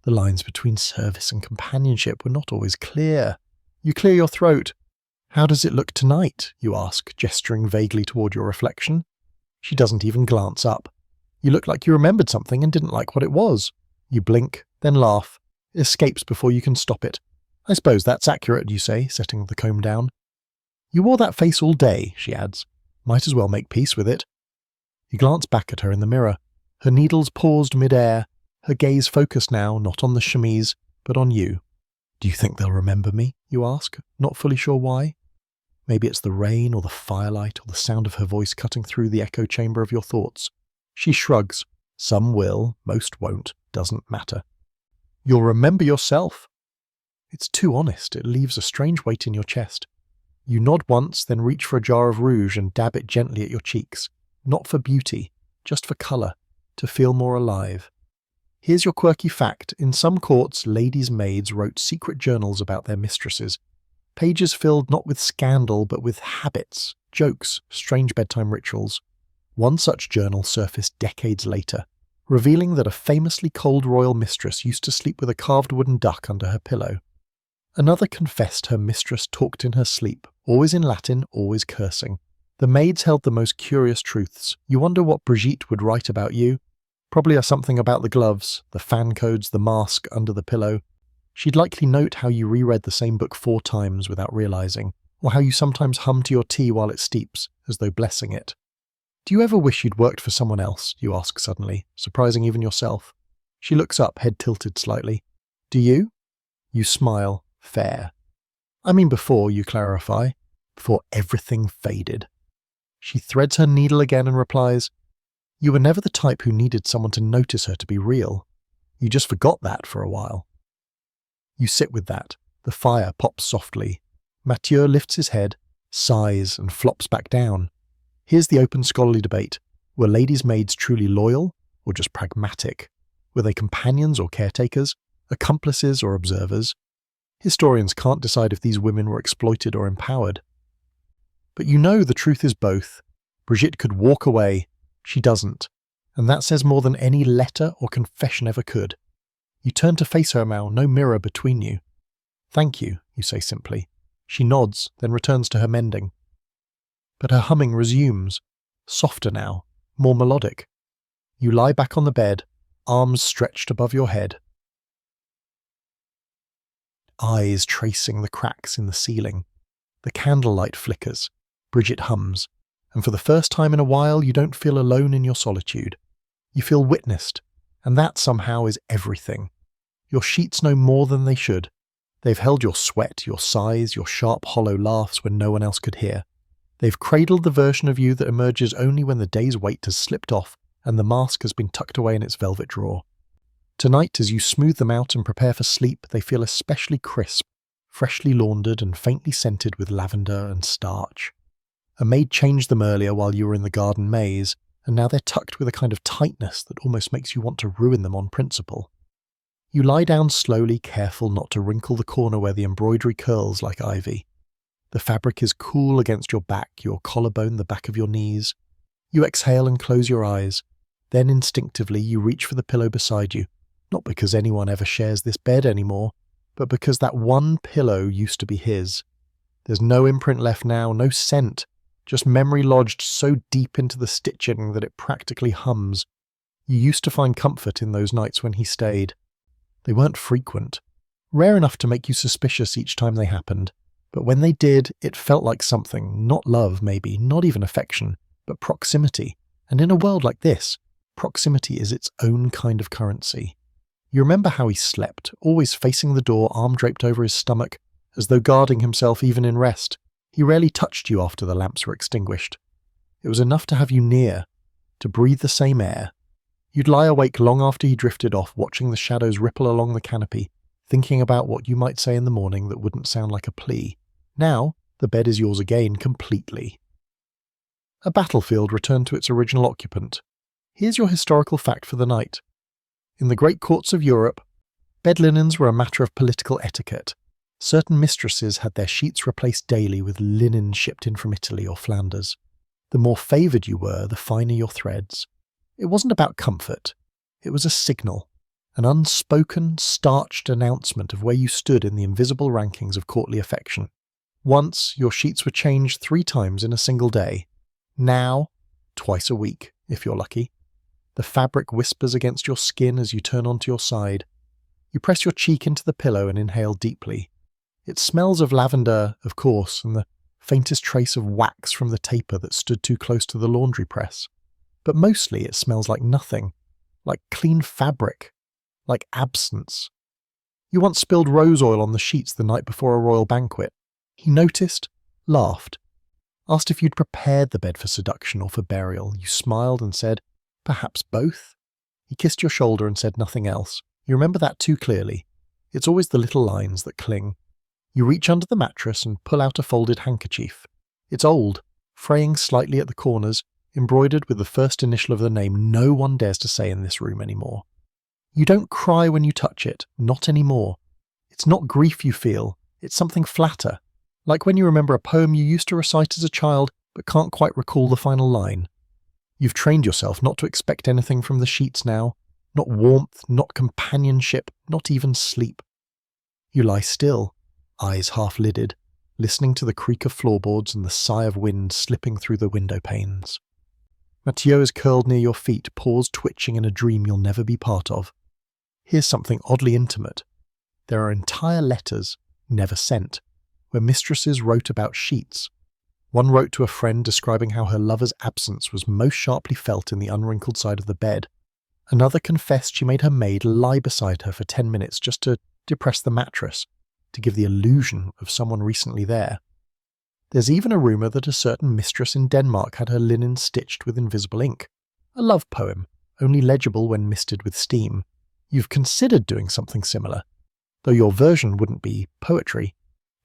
The lines between service and companionship were not always clear. You clear your throat. "How does it look tonight?" you ask, gesturing vaguely toward your reflection. She doesn't even glance up. You look like you remembered something and didn't like what it was. You blink, then laugh. It escapes before you can stop it. "I suppose that's accurate," you say, setting the comb down. "You wore that face all day," she adds. "Might as well make peace with it." You glance back at her in the mirror. Her needles paused mid-air, her gaze focused now, not on the chemise, but on you. "Do you think they'll remember me?" you ask, not fully sure why. Maybe it's the rain or the firelight or the sound of her voice cutting through the echo chamber of your thoughts. She shrugs. Some will, most won't, doesn't matter. "You'll remember yourself." It's too honest, it leaves a strange weight in your chest. You nod once, then reach for a jar of rouge and dab it gently at your cheeks. Not for beauty, just for colour, to feel more alive. Here's your quirky fact. In some courts, ladies' maids wrote secret journals about their mistresses. Pages filled not with scandal, but with habits, jokes, strange bedtime rituals. One such journal surfaced decades later, revealing that a famously cold royal mistress used to sleep with a carved wooden duck under her pillow. Another confessed her mistress talked in her sleep, always in Latin, always cursing. The maids held the most curious truths. You wonder what Brigitte would write about you? Probably something about the gloves, the fan codes, the mask under the pillow. She'd likely note how you reread the same book 4 times without realizing, or how you sometimes hum to your tea while it steeps, as though blessing it. Do you ever wish you'd worked for someone else? You ask suddenly, surprising even yourself. She looks up, head tilted slightly. Do you? You smile, fair. I mean before, you clarify, before everything faded. She threads her needle again and replies, You were never the type who needed someone to notice her to be real. You just forgot that for a while. You sit with that. The fire pops softly. Mathieu lifts his head, sighs, and flops back down. Here's the open scholarly debate. Were ladies' maids truly loyal, or just pragmatic? Were they companions or caretakers, accomplices or observers? Historians can't decide if these women were exploited or empowered. But you know the truth is both. Brigitte could walk away. She doesn't. And that says more than any letter or confession ever could. You turn to face her now, no mirror between you. Thank you, you say simply. She nods, then returns to her mending. But her humming resumes, softer now, more melodic. You lie back on the bed, arms stretched above your head. Eyes tracing the cracks in the ceiling. The candlelight flickers. Brigitte hums. And for the first time in a while, you don't feel alone in your solitude. You feel witnessed, and that somehow is everything. Your sheets know more than they should. They've held your sweat, your sighs, your sharp, hollow laughs when no one else could hear. They've cradled the version of you that emerges only when the day's weight has slipped off and the mask has been tucked away in its velvet drawer. Tonight, as you smooth them out and prepare for sleep, they feel especially crisp, freshly laundered and faintly scented with lavender and starch. A maid changed them earlier while you were in the garden maze, and now they're tucked with a kind of tightness that almost makes you want to ruin them on principle. You lie down slowly, careful not to wrinkle the corner where the embroidery curls like ivy. The fabric is cool against your back, your collarbone, the back of your knees. You exhale and close your eyes. Then instinctively you reach for the pillow beside you, not because anyone ever shares this bed anymore, but because that one pillow used to be his. There's no imprint left now, no scent, just memory lodged so deep into the stitching that it practically hums. You used to find comfort in those nights when he stayed. They weren't frequent, rare enough to make you suspicious each time they happened, but when they did, it felt like something, not love maybe, not even affection, but proximity. And in a world like this, proximity is its own kind of currency. You remember how he slept, always facing the door, arm draped over his stomach, as though guarding himself even in rest. He rarely touched you after the lamps were extinguished. It was enough to have you near, to breathe the same air. You'd lie awake long after he drifted off, watching the shadows ripple along the canopy, thinking about what you might say in the morning that wouldn't sound like a plea. Now, the bed is yours again, completely. A battlefield returned to its original occupant. Here's your historical fact for the night. In the great courts of Europe, bed linens were a matter of political etiquette. Certain mistresses had their sheets replaced daily with linen shipped in from Italy or Flanders. The more favoured you were, the finer your threads. It wasn't about comfort. It was a signal, an unspoken, starched announcement of where you stood in the invisible rankings of courtly affection. Once, your sheets were changed 3 times in a single day. Now, twice a week, if you're lucky. The fabric whispers against your skin as you turn onto your side. You press your cheek into the pillow and inhale deeply. It smells of lavender, of course, and the faintest trace of wax from the taper that stood too close to the laundry press. But mostly it smells like nothing, like clean fabric, like absence. You once spilled rose oil on the sheets the night before a royal banquet. He noticed, laughed, asked if you'd prepared the bed for seduction or for burial. You smiled and said, perhaps both. He kissed your shoulder and said nothing else. You remember that too clearly. It's always the little lines that cling. You reach under the mattress and pull out a folded handkerchief. It's old, fraying slightly at the corners, embroidered with the first initial of the name no one dares to say in this room anymore. You don't cry when you touch it, not anymore. It's not grief you feel, it's something flatter, like when you remember a poem you used to recite as a child but can't quite recall the final line. You've trained yourself not to expect anything from the sheets now, not warmth, not companionship, not even sleep. You lie still, eyes half-lidded, listening to the creak of floorboards and the sigh of wind slipping through the window panes. Mathieu is curled near your feet, paws twitching in a dream you'll never be part of. Here's something oddly intimate. There are entire letters, never sent, where mistresses wrote about sheets. One wrote to a friend describing how her lover's absence was most sharply felt in the unwrinkled side of the bed. Another confessed she made her maid lie beside her for 10 minutes just to depress the mattress, to give the illusion of someone recently there. There's even a rumour that a certain mistress in Denmark had her linen stitched with invisible ink. A love poem, only legible when misted with steam. You've considered doing something similar, though your version wouldn't be poetry,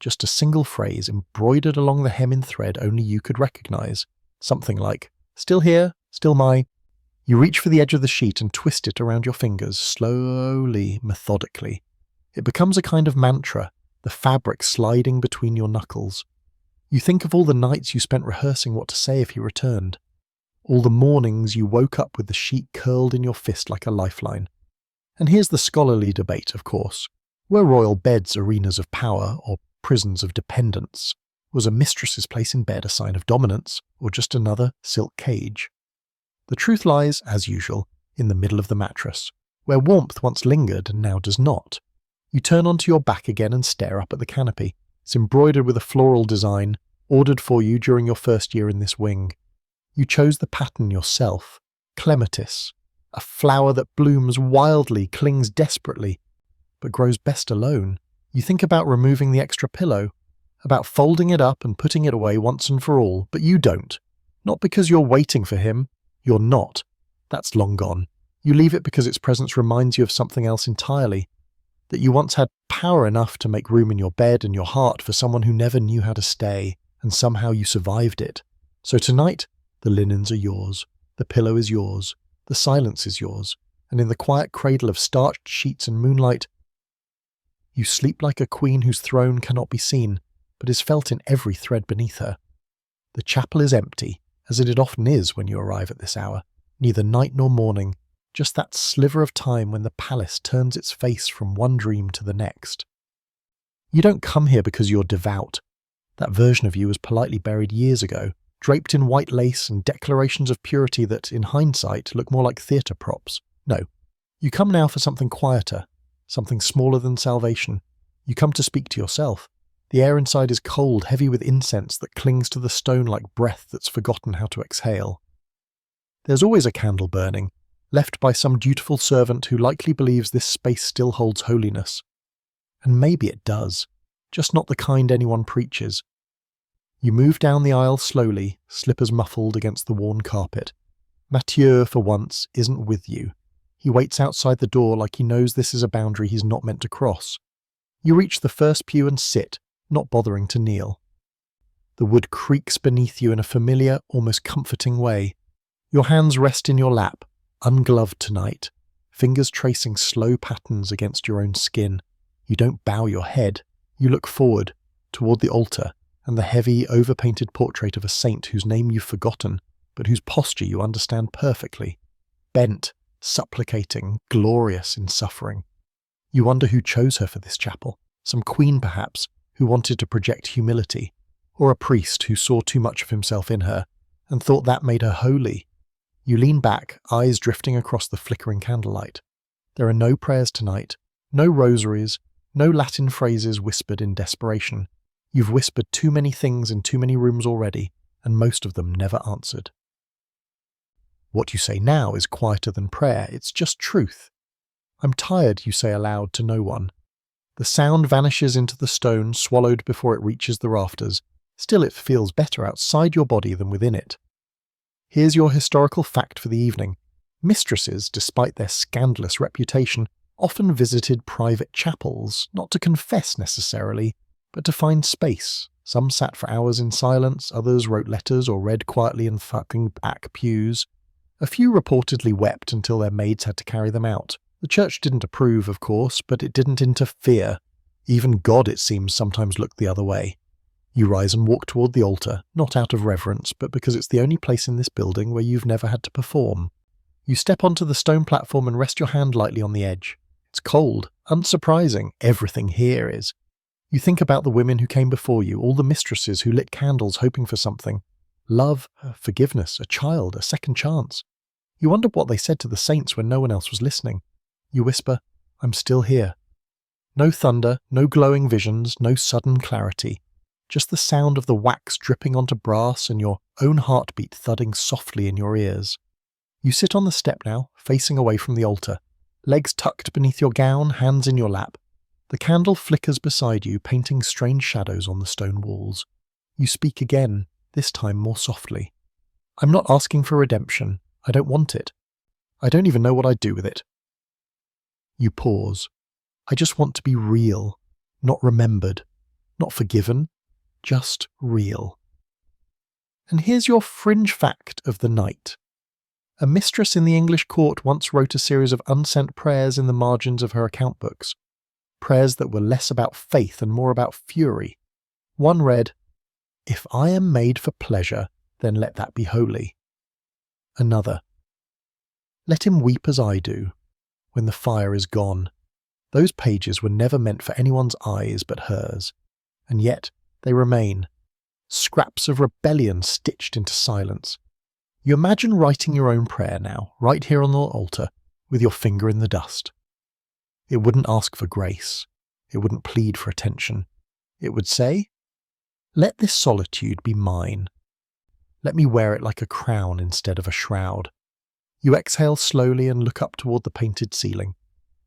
just a single phrase embroidered along the hem in thread only you could recognise. Something like, "Still here, still my..." You reach for the edge of the sheet and twist it around your fingers, slowly, methodically. It becomes a kind of mantra, the fabric sliding between your knuckles. You think of all the nights you spent rehearsing what to say if he returned. All the mornings you woke up with the sheet curled in your fist like a lifeline. And here's the scholarly debate, of course. Were royal beds arenas of power or prisons of dependence? Was a mistress's place in bed a sign of dominance or just another silk cage? The truth lies, as usual, in the middle of the mattress, where warmth once lingered and now does not. You turn onto your back again and stare up at the canopy. It's embroidered with a floral design, ordered for you during your first year in this wing. You chose the pattern yourself. Clematis, a flower that blooms wildly, clings desperately, but grows best alone. You think about removing the extra pillow, about folding it up and putting it away once and for all, but you don't. Not because you're waiting for him. You're not. That's long gone. You leave it because its presence reminds you of something else entirely. That you once had power enough to make room in your bed and your heart for someone who never knew how to stay, and somehow you survived it. So tonight, the linens are yours, the pillow is yours, the silence is yours, and in the quiet cradle of starched sheets and moonlight, you sleep like a queen whose throne cannot be seen, but is felt in every thread beneath her. The chapel is empty, as it often is when you arrive at this hour, neither night nor morning, just that sliver of time when the palace turns its face from one dream to the next. You don't come here because you're devout. That version of you was politely buried years ago, draped in white lace and declarations of purity that, in hindsight, look more like theatre props. No, you come now for something quieter, something smaller than salvation. You come to speak to yourself. The air inside is cold, heavy with incense that clings to the stone like breath that's forgotten how to exhale. There's always a candle burning, left by some dutiful servant who likely believes this space still holds holiness. And maybe it does, just not the kind anyone preaches. You move down the aisle slowly, slippers muffled against the worn carpet. Mathieu, for once, isn't with you. He waits outside the door like he knows this is a boundary he's not meant to cross. You reach the first pew and sit, not bothering to kneel. The wood creaks beneath you in a familiar, almost comforting way. Your hands rest in your lap, ungloved tonight, fingers tracing slow patterns against your own skin. You don't bow your head. You look forward, toward the altar, and the heavy, overpainted portrait of a saint whose name you've forgotten, but whose posture you understand perfectly. Bent, supplicating, glorious in suffering. You wonder who chose her for this chapel. Some queen, perhaps, who wanted to project humility, or a priest who saw too much of himself in her, and thought that made her holy. You lean back, eyes drifting across the flickering candlelight. There are no prayers tonight, no rosaries, no Latin phrases whispered in desperation. You've whispered too many things in too many rooms already, and most of them never answered. What you say now is quieter than prayer, it's just truth. I'm tired, you say aloud to no one. The sound vanishes into the stone, swallowed before it reaches the rafters. Still, it feels better outside your body than within it. Here's your historical fact for the evening. Mistresses, despite their scandalous reputation, often visited private chapels, not to confess necessarily, but to find space. Some sat for hours in silence, others wrote letters or read quietly in fucking back pews. A few reportedly wept until their maids had to carry them out. The church didn't approve, of course, but it didn't interfere. Even God, it seems, sometimes looked the other way. You rise and walk toward the altar, not out of reverence, but because it's the only place in this building where you've never had to perform. You step onto the stone platform and rest your hand lightly on the edge. It's cold, unsurprising, everything here is. You think about the women who came before you, all the mistresses who lit candles hoping for something. Love, forgiveness, a child, a second chance. You wonder what they said to the saints when no one else was listening. You whisper, "I'm still here." No thunder, no glowing visions, no sudden clarity. Just the sound of the wax dripping onto brass and your own heartbeat thudding softly in your ears. You sit on the step now, facing away from the altar, legs tucked beneath your gown, hands in your lap. The candle flickers beside you, painting strange shadows on the stone walls. You speak again, this time more softly. "I'm not asking for redemption. I don't want it. I don't even know what I'd do with it." You pause. "I just want to be real, not remembered, not forgiven, just real." And here's your fringe fact of the night. A mistress in the English court once wrote a series of unsent prayers in the margins of her account books. Prayers that were less about faith and more about fury. One read, "If I am made for pleasure, then let that be holy." Another, "Let him weep as I do, when the fire is gone." Those pages were never meant for anyone's eyes but hers, and yet they remain, scraps of rebellion stitched into silence. You imagine writing your own prayer now, right here on the altar, with your finger in the dust. It wouldn't ask for grace. It wouldn't plead for attention. It would say, "Let this solitude be mine. Let me wear it like a crown instead of a shroud." You exhale slowly and look up toward the painted ceiling.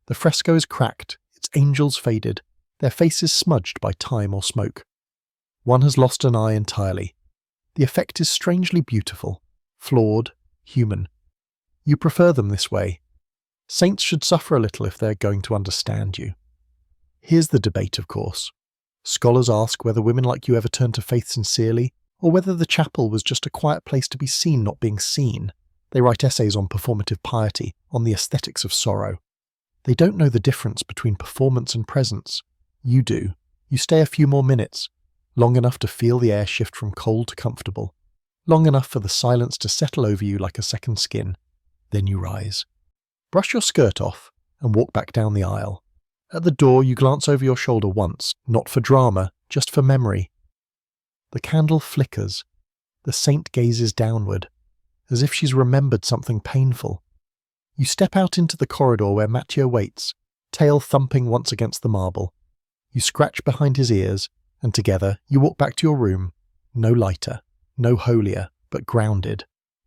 The fresco is cracked, its angels faded, their faces smudged by time or smoke. One has lost an eye entirely. The effect is strangely beautiful, flawed, human. You prefer them this way. Saints should suffer a little if they're going to understand you. Here's the debate, of course. Scholars ask whether women like you ever turned to faith sincerely, or whether the chapel was just a quiet place to be seen not being seen. They write essays on performative piety, on the aesthetics of sorrow. They don't know the difference between performance and presence. You do. You stay a few more minutes, long enough to feel the air shift from cold to comfortable, long enough for the silence to settle over you like a second skin. Then you rise. Brush your skirt off and walk back down the aisle. At the door, you glance over your shoulder once, not for drama, just for memory. The candle flickers. The saint gazes downward, as if she's remembered something painful. You step out into the corridor where Mathieu waits, tail thumping once against the marble. You scratch behind his ears, and together you walk back to your room, no lighter, no holier, but grounded.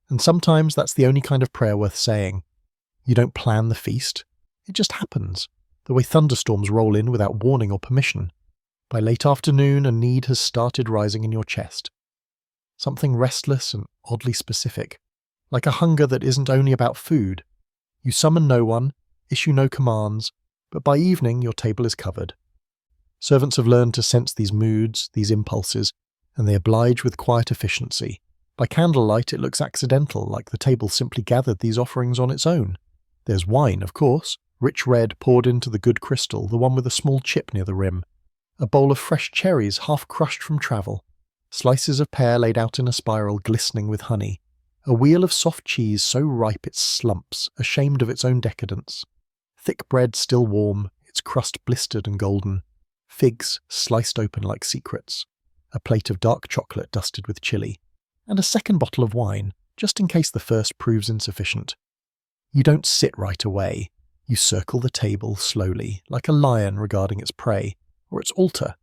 And sometimes that's the only kind of prayer worth saying. You don't plan the feast. It just happens, the way thunderstorms roll in without warning or permission. By late afternoon, a need has started rising in your chest. Something restless and oddly specific, like a hunger that isn't only about food. You summon no one, issue no commands, but by evening your table is covered. Servants have learned to sense these moods, these impulses, and they oblige with quiet efficiency. By candlelight it looks accidental, like the table simply gathered these offerings on its own. There's wine, of course, rich red poured into the good crystal, the one with a small chip near the rim. A bowl of fresh cherries half crushed from travel. Slices of pear laid out in a spiral glistening with honey. A wheel of soft cheese so ripe it slumps, ashamed of its own decadence. Thick bread still warm, its crust blistered and golden. Figs sliced open like secrets. A plate of dark chocolate dusted with chili. And a second bottle of wine, just in case the first proves insufficient. You don't sit right away. You circle the table slowly, like a lion regarding its prey, or its altar.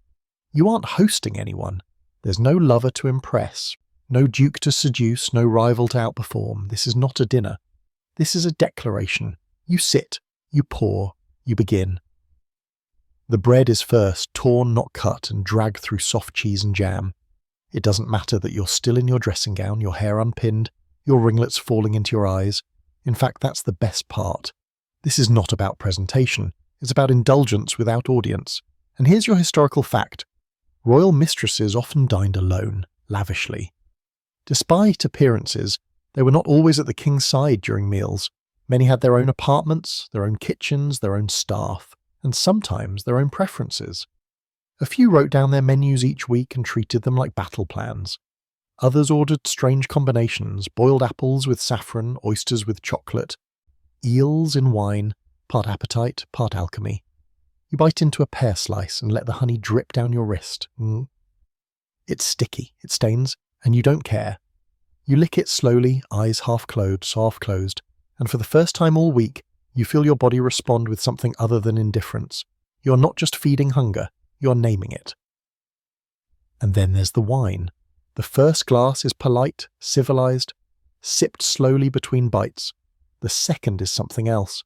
You aren't hosting anyone. There's no lover to impress, no duke to seduce, no rival to outperform. This is not a dinner. This is a declaration. You sit, you pour, you begin. The bread is first torn, not cut, and dragged through soft cheese and jam. It doesn't matter that you're still in your dressing gown, your hair unpinned, your ringlets falling into your eyes. In fact, that's the best part. This is not about presentation, it's about indulgence without audience. And here's your historical fact. Royal mistresses often dined alone, lavishly. Despite appearances, they were not always at the king's side during meals. Many had their own apartments, their own kitchens, their own staff, and sometimes their own preferences. A few wrote down their menus each week and treated them like battle plans. Others ordered strange combinations, boiled apples with saffron, oysters with chocolate, eels in wine, part appetite, part alchemy. You bite into a pear slice and let the honey drip down your wrist. It's sticky, it stains, and you don't care. You lick it slowly, eyes half closed, and for the first time all week, you feel your body respond with something other than indifference. You're not just feeding hunger, you're naming it. And then there's the wine. The first glass is polite, civilized, sipped slowly between bites. The second is something else.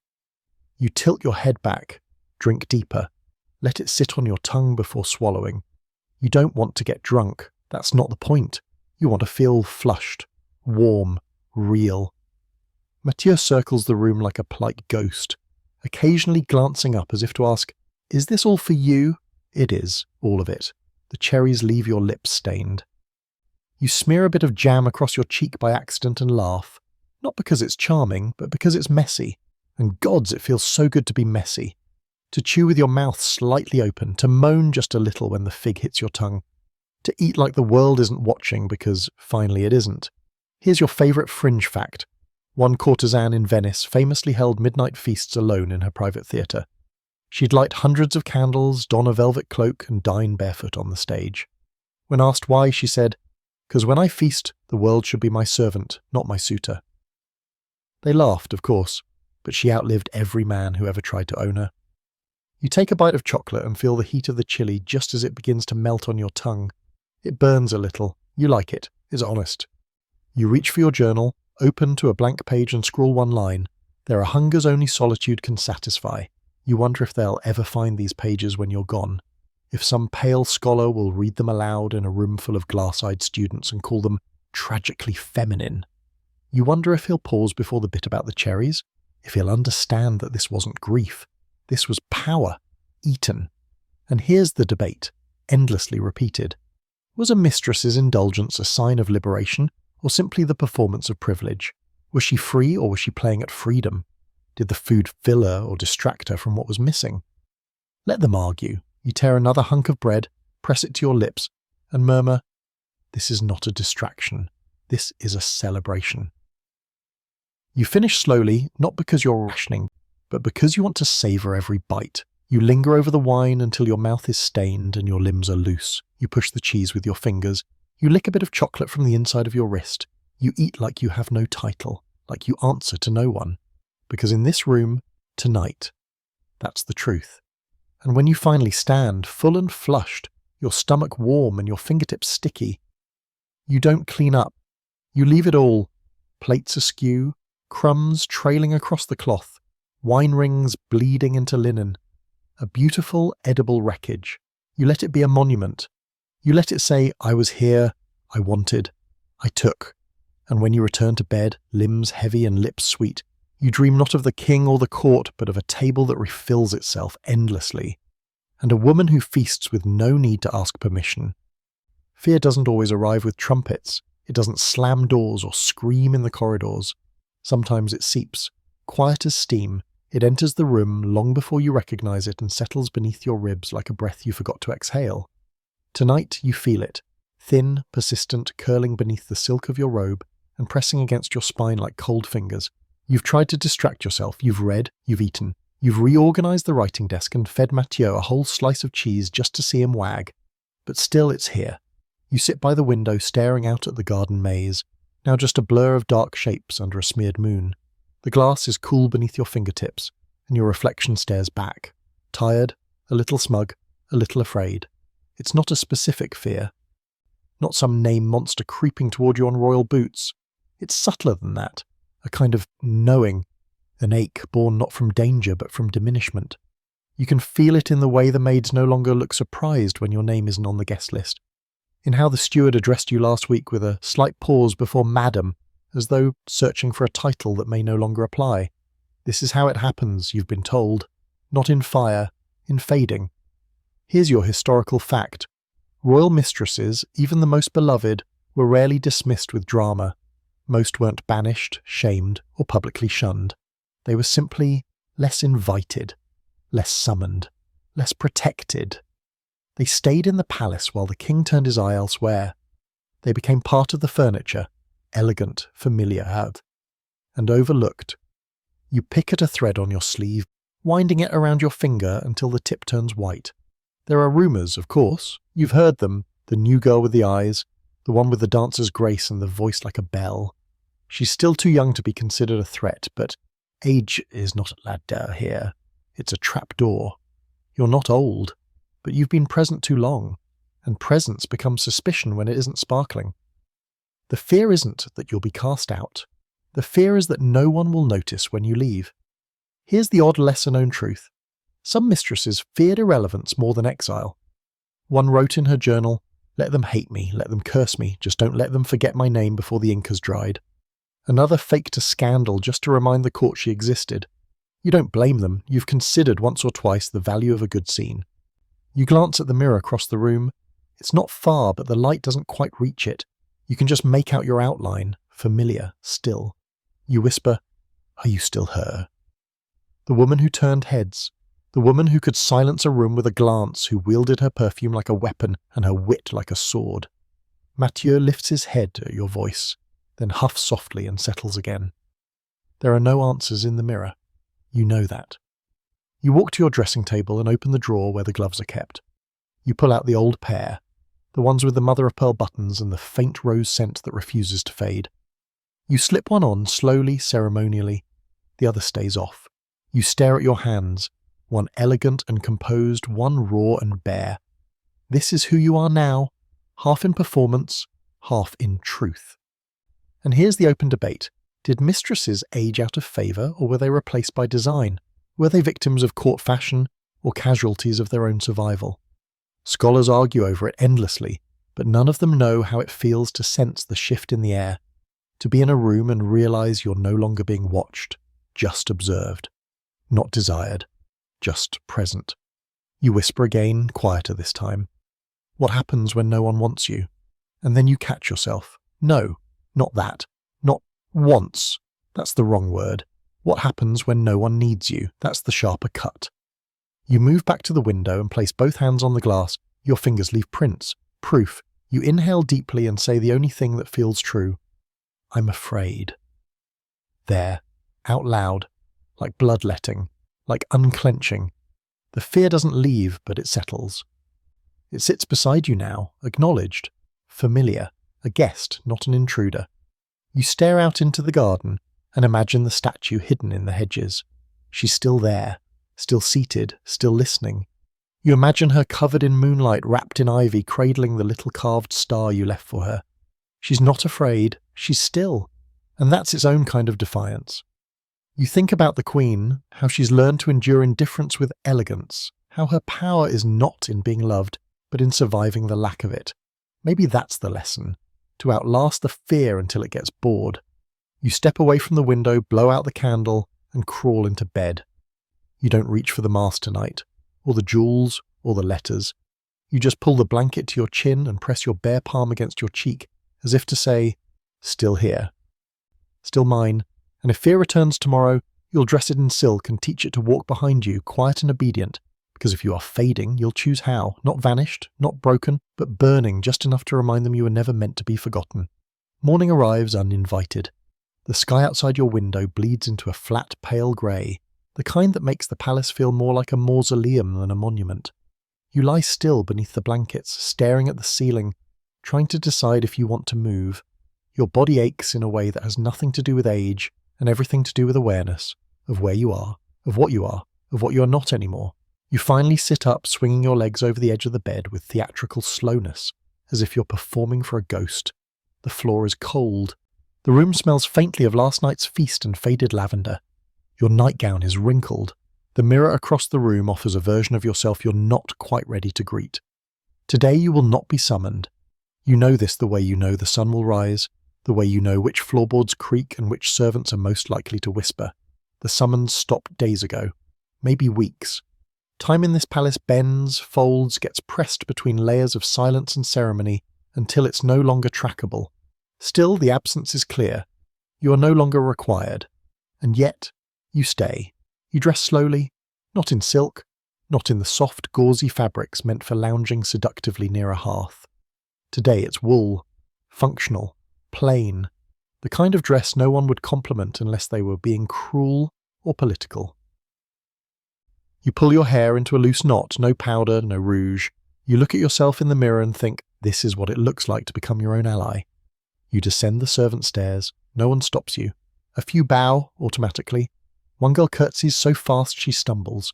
You tilt your head back, drink deeper, let it sit on your tongue before swallowing. You don't want to get drunk, that's not the point. You want to feel flushed, warm, real. Mathieu circles the room like a polite ghost, occasionally glancing up as if to ask, "Is this all for you?" It is, all of it. The cherries leave your lips stained. You smear a bit of jam across your cheek by accident and laugh, not because it's charming, but because it's messy. And gods, it feels so good to be messy. To chew with your mouth slightly open, to moan just a little when the fig hits your tongue. To eat like the world isn't watching because, finally, it isn't. Here's your favourite fringe fact. One courtesan in Venice famously held midnight feasts alone in her private theatre. She'd light hundreds of candles, don a velvet cloak, and dine barefoot on the stage. When asked why, she said, "'Cause when I feast, the world should be my servant, not my suitor." They laughed, of course, but she outlived every man who ever tried to own her. You take a bite of chocolate and feel the heat of the chili just as it begins to melt on your tongue. It burns a little. You like it. It's honest. You reach for your journal, open to a blank page and scrawl one line. There are hungers only solitude can satisfy. You wonder if they'll ever find these pages when you're gone. If some pale scholar will read them aloud in a room full of glass-eyed students and call them tragically feminine. You wonder if he'll pause before the bit about the cherries, if he'll understand that this wasn't grief. This was power, eaten. And here's the debate, endlessly repeated. Was a mistress's indulgence a sign of liberation, or simply the performance of privilege? Was she free, or was she playing at freedom? Did the food fill her or distract her from what was missing? Let them argue. You tear another hunk of bread, press it to your lips, and murmur, "This is not a distraction. This is a celebration." You finish slowly, not because you're rationing, but because you want to savour every bite. You linger over the wine until your mouth is stained and your limbs are loose. You push the cheese with your fingers. You lick a bit of chocolate from the inside of your wrist. You eat like you have no title, like you answer to no one. Because in this room, tonight, that's the truth. And when you finally stand, full and flushed, your stomach warm and your fingertips sticky, you don't clean up. You leave it all. Plates askew, crumbs trailing across the cloth, wine rings bleeding into linen. A beautiful, edible wreckage. You let it be a monument. You let it say, "I was here, I wanted, I took." And when you return to bed, limbs heavy and lips sweet, you dream not of the king or the court, but of a table that refills itself endlessly, and a woman who feasts with no need to ask permission. Fear doesn't always arrive with trumpets. It doesn't slam doors or scream in the corridors. Sometimes it seeps, quiet as steam. It enters the room long before you recognize it and settles beneath your ribs like a breath you forgot to exhale. Tonight you feel it, thin, persistent, curling beneath the silk of your robe and pressing against your spine like cold fingers. You've tried to distract yourself, you've read, you've eaten. You've reorganized the writing desk and fed Mathieu a whole slice of cheese just to see him wag. But still it's here. You sit by the window staring out at the garden maze, now just a blur of dark shapes under a smeared moon. The glass is cool beneath your fingertips, and your reflection stares back. Tired, a little smug, a little afraid. It's not a specific fear. Not some name monster creeping toward you on royal boots. It's subtler than that. A kind of knowing. An ache born not from danger but from diminishment. You can feel it in the way the maids no longer look surprised when your name isn't on the guest list. In how the steward addressed you last week with a slight pause before "Madam," as though searching for a title that may no longer apply. This is how it happens, you've been told. Not in fire, in fading. Here's your historical fact. Royal mistresses, even the most beloved, were rarely dismissed with drama. Most weren't banished, shamed, or publicly shunned. They were simply less invited, less summoned, less protected. They stayed in the palace while the king turned his eye elsewhere. They became part of the furniture, elegant, familiar, and overlooked. You pick at a thread on your sleeve, winding it around your finger until the tip turns white. There are rumours, of course. You've heard them. The new girl with the eyes, the one with the dancer's grace and the voice like a bell. She's still too young to be considered a threat, but age is not a ladder here. It's a trapdoor. You're not old, but you've been present too long, and presence becomes suspicion when it isn't sparkling. The fear isn't that you'll be cast out. The fear is that no one will notice when you leave. Here's the odd lesser-known truth. Some mistresses feared irrelevance more than exile. One wrote in her journal, "Let them hate me, let them curse me, just don't let them forget my name before the ink has dried." Another faked a scandal just to remind the court she existed. You don't blame them, you've considered once or twice the value of a good scene. You glance at the mirror across the room. It's not far, but the light doesn't quite reach it. You can just make out your outline, familiar, still. You whisper, "Are you still her?" The woman who turned heads. The woman who could silence a room with a glance, who wielded her perfume like a weapon and her wit like a sword. Mathieu lifts his head at your voice, then huffs softly and settles again. There are no answers in the mirror. You know that. You walk to your dressing table and open the drawer where the gloves are kept. You pull out the old pair, the ones with the mother-of-pearl buttons and the faint rose scent that refuses to fade. You slip one on slowly, ceremonially. The other stays off. You stare at your hands, one elegant and composed, one raw and bare. This is who you are now, half in performance, half in truth. And here's the open debate. Did mistresses age out of favour, or were they replaced by design? Were they victims of court fashion, or casualties of their own survival? Scholars argue over it endlessly, but none of them know how it feels to sense the shift in the air, to be in a room and realise you're no longer being watched, just observed. Not desired, just present. You whisper again, quieter this time. What happens when no one wants you? And then you catch yourself. No, not that. Not wants. That's the wrong word. What happens when no one needs you? That's the sharper cut. You move back to the window and place both hands on the glass. Your fingers leave prints, proof. You inhale deeply and say the only thing that feels true. I'm afraid. There, out loud, like bloodletting, like unclenching. The fear doesn't leave, but it settles. It sits beside you now, acknowledged, familiar, a guest, not an intruder. You stare out into the garden and imagine the statue hidden in the hedges. She's still there, still seated, still listening. You imagine her covered in moonlight, wrapped in ivy, cradling the little carved star you left for her. She's not afraid, she's still, and that's its own kind of defiance. You think about the Queen, how she's learned to endure indifference with elegance, how her power is not in being loved, but in surviving the lack of it. Maybe that's the lesson, to outlast the fear until it gets bored. You step away from the window, blow out the candle, and crawl into bed. You don't reach for the mask tonight, or the jewels, or the letters. You just pull the blanket to your chin and press your bare palm against your cheek, as if to say, still here. Still mine, and if fear returns tomorrow, you'll dress it in silk and teach it to walk behind you, quiet and obedient, because if you are fading, you'll choose how, not vanished, not broken, but burning just enough to remind them you were never meant to be forgotten. Morning arrives uninvited. The sky outside your window bleeds into a flat, pale grey, the kind that makes the palace feel more like a mausoleum than a monument. You lie still beneath the blankets, staring at the ceiling, trying to decide if you want to move. Your body aches in a way that has nothing to do with age and everything to do with awareness of where you are, of what you are not anymore. You finally sit up, swinging your legs over the edge of the bed with theatrical slowness, as if you're performing for a ghost. The floor is cold. The room smells faintly of last night's feast and faded lavender. Your nightgown is wrinkled. The mirror across the room offers a version of yourself you're not quite ready to greet. Today you will not be summoned. You know this the way you know the sun will rise, the way you know which floorboards creak and which servants are most likely to whisper. The summons stopped days ago, maybe weeks. Time in this palace bends, folds, gets pressed between layers of silence and ceremony until it's no longer trackable. Still, the absence is clear. You are no longer required. And yet, you stay. You dress slowly, not in silk, not in the soft, gauzy fabrics meant for lounging seductively near a hearth. Today it's wool, functional, plain, the kind of dress no one would compliment unless they were being cruel or political. You pull your hair into a loose knot, no powder, no rouge. You look at yourself in the mirror and think, this is what it looks like to become your own ally. You descend the servant stairs, no one stops you. A few bow, automatically. One girl curtsies so fast she stumbles.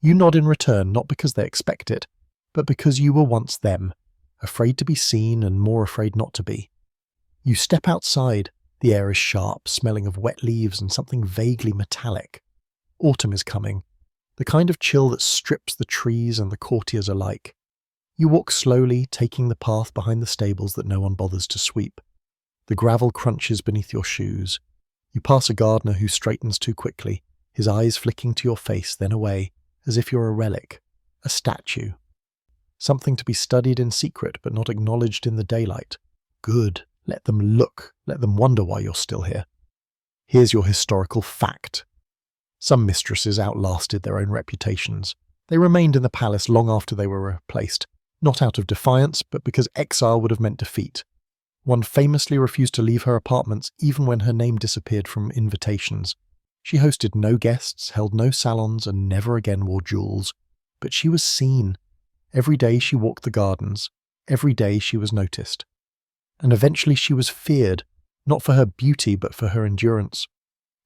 You nod in return, not because they expect it, but because you were once them, afraid to be seen and more afraid not to be. You step outside. The air is sharp, smelling of wet leaves and something vaguely metallic. Autumn is coming, the kind of chill that strips the trees and the courtiers alike. You walk slowly, taking the path behind the stables that no one bothers to sweep. The gravel crunches beneath your shoes. You pass a gardener who straightens too quickly, his eyes flicking to your face, then away, as if you're a relic, a statue. Something to be studied in secret but not acknowledged in the daylight. Good. Let them look. Let them wonder why you're still here. Here's your historical fact. Some mistresses outlasted their own reputations. They remained in the palace long after they were replaced, not out of defiance, but because exile would have meant defeat. One famously refused to leave her apartments even when her name disappeared from invitations. She hosted no guests, held no salons, and never again wore jewels. But she was seen. Every day she walked the gardens. Every day she was noticed. And eventually she was feared, not for her beauty but for her endurance.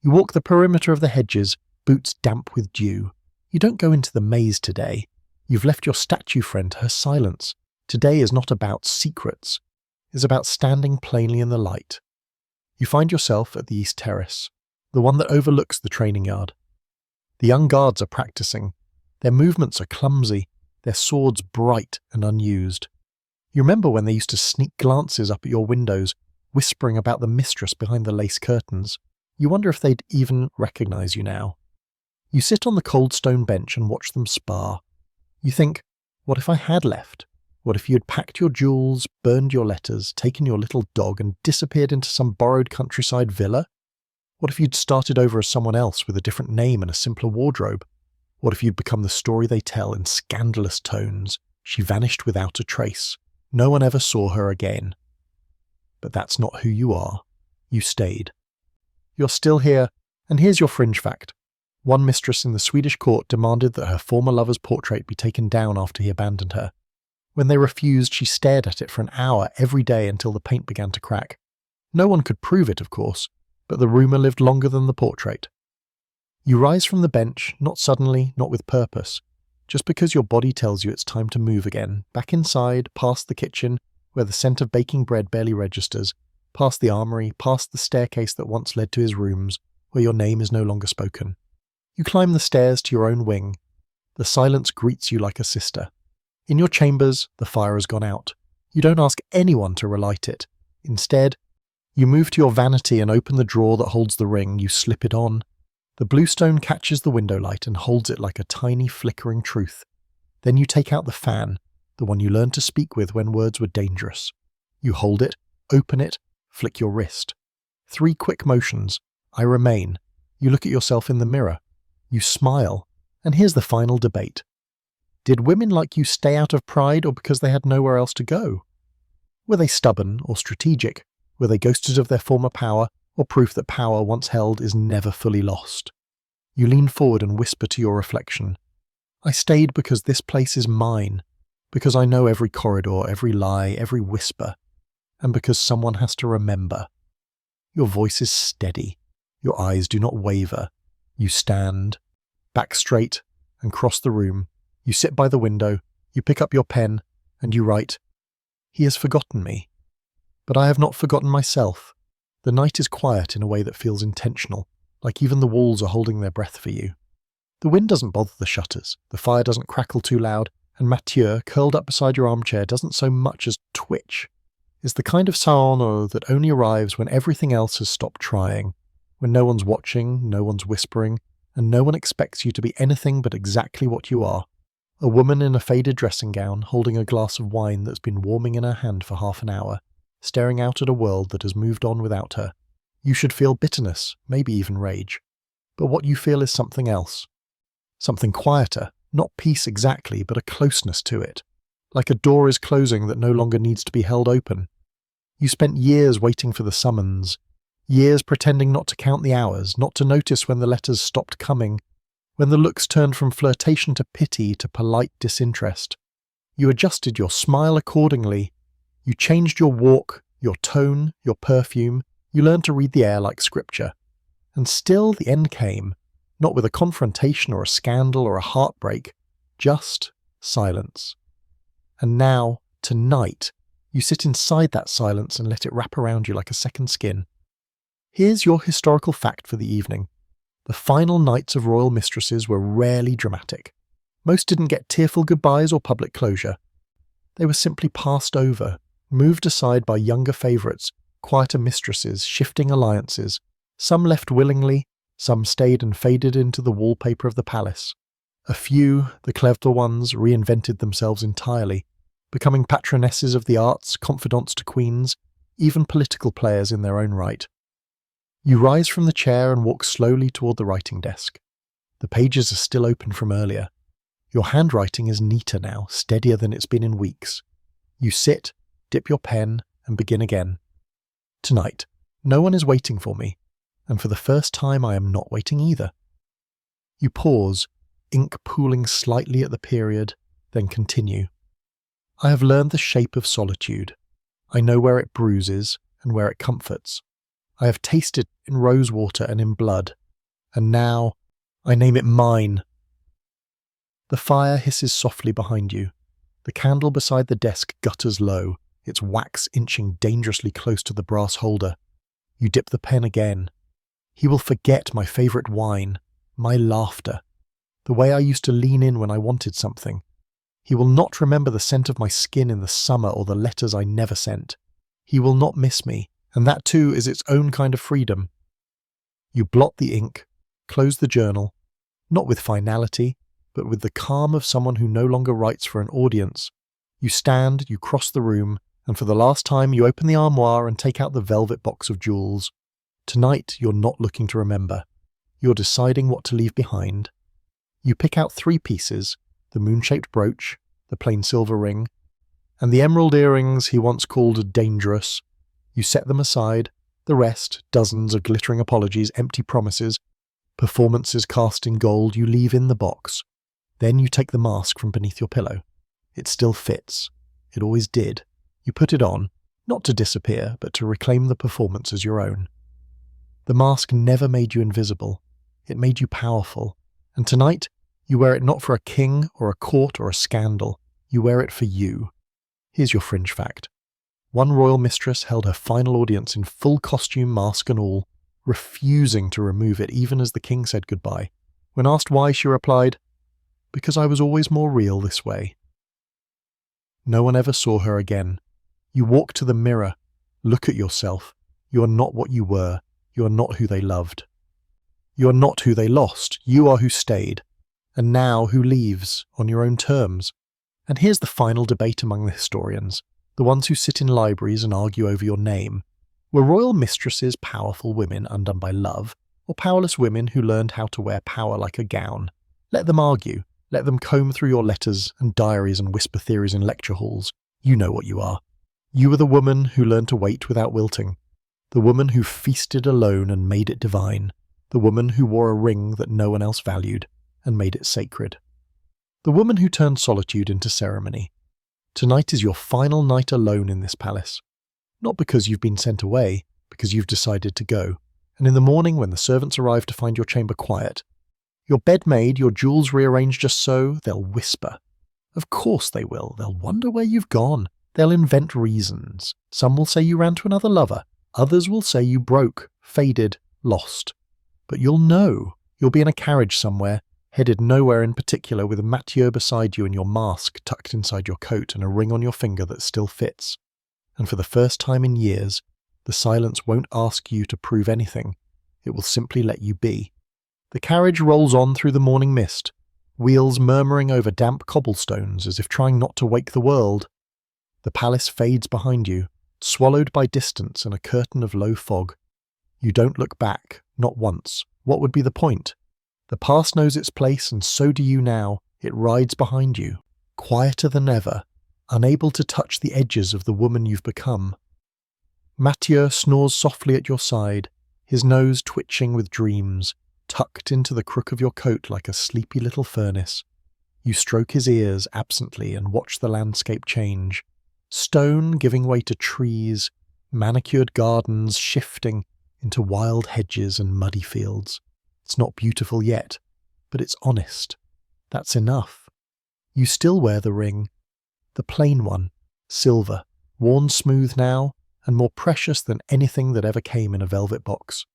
You walk the perimeter of the hedges, boots damp with dew. You don't go into the maze today. You've left your statue friend to her silence. Today is not about secrets. It's about standing plainly in the light. You find yourself at the East Terrace, the one that overlooks the training yard. The young guards are practicing. Their movements are clumsy, their swords bright and unused. You remember when they used to sneak glances up at your windows, whispering about the mistress behind the lace curtains. You wonder if they'd even recognize you now. You sit on the cold stone bench and watch them spar. You think, what if I had left? What if you had packed your jewels, burned your letters, taken your little dog and disappeared into some borrowed countryside villa? What if you'd started over as someone else with a different name and a simpler wardrobe? What if you'd become the story they tell in scandalous tones? She vanished without a trace. No one ever saw her again. But that's not who you are. You stayed. You're still here, and here's your fringe fact. One mistress in the Swedish court demanded that her former lover's portrait be taken down after he abandoned her. When they refused, she stared at it for an hour every day until the paint began to crack. No one could prove it, of course, but the rumour lived longer than the portrait. You rise from the bench, not suddenly, not with purpose, just because your body tells you it's time to move again, back inside, past the kitchen, where the scent of baking bread barely registers, past the armoury, past the staircase that once led to his rooms, where your name is no longer spoken. You climb the stairs to your own wing. The silence greets you like a sister. In your chambers, the fire has gone out. You don't ask anyone to relight it. Instead, you move to your vanity and open the drawer that holds the ring. You slip it on. The bluestone catches the window light and holds it like a tiny flickering truth. Then you take out the fan, the one you learned to speak with when words were dangerous. You hold it, open it, flick your wrist. 3 quick motions. I remain. You look at yourself in the mirror. You smile. And here's the final debate. Did women like you stay out of pride or because they had nowhere else to go? Were they stubborn or strategic? Were they ghosted of their former power, or proof that power once held is never fully lost? You lean forward and whisper to your reflection. I stayed because this place is mine, because I know every corridor, every lie, every whisper, and because someone has to remember. Your voice is steady. Your eyes do not waver. You stand, back straight, and cross the room. You sit by the window, you pick up your pen, and you write, "He has forgotten me. But I have not forgotten myself." The night is quiet in a way that feels intentional, like even the walls are holding their breath for you. The wind doesn't bother the shutters, the fire doesn't crackle too loud, and Mathieu, curled up beside your armchair, doesn't so much as twitch. It's the kind of sauna that only arrives when everything else has stopped trying, when no one's watching, no one's whispering, and no one expects you to be anything but exactly what you are. A woman in a faded dressing gown, holding a glass of wine that's been warming in her hand for half an hour, staring out at a world that has moved on without her. You should feel bitterness, maybe even rage. But what you feel is something else. Something quieter, not peace exactly, but a closeness to it. Like a door is closing that no longer needs to be held open. You spent years waiting for the summons, years pretending not to count the hours, not to notice when the letters stopped coming, when the looks turned from flirtation to pity to polite disinterest. You adjusted your smile accordingly. You changed your walk, your tone, your perfume. You learned to read the air like scripture. And still the end came, not with a confrontation or a scandal or a heartbreak, just silence. And now, tonight, you sit inside that silence and let it wrap around you like a second skin. Here's your historical fact for the evening. The final nights of royal mistresses were rarely dramatic. Most didn't get tearful goodbyes or public closure. They were simply passed over, moved aside by younger favourites, quieter mistresses, shifting alliances. Some left willingly, some stayed and faded into the wallpaper of the palace. A few, the clever ones, reinvented themselves entirely, becoming patronesses of the arts, confidants to queens, even political players in their own right. You rise from the chair and walk slowly toward the writing desk. The pages are still open from earlier. Your handwriting is neater now, steadier than it's been in weeks. You sit, dip your pen, and begin again. Tonight, no one is waiting for me, and for the first time I am not waiting either. You pause, ink pooling slightly at the period, then continue. I have learned the shape of solitude. I know where it bruises and where it comforts. I have tasted it in rosewater and in blood, and now I name it mine. The fire hisses softly behind you. The candle beside the desk gutters low, its wax inching dangerously close to the brass holder. You dip the pen again. He will forget my favourite wine, my laughter, the way I used to lean in when I wanted something. He will not remember the scent of my skin in the summer or the letters I never sent. He will not miss me, and that too is its own kind of freedom. You blot the ink, close the journal, not with finality, but with the calm of someone who no longer writes for an audience. You stand, you cross the room, and for the last time you open the armoire and take out the velvet box of jewels. Tonight you're not looking to remember. You're deciding what to leave behind. You pick out 3 pieces, the moon-shaped brooch, the plain silver ring, and the emerald earrings he once called dangerous. You set them aside. The rest, dozens of glittering apologies, empty promises, performances cast in gold, you leave in the box. Then you take the mask from beneath your pillow. It still fits. It always did. You put it on, not to disappear, but to reclaim the performance as your own. The mask never made you invisible. It made you powerful. And tonight, you wear it not for a king or a court or a scandal. You wear it for you. Here's your fringe fact. One royal mistress held her final audience in full costume, mask and all, refusing to remove it even as the king said goodbye. When asked why, she replied, "Because I was always more real this way." No one ever saw her again. You walk to the mirror. Look at yourself. You are not what you were. You are not who they loved. You are not who they lost. You are who stayed. And now who leaves, on your own terms. And here's the final debate among the historians, the ones who sit in libraries and argue over your name. Were royal mistresses powerful women undone by love, or powerless women who learned how to wear power like a gown? Let them argue. Let them comb through your letters and diaries and whisper theories in lecture halls. You know what you are. You are the woman who learned to wait without wilting. The woman who feasted alone and made it divine. The woman who wore a ring that no one else valued and made it sacred. The woman who turned solitude into ceremony. Tonight is your final night alone in this palace. Not because you've been sent away, because you've decided to go. And in the morning when the servants arrive to find your chamber quiet, your bed made, your jewels rearranged just so, they'll whisper. Of course they will. They'll wonder where you've gone. They'll invent reasons. Some will say you ran to another lover. Others will say you broke, faded, lost. But you'll know. You'll be in a carriage somewhere, headed nowhere in particular, with a Mathieu beside you and your mask tucked inside your coat and a ring on your finger that still fits. And for the first time in years, the silence won't ask you to prove anything. It will simply let you be. The carriage rolls on through the morning mist, wheels murmuring over damp cobblestones as if trying not to wake the world. The palace fades behind you, swallowed by distance and a curtain of low fog. You don't look back, not once. What would be the point? The past knows its place, and so do you now. It rides behind you, quieter than ever, unable to touch the edges of the woman you've become. Mathieu snores softly at your side, his nose twitching with dreams, tucked into the crook of your coat like a sleepy little furnace. You stroke his ears absently and watch the landscape change. Stone giving way to trees, manicured gardens shifting into wild hedges and muddy fields. It's not beautiful yet, but it's honest. That's enough. You still wear the ring. The plain one, silver, worn smooth now, and more precious than anything that ever came in a velvet box.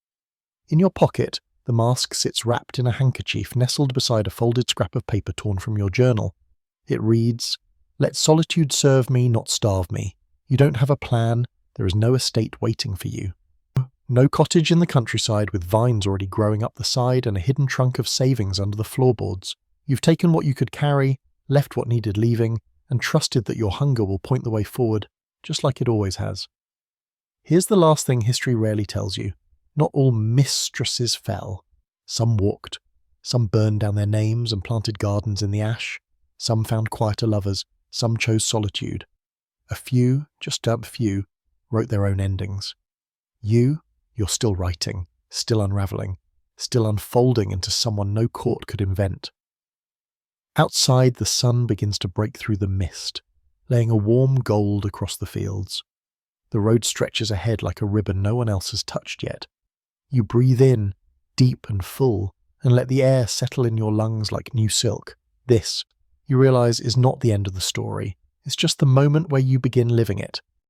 In your pocket, the mask sits wrapped in a handkerchief nestled beside a folded scrap of paper torn from your journal. It reads, "Let solitude serve me, not starve me. You don't have a plan. There is no estate waiting for you. No cottage in the countryside with vines already growing up the side and a hidden trunk of savings under the floorboards. You've taken what you could carry, left what needed leaving, and trusted that your hunger will point the way forward, just like it always has." Here's the last thing history rarely tells you. Not all mistresses fell. Some walked. Some burned down their names and planted gardens in the ash. Some found quieter lovers. Some chose solitude. A few, just a few, wrote their own endings. You're still writing, still unravelling, still unfolding into someone no court could invent. Outside, the sun begins to break through the mist, laying a warm gold across the fields. The road stretches ahead like a ribbon no one else has touched yet. You breathe in, deep and full, and let the air settle in your lungs like new silk. This, you realise, is not the end of the story. It's just the moment where you begin living it.